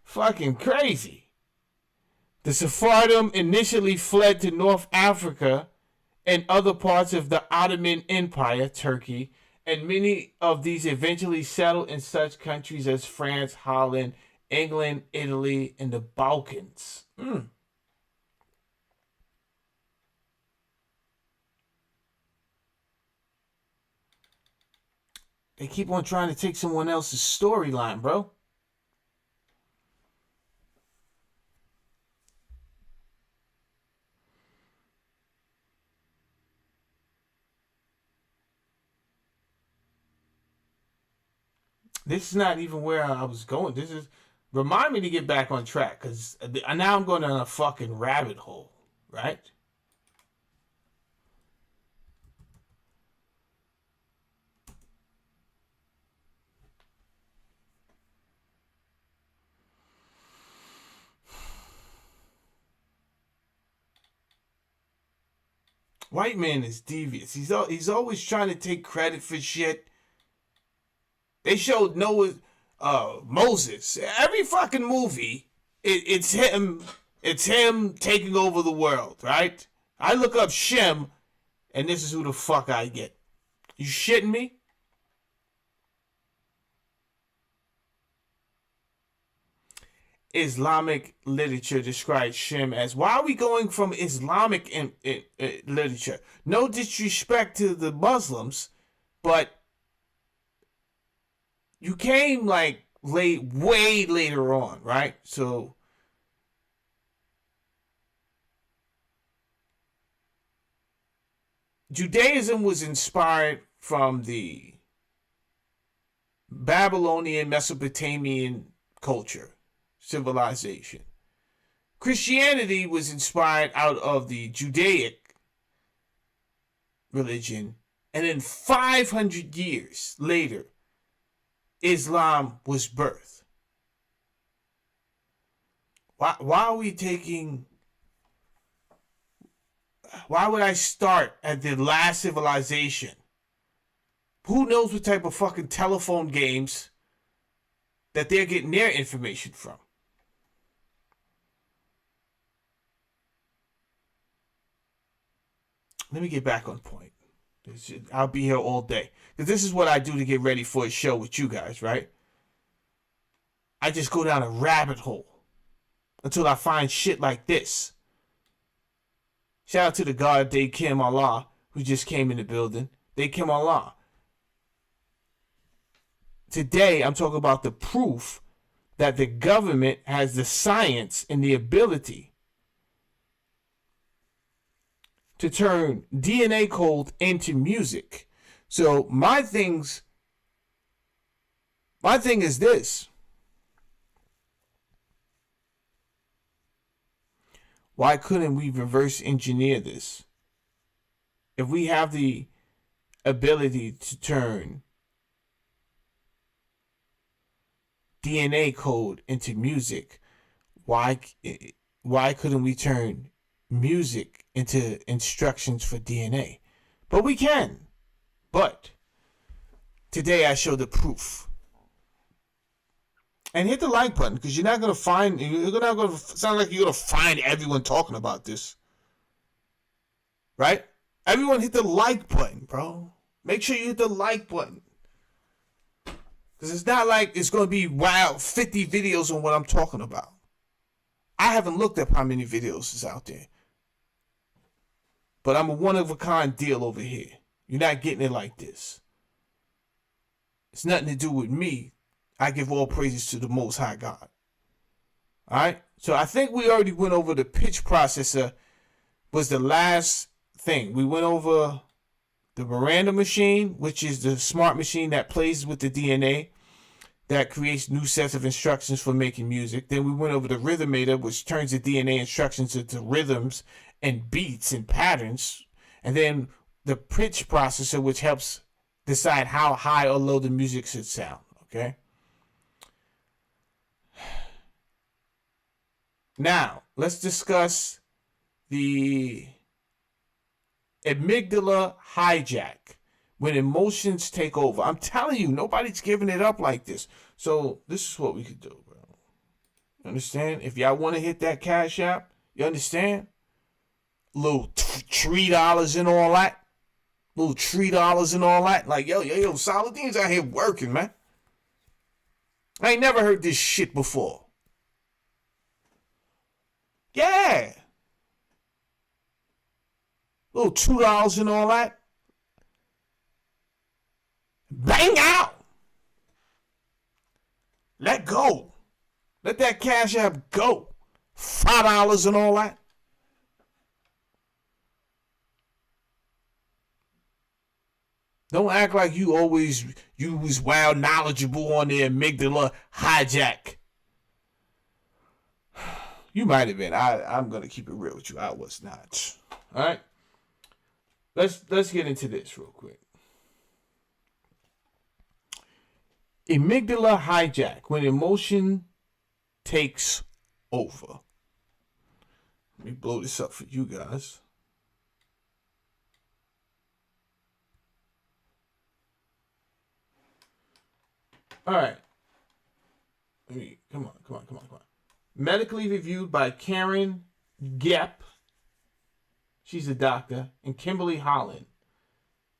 fucking crazy. The Sephardim initially fled to North Africa and other parts of the Ottoman Empire, Turkey, and many of these eventually settled in such countries as France, Holland, England, Italy, and the Balkans. They keep on trying to take someone else's storyline, bro. This is not even where I was going. This is... Remind me to get back on track, because now I'm going down a fucking rabbit hole, right? White man is devious. He's always trying to take credit for shit. They showed Noah, Moses. Every fucking movie, it's him. It's him taking over the world, right? I look up Shem, and this is who the fuck I get. You shitting me? Islamic literature describes Shem as... Why are we going from Islamic literature? No disrespect to the Muslims, but you came like way later on, right? So Judaism was inspired from the Babylonian Mesopotamian culture, civilization. Christianity was inspired out of the Judaic religion, and then 500 years later, Islam was birthed. Why are we taking... Why would I start at the last civilization? Who knows what type of fucking telephone games that they're getting their information from? Let me get back on point. I'll be here all day. Because this is what I do to get ready for a show with you guys, right? I just go down a rabbit hole until I find shit like this. Shout out to the God Day Kim Allah, who just came in the building. Day Kim Allah. Today, I'm talking about the proof that the government has the science and the ability to turn DNA code into music. So my thing is this. Why couldn't we reverse engineer this? If we have the ability to turn DNA code into music, why couldn't we turn music into instructions for DNA? But we can. But today I show the proof. And hit the like button, because you're not gonna sound like you're gonna find everyone talking about this. Right? Everyone hit the like button, bro. Make sure you hit the like button. Because it's not like it's going to be, wow, 50 videos on what I'm talking about. I haven't looked up how many videos is out there. But I'm a one-of-a-kind deal over here. You're not getting it like this. It's nothing to do with me. I give all praises to the Most High God. Alright? So I think we already went over the pitch processor was the last thing. We went over the Miranda machine, which is the smart machine that plays with the DNA, that creates new sets of instructions for making music. Then we went over the rhythmator, which turns the DNA instructions into rhythms and beats and patterns. And then the pitch processor, which helps decide how high or low the music should sound. Okay? Now, let's discuss the amygdala hijack, when emotions take over. I'm telling you, nobody's giving it up like this. So this is what we could do, bro. You understand? If y'all want to hit that Cash App, you understand? Little $3 and all that. Little $3 and all that. Like, yo, Saladin's out here working, man. I ain't never heard this shit before. Yeah. Little $2 and all that. Bang out. Let go. Let that Cash App go. $5 and all that. Don't act like you was wild knowledgeable on the amygdala hijack. You might have been. I'm gonna keep it real with you. I was not. All right. Let's get into this real quick. Amygdala hijack, when emotion takes over. Let me blow this up for you guys. All right. Come on. Medically reviewed by Karen Gepp. She's a doctor. And Kimberly Holland.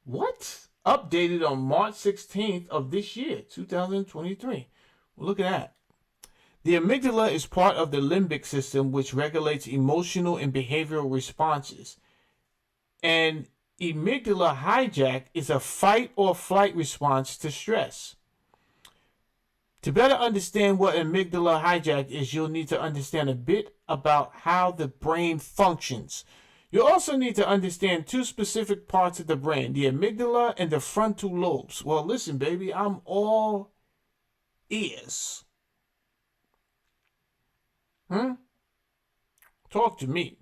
What? Updated on March 16th of this year, 2023. Well, look at that. The amygdala is part of the limbic system, which regulates emotional and behavioral responses. And amygdala hijack is a fight or flight response to stress. To better understand what amygdala hijack is, you'll need to understand a bit about how the brain functions. You also need to understand two specific parts of the brain, the amygdala and the frontal lobes. Well, listen, baby, I'm all ears. Talk to me.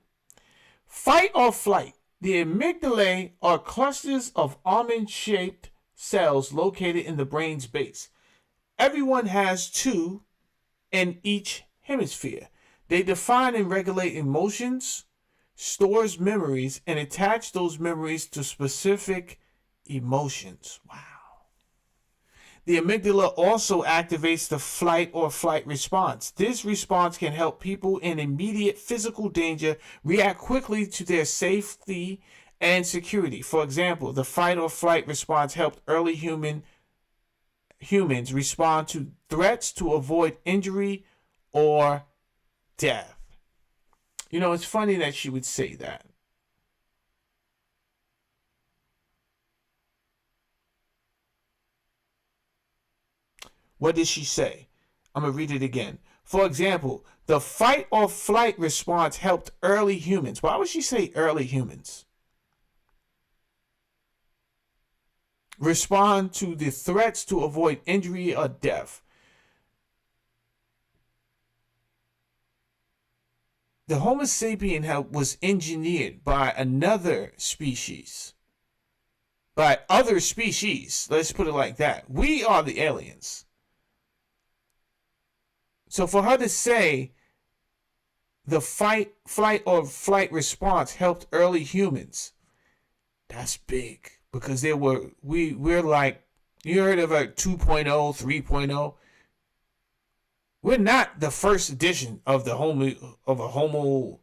Fight or flight. The amygdalae are clusters of almond-shaped cells located in the brain's base. Everyone has two in each hemisphere. They define and regulate emotions, stores memories, and attach those memories to specific emotions. Wow. The amygdala also activates the flight or flight response. This response can help people in immediate physical danger react quickly to their safety and security. For example, the fight or flight response helped early humans respond to threats to avoid injury or death. You know, it's funny that she would say that. What did she say? I'm going to read it again. For example, the fight or flight response helped early humans. Why would she say early humans? Respond to the threats to avoid injury or death. The Homo sapien was engineered by another species. By other species. Let's put it like that. We are the aliens. So for her to say the fight, flight, or flight response helped early humans, that's big. Because we're like, you heard of a 2.0, 3.0. We're not the first edition of a Homo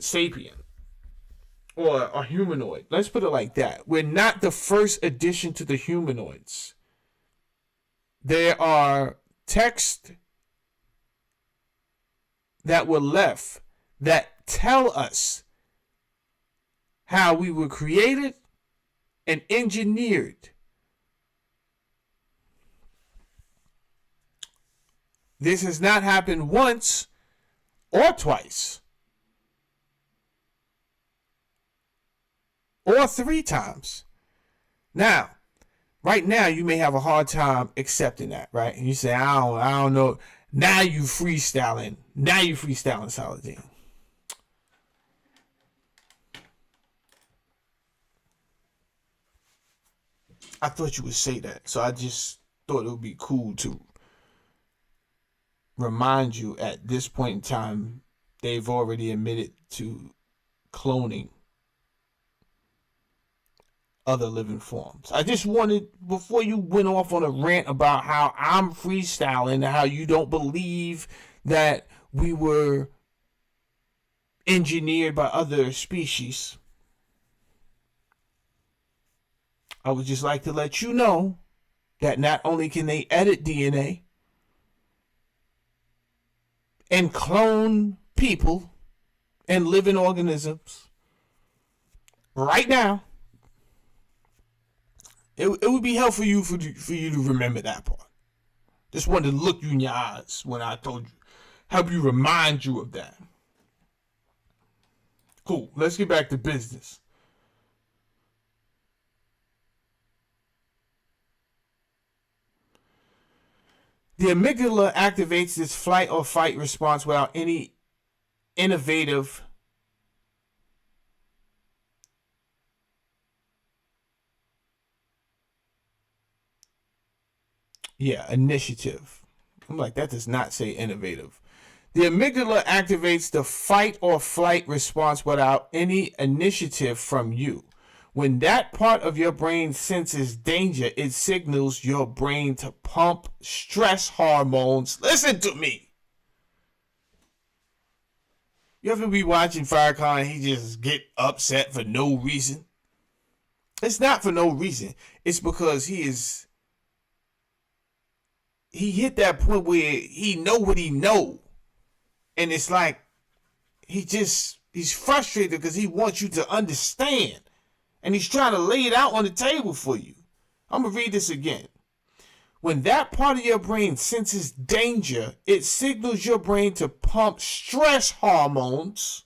sapien or a humanoid. Let's put it like that. We're not the first addition to the humanoids. There are texts that were left that tell us how we were created and engineered. This has not happened once or twice or 3 times. Now, right now, you may have a hard time accepting that, right? And you say, I don't know. Now you freestyling. Saladin. I thought you would say that. So I just thought it would be cool to remind you at this point in time, they've already admitted to cloning other living forms. I just wanted, before you went off on a rant about how I'm freestyling and how you don't believe that we were engineered by other species, I would just like to let you know that not only can they edit DNA and clone people and living organisms right now, it would be helpful for you to remember that part. Just wanted to look you in your eyes when I told you, help you remind you of that. Cool. Let's get back to business. The amygdala activates this flight or fight response without any initiative I'm like, that does not say innovative. The amygdala activates the fight or flight response without any initiative from you. When that part of your brain senses danger, it signals your brain to pump stress hormones. Listen to me. You ever be watching Farrakhan and he just get upset for no reason? It's not for no reason. It's because he hit that point where he know what he know. And it's like he's frustrated because he wants you to understand. And he's trying to lay it out on the table for you. I'm going to read this again. When that part of your brain senses danger, it signals your brain to pump stress hormones,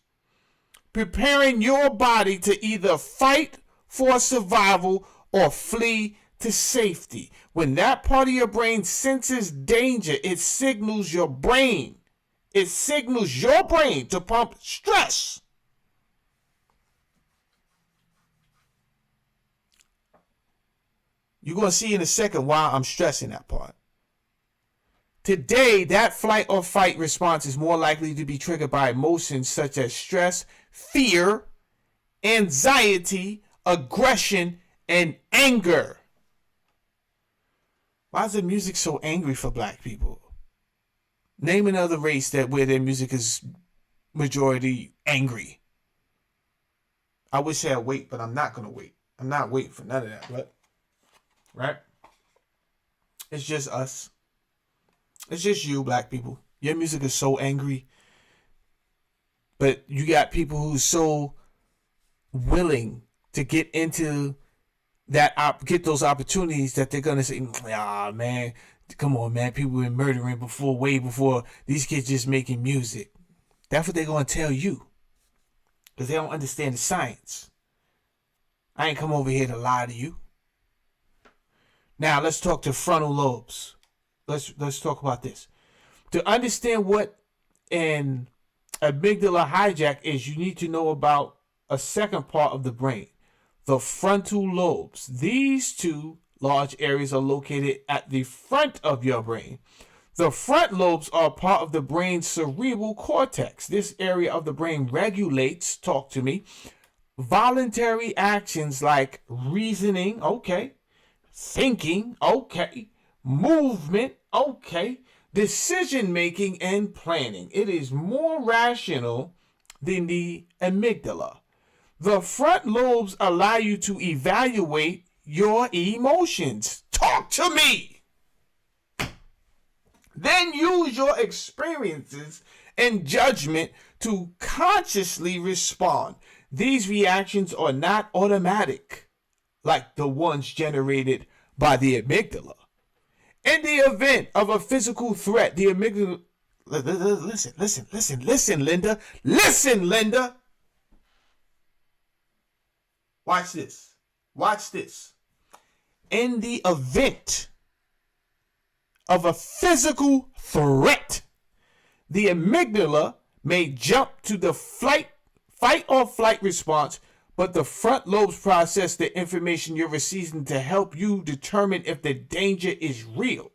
preparing your body to either fight for survival or flee to safety. When that part of your brain senses danger, it signals your brain. It signals your brain to pump stress. You're going to see in a second why I'm stressing that part. Today, that flight or fight response is more likely to be triggered by emotions such as stress, fear, anxiety, aggression, and anger. Why is the music so angry for black people? Name another race where their music is majority angry. I would say I wait, but I'm not gonna wait. I'm not waiting for none of that, but right? It's just us. It's just you, black people. Your music is so angry. But you got people who's so willing to get into that, get those opportunities that they're gonna say, ah, man, come on, man, people been murdering before, way before these kids just making music. That's what they're gonna tell you, because they don't understand the science. I ain't come over here to lie to you. Now let's talk to frontal lobes. Let's talk about this. To understand what an amygdala hijack is, you need to know about a second part of the brain, the frontal lobes. These two large areas are located at the front of your brain. The front lobes are part of the brain's cerebral cortex. This area of the brain regulates, talk to me, voluntary actions like reasoning, okay, thinking, okay, movement, okay, decision making, and planning. It is more rational than the amygdala. The front lobes allow you to evaluate your emotions. Talk to me. Then use your experiences and judgment to consciously respond. These reactions are not automatic, like the ones generated by the amygdala. In the event of a physical threat, the amygdala... Listen, Linda. Listen, Linda. Watch this. Watch this. In the event of a physical threat, the amygdala may jump to the fight or flight response, but the front lobes process the information you're receiving to help you determine if the danger is real.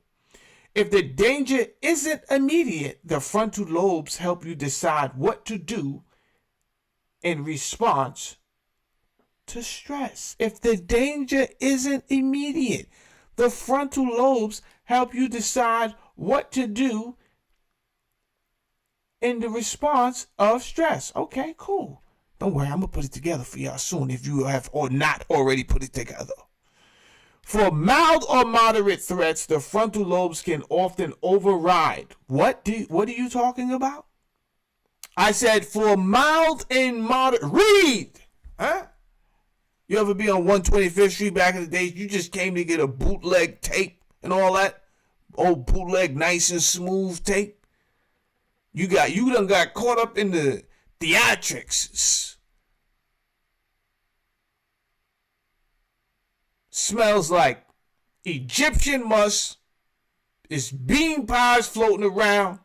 If the danger isn't immediate, the frontal lobes help you decide what to do in response to stress. If the danger isn't immediate, the frontal lobes help you decide what to do in the response of stress. Okay, cool. Don't worry, I'm going to put it together for y'all soon if you have or not already put it together. For mild or moderate threats, the frontal lobes can often override. What are you talking about? I said for mild and moderate. Read! Huh? You ever be on 125th Street back in the days? You just came to get a bootleg tape and all that? Old bootleg, nice and smooth tape? You done got caught up in the theatrics. Smells like Egyptian musk. It's bean pies floating around.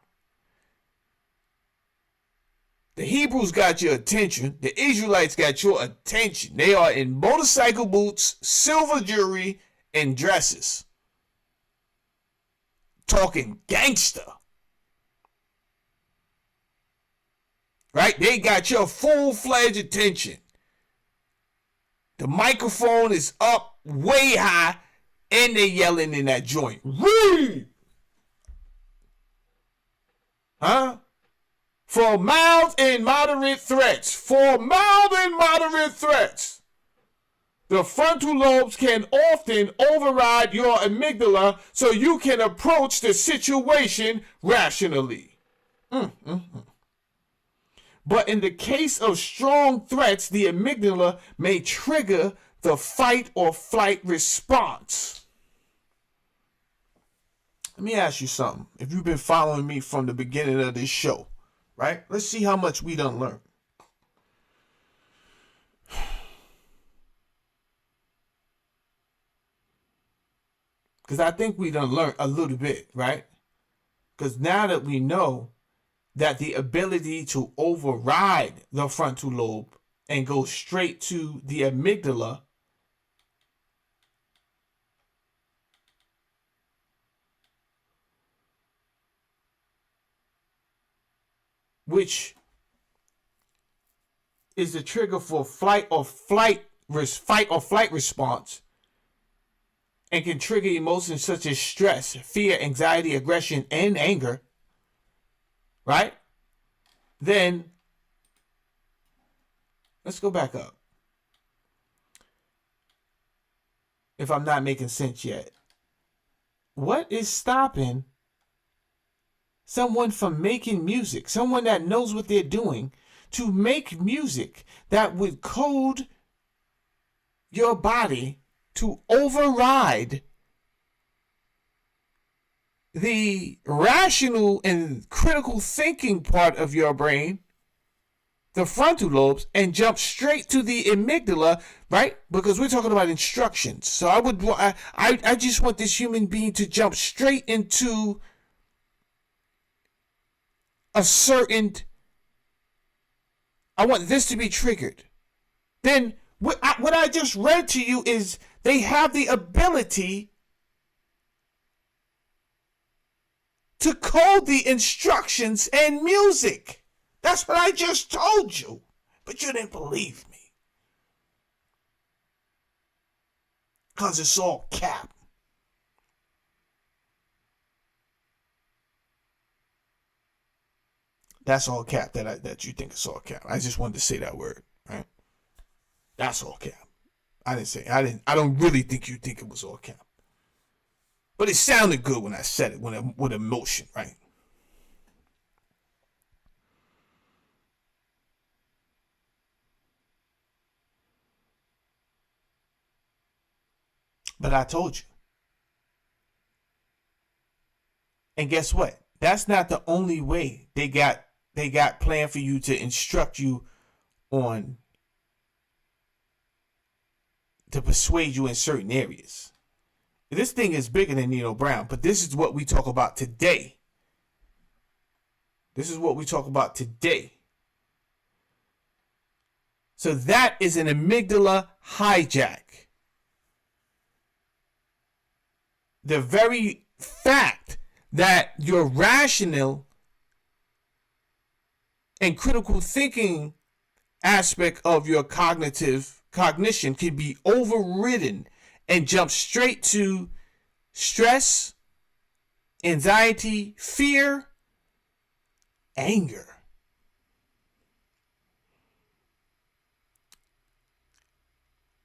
The Hebrews got your attention. The Israelites got your attention. They are in motorcycle boots, silver jewelry, and dresses. Talking gangster. Right? They got your full-fledged attention. The microphone is up way high, and they yelling in that joint. Read! Huh? For mild and moderate threats. For mild and moderate threats. The frontal lobes can often override your amygdala so you can approach the situation rationally. But in the case of strong threats, the amygdala may trigger the fight or flight response. Let me ask you something. If you've been following me from the beginning of this show, right? Let's see how much we done learned. Because I think we done learned a little bit, right? Because now that we know that the ability to override the frontal lobe and go straight to the amygdala which is the trigger for fight or flight response and can trigger emotions such as stress, fear, anxiety, aggression, and anger, right? Then let's go back up. if I'm not making sense yet. What is stopping someone from making music, someone that knows what they're doing, to make music that would code your body to override the rational and critical thinking part of your brain, the frontal lobes, and jump straight to the amygdala, right? Because we're talking about instructions. So I just want this human being to jump straight into a certain, I want this to be triggered. Then what I just read to you is they have the ability to code the instructions and music. That's what I just told you, but you didn't believe me. Because it's all cap. That's all cap that you think it's all cap. I just wanted to say that word, right? That's all cap. I don't really think you think it was all cap. But it sounded good when I said it with emotion, right? But I told you. And guess what? That's not the only way they got planned for you to instruct you on, to persuade you in certain areas. This thing is bigger than Nino Brown, but this is what we talk about today. This is what we talk about today. So that is an amygdala hijack. The very fact that your rational and critical thinking aspect of your cognition can be overridden and jump straight to stress, anxiety, fear, anger.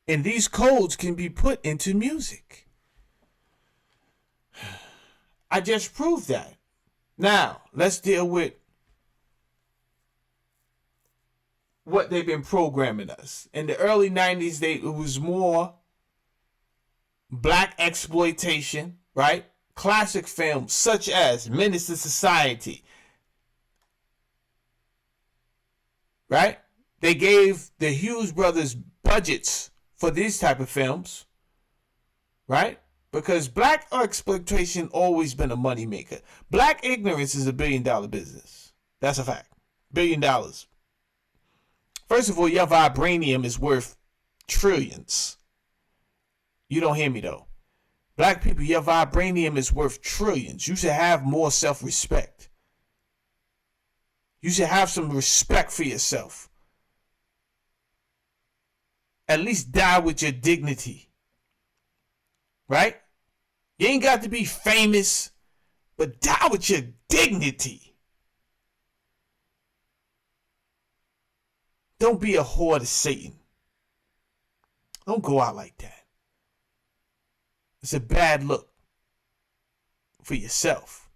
And these codes can be put into music. I just proved that. Now, let's deal with what they've been programming us. In the early 90s, it was more black exploitation, right? Classic films such as Menace to Society, right? They gave the Hughes brothers budgets for these type of films, right? Because black exploitation always been a moneymaker. Black ignorance is $1 billion business. That's a fact. $1 billion. First of all, your vibranium is worth trillions. You don't hear me though. Black people, your vibranium is worth trillions. You should have more self-respect. You should have some respect for yourself. At least die with your dignity. Right? You ain't got to be famous, but die with your dignity. Don't be a whore to Satan. Don't go out like that. It's a bad look for yourself.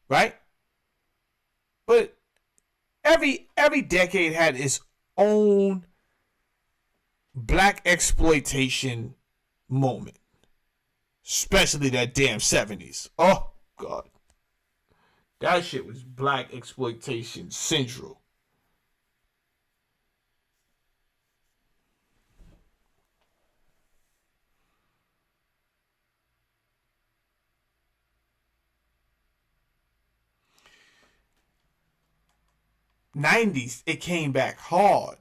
Right? But every decade had its own black exploitation moment. Especially that damn 70s. Oh, God. That shit was black exploitation central. '90s, it came back hard.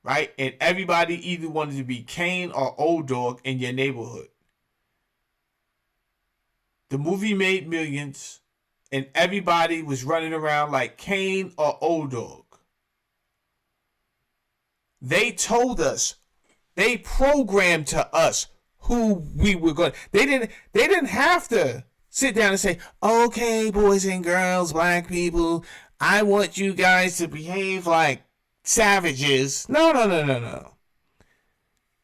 Right? And everybody either wanted to be Kane or Old Dog in your neighborhood. The movie made millions, and everybody was running around like Kane or Old Dog. They told us, they programmed to us who we were going. They didn't have to sit down and say, okay, boys and girls, black people, I want you guys to behave like savages. No.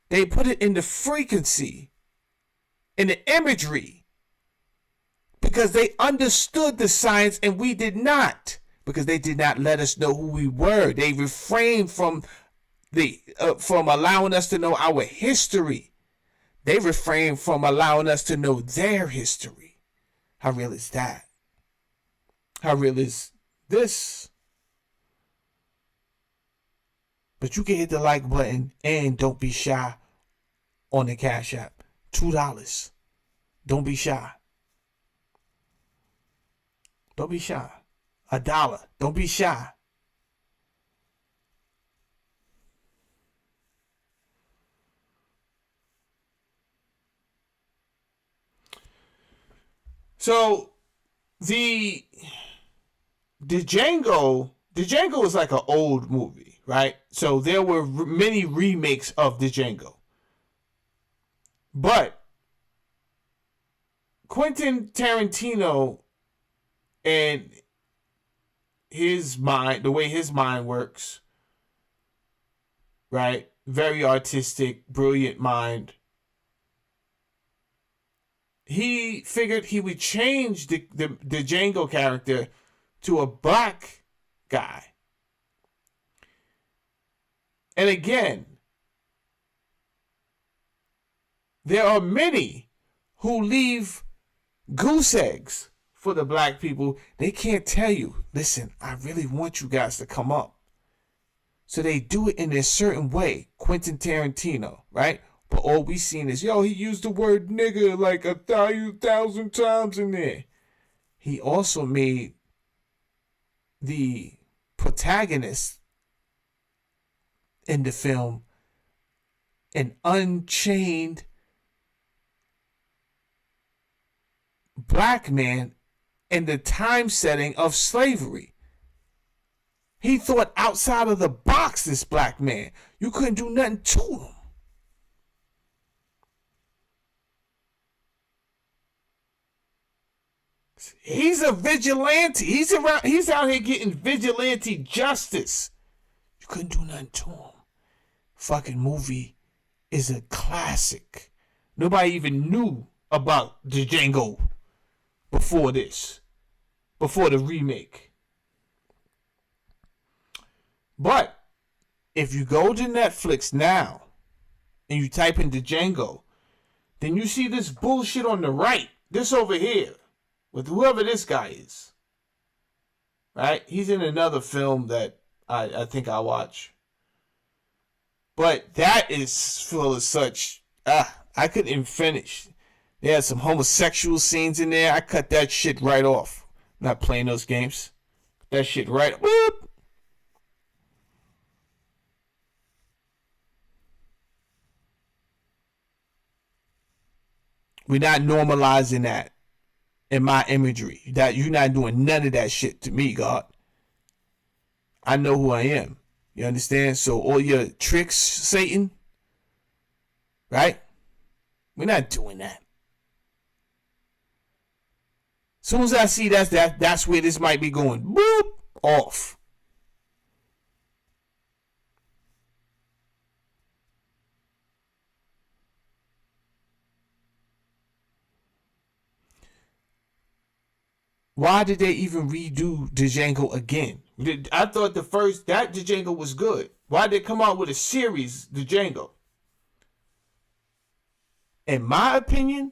They put it in the frequency, in the imagery, because they understood the science and we did not, because they did not let us know who we were. They refrained from from allowing us to know our history. They refrained from allowing us to know their history. How real is that? How real is this? But you can hit the like button and don't be shy on the Cash App. $2. Don't be shy. Don't be shy. $1. Don't be shy. So the Django is like an old movie, right? So there were many remakes of Django. But Quentin Tarantino and his mind, the way his mind works, right? Very artistic, brilliant mind. He figured he would change the Django character to a black guy. And again, there are many who leave goose eggs for the black people. They can't tell you, listen, I really want you guys to come up. So they do it in a certain way. Quentin Tarantino, right? But all we seen is, he used the word nigga like 1,000 times in there. He also made the protagonist in the film an unchained black man in the time setting of slavery. He thought outside of the box, this black man. You couldn't do nothing to him. He's a vigilante. He's out here getting vigilante justice. You couldn't do nothing to him. Fucking movie is a classic. Nobody even knew about the Django before this. Before the remake. But if you go to Netflix now and you type in Django, then you see this bullshit on the right. This over here. With whoever this guy is. Right? He's in another film that I think I'll watch. But that is full of such... I couldn't even finish. They had some homosexual scenes in there. I cut that shit right off. I'm not playing those games. That shit right... Whoop. We're not normalizing that. In my imagery, that you're not doing none of that shit to me, God. I know who I am. You understand? So all your tricks, Satan, right? We're not doing that. As soon as I see that's where this might be going. Boop, off. Why did they even redo Django again? I thought that Django was good. Why did they come out with a series, Django? In my opinion,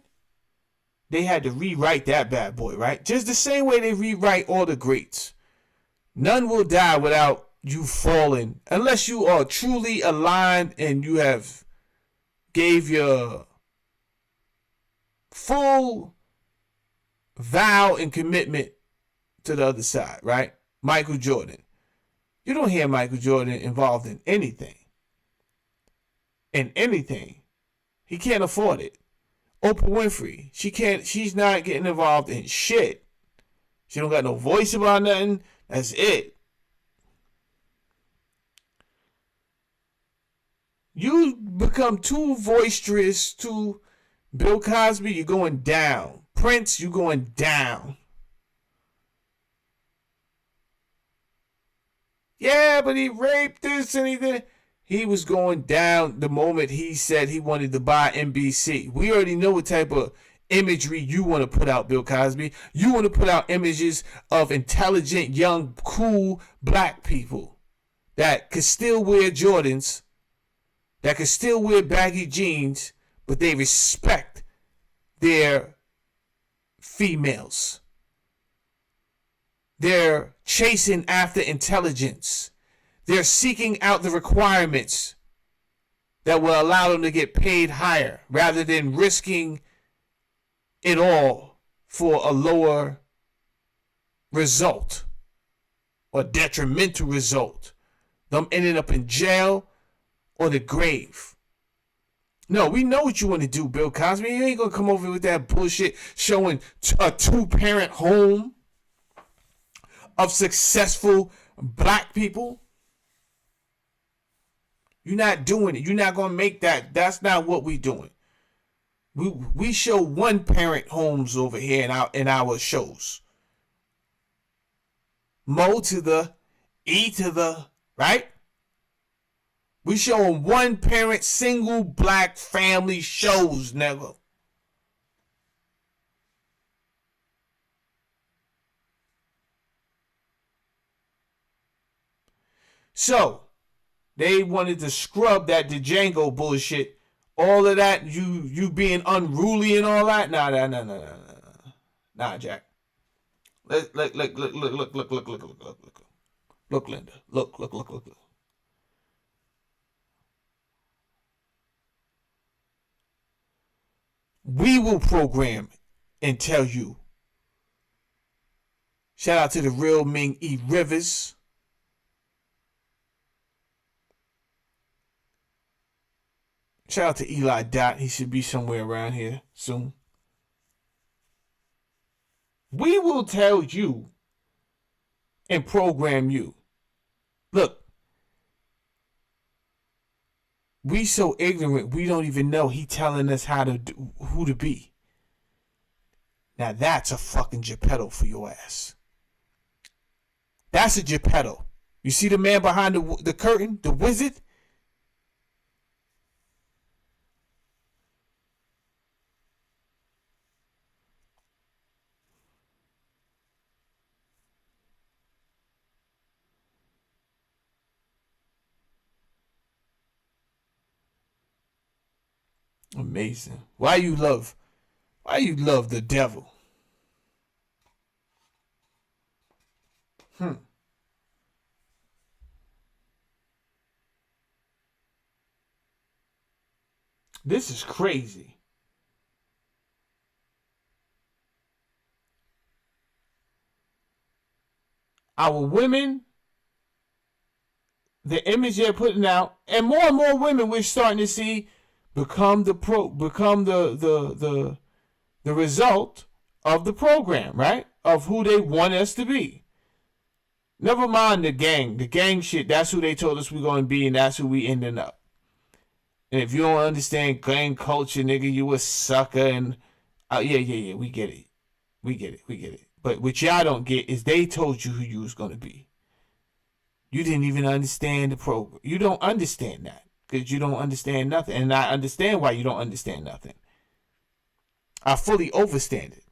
they had to rewrite that bad boy, right? Just the same way they rewrite all the greats. None will die without you falling, unless you are truly aligned and you have gave your full vow and commitment to the other side, right? Michael Jordan. You don't hear Michael Jordan involved in anything. In anything. He can't afford it. Oprah Winfrey, she's not getting involved in shit. She don't got no voice about nothing. That's it. You become too boisterous, too Bill Cosby, you're going down. Prince, you going down. Yeah, but he raped this and he did. He was going down the moment he said he wanted to buy NBC. We already know what type of imagery you want to put out, Bill Cosby. You want to put out images of intelligent, young, cool black people that could still wear Jordans, that could still wear baggy jeans, but they respect their females. They're chasing after intelligence. They're seeking out the requirements that will allow them to get paid higher rather than risking it all for a lower result or detrimental result. Them ending up in jail or the grave. No, we know what you want to do, Bill Cosby. You ain't going to come over with that bullshit showing a two-parent home of successful black people. You're not doing it. You're not going to make that. That's not what we doing. We show one parent homes over here in our shows. Mo to the E to the, right? We showing one parent single black family shows, nigga. So, they wanted to scrub that Django bullshit. All of that, you being unruly and all that. Nah, Jack. Look, Linda. Look. We will program and tell you. Shout out to the real Ming E. Rivers. Shout out to Eli Dot. He should be somewhere around here soon. We will tell you and program you. Look, we so ignorant, we don't even know he telling us how to do, who to be. Now that's a fucking Geppetto for your ass. That's a Geppetto. You see the man behind the curtain, the wizard? Amazing. Why you love the devil? This is crazy. Our women, the image they're putting out, and more women we're starting to see become the result of the program, right? Of who they want us to be. Never mind the gang shit. That's who they told us we're going to be, and that's who we ending up. And if you don't understand gang culture, nigga, you a sucker. And yeah, we get it. But what y'all don't get is they told you who you was going to be. You didn't even understand the program. You don't understand that. Because you don't understand nothing. And I understand why you don't understand nothing. I fully understand it.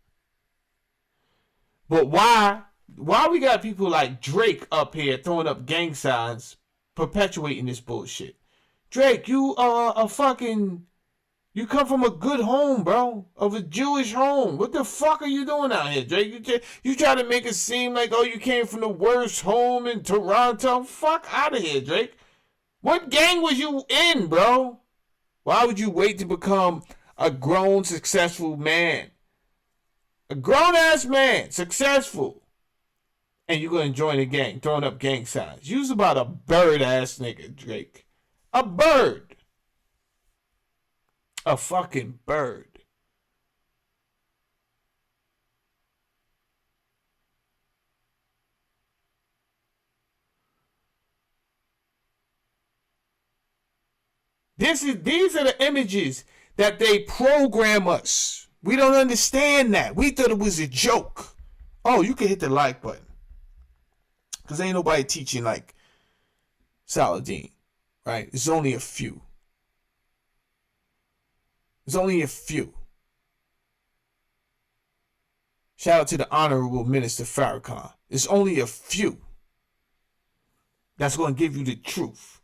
But why we got people like Drake up here throwing up gang signs, perpetuating this bullshit? Drake, you you come from a good home, bro. Of a Jewish home. What the fuck are you doing out here, Drake? You try to make it seem like, oh, you came from the worst home in Toronto. Fuck out of here, Drake. What gang was you in, bro? Why would you wait to become a grown, successful man? A grown-ass man, successful. And you're going to join a gang, throwing up gang signs. You's about a bird-ass nigga, Drake. A bird. A fucking bird. These are the images that they program us. We don't understand that. We thought it was a joke. Oh, you can hit the like button. Because ain't nobody teaching like Saladin. right? It's only a few. It's only a few. Shout out to the Honorable Minister Farrakhan. It's only a few that's going to give you the truth.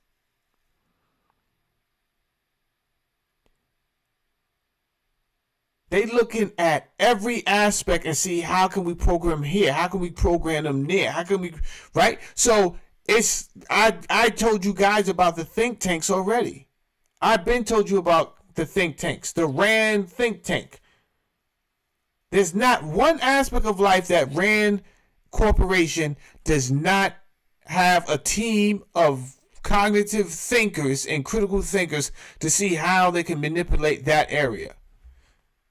They looking at every aspect and see how can we program here? How can we program them there? How can we, right? So it's, I told you guys about the think tanks already. I've been told you about the think tanks, the RAND think tank. There's not one aspect of life that RAND Corporation does not have a team of cognitive thinkers and critical thinkers to see how they can manipulate that area.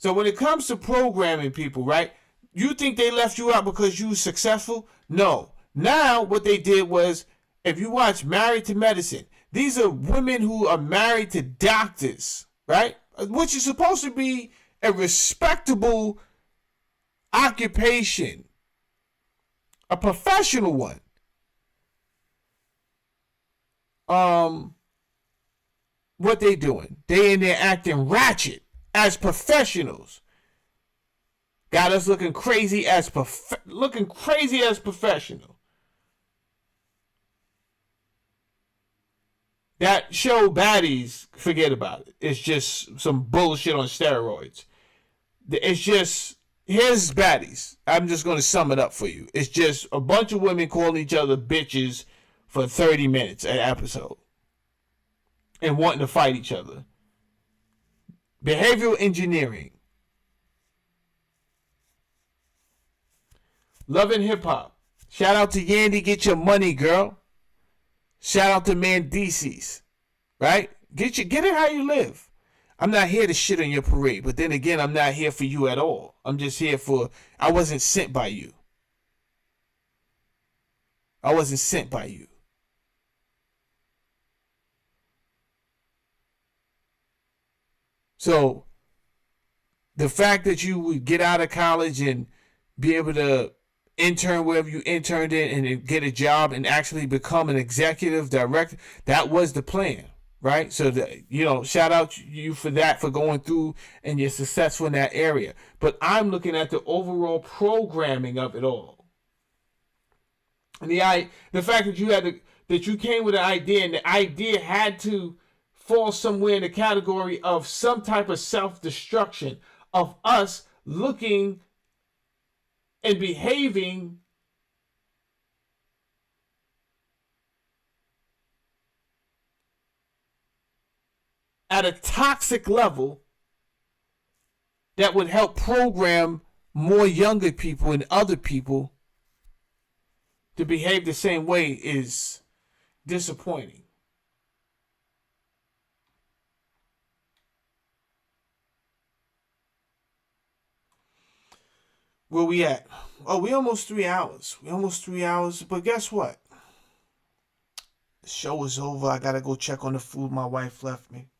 So when it comes to programming people, right, you think they left you out because you were successful? No. Now what they did was, if you watch Married to Medicine, these are women who are married to doctors, right? Which is supposed to be a respectable occupation, a professional one. What they doing? They in there acting ratchet as professionals. Got us looking crazy as professional. That show Baddies, forget about it. It's just some bullshit on steroids. It's just, here's Baddies. I'm just going to sum it up for you. It's just a bunch of women calling each other bitches for 30 minutes an episode and wanting to fight each other. Behavioral engineering. Love and hip hop. Shout out to Yandy, get your money, girl. Shout out to Mandices. Right? Get it how you live. I'm not here to shit on your parade, but then again, I'm not here for you at all. I'm just here for, I wasn't sent by you. I wasn't sent by you. So, the fact that you would get out of college and be able to intern wherever you interned in and get a job and actually become an executive director, that was the plan, right? So, shout out to you for that, for going through and you're successful in that area. But I'm looking at the overall programming of it all. And the fact that you came with an idea and the idea had to fall somewhere in the category of some type of self-destruction, of us looking and behaving at a toxic level that would help program more younger people and other people to behave the same way is disappointing. Where we at? Oh, we almost 3 hours. But guess what? The show is over. I gotta go check on the food my wife left me.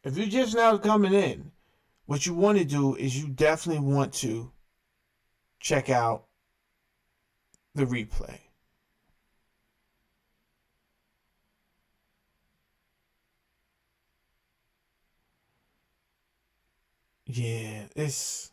If you're just now coming in, what you want to do is you definitely want to check out the replay. Yeah, it's...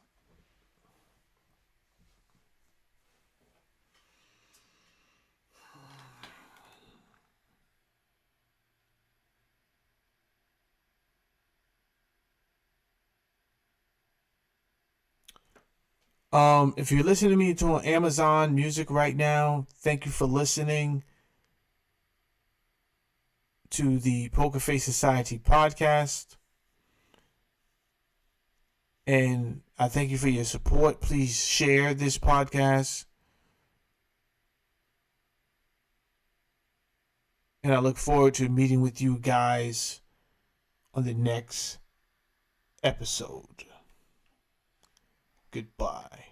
if you're listening to me on Amazon Music right now, thank you for listening to the Pokerfaced Society podcast. And I thank you for your support. Please share this podcast. And I look forward to meeting with you guys on the next episode. Goodbye.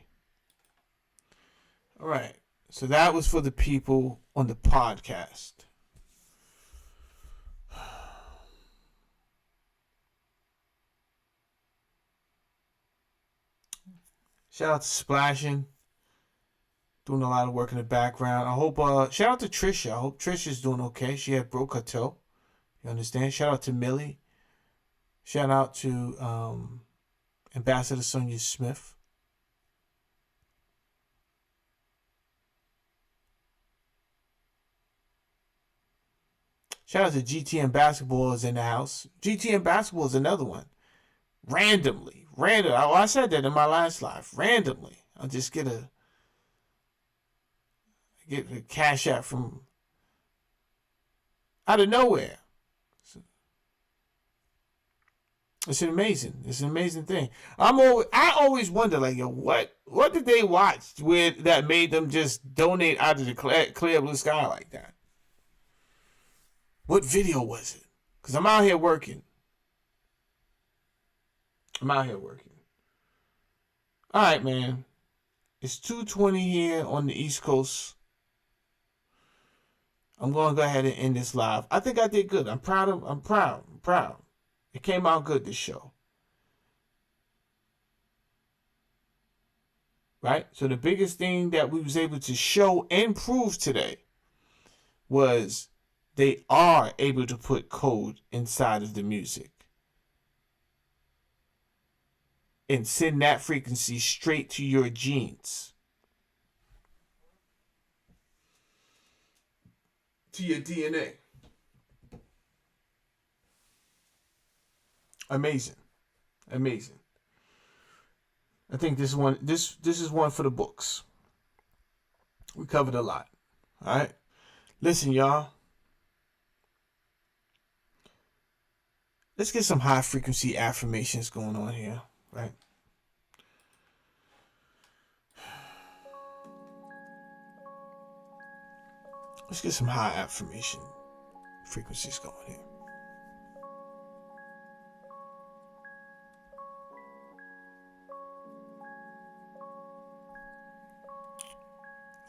All right. So that was for the people on the podcast. Shout out to Splashing. doing a lot of work in the background. I hope, shout out to Trisha. I hope Trisha's doing okay. She had broke her toe. You understand? Shout out to Millie. Shout out to Ambassador Sonia Smith. Shout out to GTN Basketball is in the house. GTN Basketball is another one. Randomly. I said that in my last live. Randomly. I'll just get a cash out from out of nowhere. It's an amazing thing. I always wonder, like, yo, what did they watch that made them just donate out of the clear blue sky like that? What video was it? Because I'm out here working. All right, man. It's 2:20 here on the East Coast. I'm going to go ahead and end this live. I think I did good. I'm proud. It came out good, this show. Right? So the biggest thing that we was able to show and prove today was they are able to put code inside of the music and send that frequency straight to your genes, to your DNA. Amazing. I think this is one for the books. We covered a lot. All right. Listen, y'all. Let's get some high frequency affirmations going on here, right? Let's get some high affirmation frequencies going here.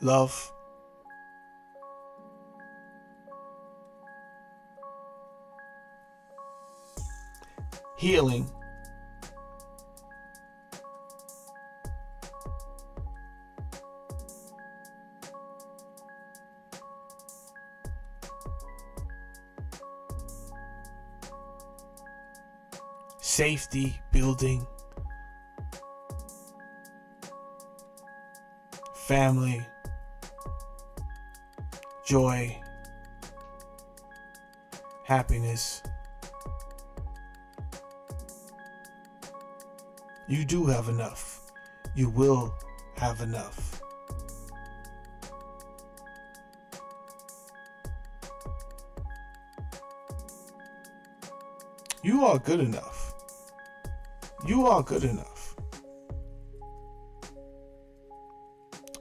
Love, healing, safety building, family, joy, happiness. You do have enough. You will have enough. You are good enough. You are good enough.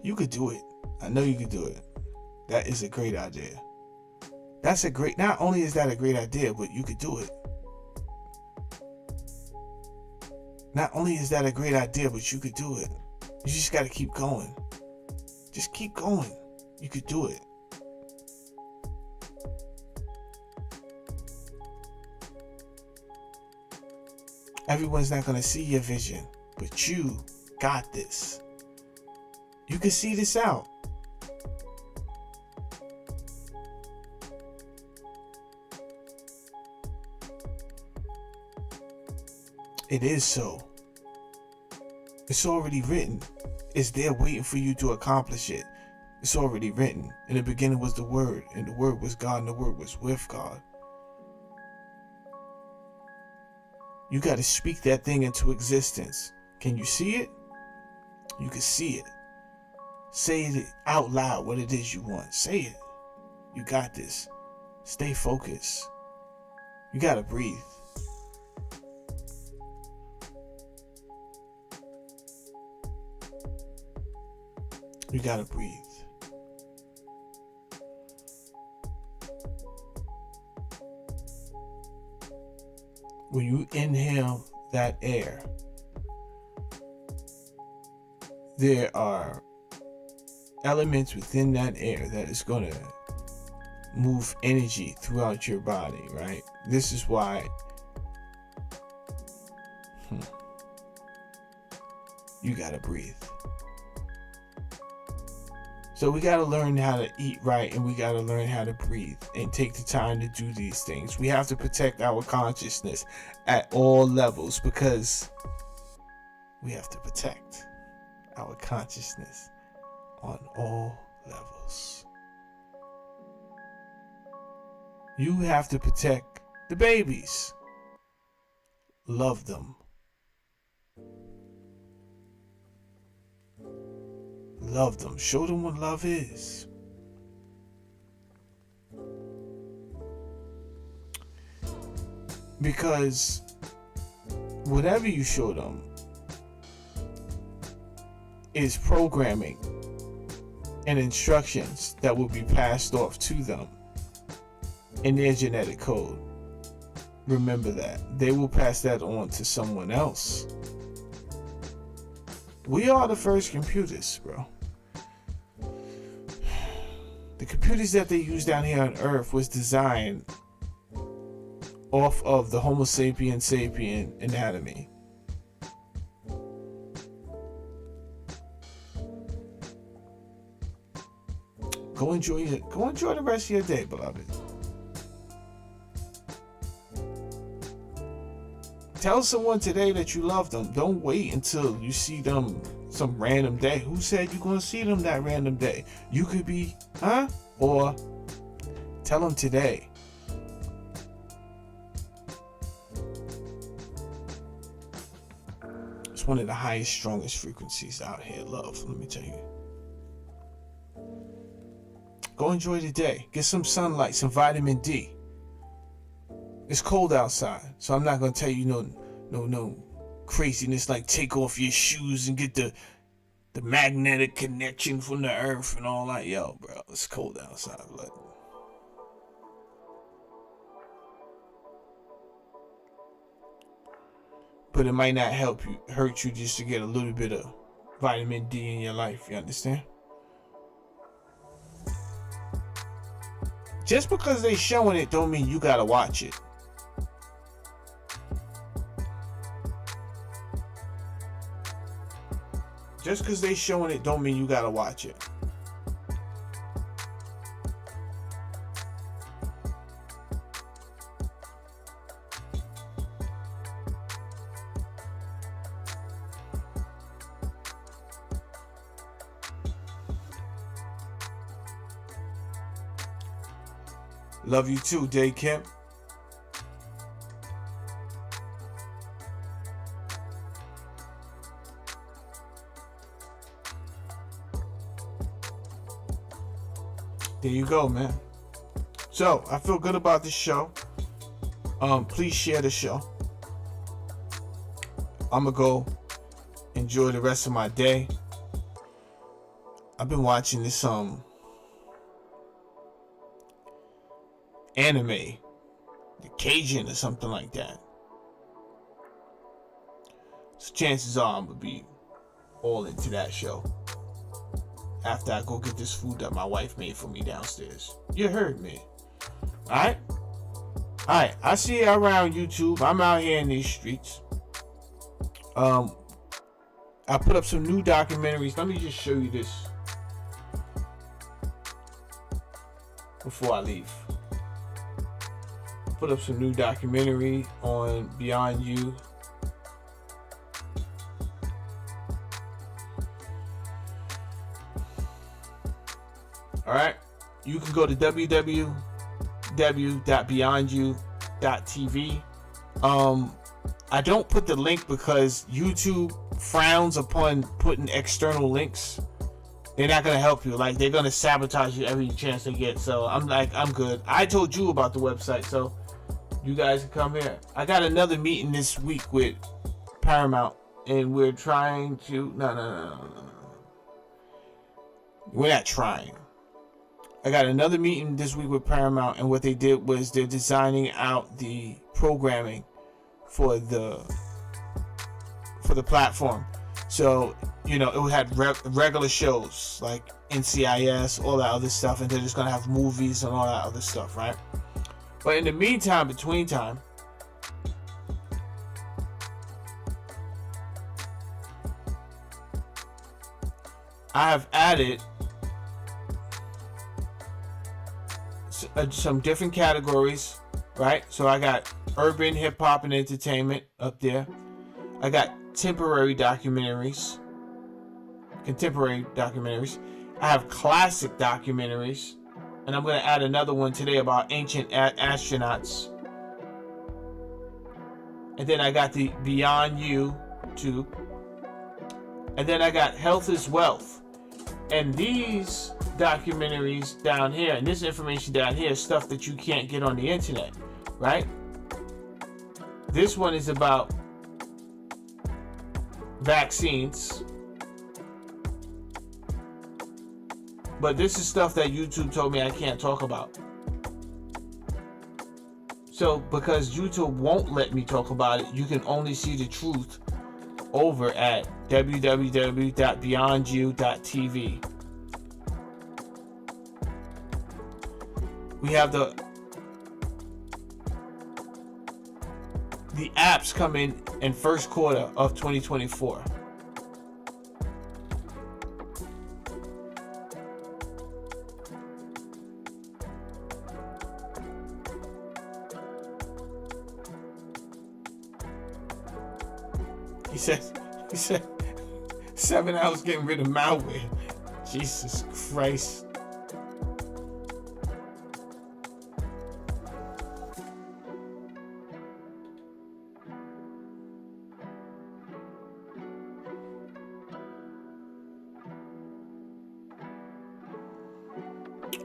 You could do it. I know you could do it. That is a great idea. Not only is that a great idea, but you could do it. Not only is that a great idea, but you could do it. You just got to keep going. Just keep going. You could do it. Everyone's not going to see your vision, but you got this. You can see this out. It is so. It's already written. It's there waiting for you to accomplish it. It's already written. In the beginning was the Word, and the Word was God, and the Word was with God. You got to speak that thing into existence. Can you see it? You can see it. Say it out loud what it is you want. Say it. You got this. Stay focused. You got to breathe. You gotta breathe. When you inhale that air, there are elements within that air that is gonna move energy throughout your body, right? This is why you gotta breathe. So we got to learn how to eat right, and we got to learn how to breathe and take the time to do these things. We have to protect our consciousness at all levels, because we have to protect our consciousness on all levels. You have to protect the babies. Love them. Love them. Show them what love is. Because whatever you show them is programming and instructions that will be passed off to them in their genetic code. Remember that. They will pass that on to someone else. We are the first computers, bro. The computers that they use down here on Earth was designed off of the Homo sapiens sapien anatomy. Go enjoy the rest of your day, beloved. Tell someone today that you love them. Don't wait until you see them some random day. Who said you're going to see them that random day? You could be, or tell them today. It's one of the highest, strongest frequencies out here, love. Let me tell you. Go enjoy the day. Get some sunlight, some vitamin D. It's cold outside, so I'm not gonna tell you no craziness like take off your shoes and get the magnetic connection from the earth and all that. Yo, bro, it's cold outside. But it might not hurt you just to get a little bit of vitamin D in your life. You understand? Just because they showing it don't mean you gotta watch it. Just because they showing it don't mean you gotta watch it. Love you too, Day Kemp. There you go, man. So, I feel good about this show. Please share the show. I'm gonna go enjoy the rest of my day. I've been watching this anime, the Cajun or something like that. So chances are I'm gonna be all into that show after I go get this food that my wife made for me downstairs. You heard me. Alright? Alright, I see you around YouTube. I'm out here in these streets. I put up some new documentaries. Let me just show you this before I leave. Put up some new documentary on Beyond You. Alright, you can go to www.beyondyou.tv. I don't put the link because YouTube frowns upon putting external links. They're not gonna help you. Like, they're gonna sabotage you every chance they get. So I'm good. I told you about the website, so you guys can come here. I got another meeting this week with Paramount, and we're trying to no. We're not trying. I got another meeting this week with Paramount, and what they did was they're designing out the programming for the platform. So, it had regular shows like NCIS, all that other stuff, and they're just gonna have movies and all that other stuff, right? But in the meantime, between time, I have added some different categories, right? So I got urban, hip hop, and entertainment up there. I got contemporary documentaries. I have classic documentaries, and I'm going to add another one today about ancient astronauts. And then I got the Beyond You too. And then I got Health is Wealth. And these documentaries down here and this information down here is stuff that you can't get on the internet, right? This one is about vaccines. But this is stuff that YouTube told me I can't talk about. So because YouTube won't let me talk about it, you can only see the truth over at www.beyondyou.tv. We have the apps coming in first quarter of 2024. He said 7 hours getting rid of malware. Jesus Christ.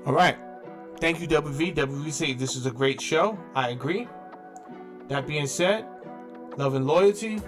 All right. Thank you, WV. WV say this is a great show. I agree. That being said, love and loyalty.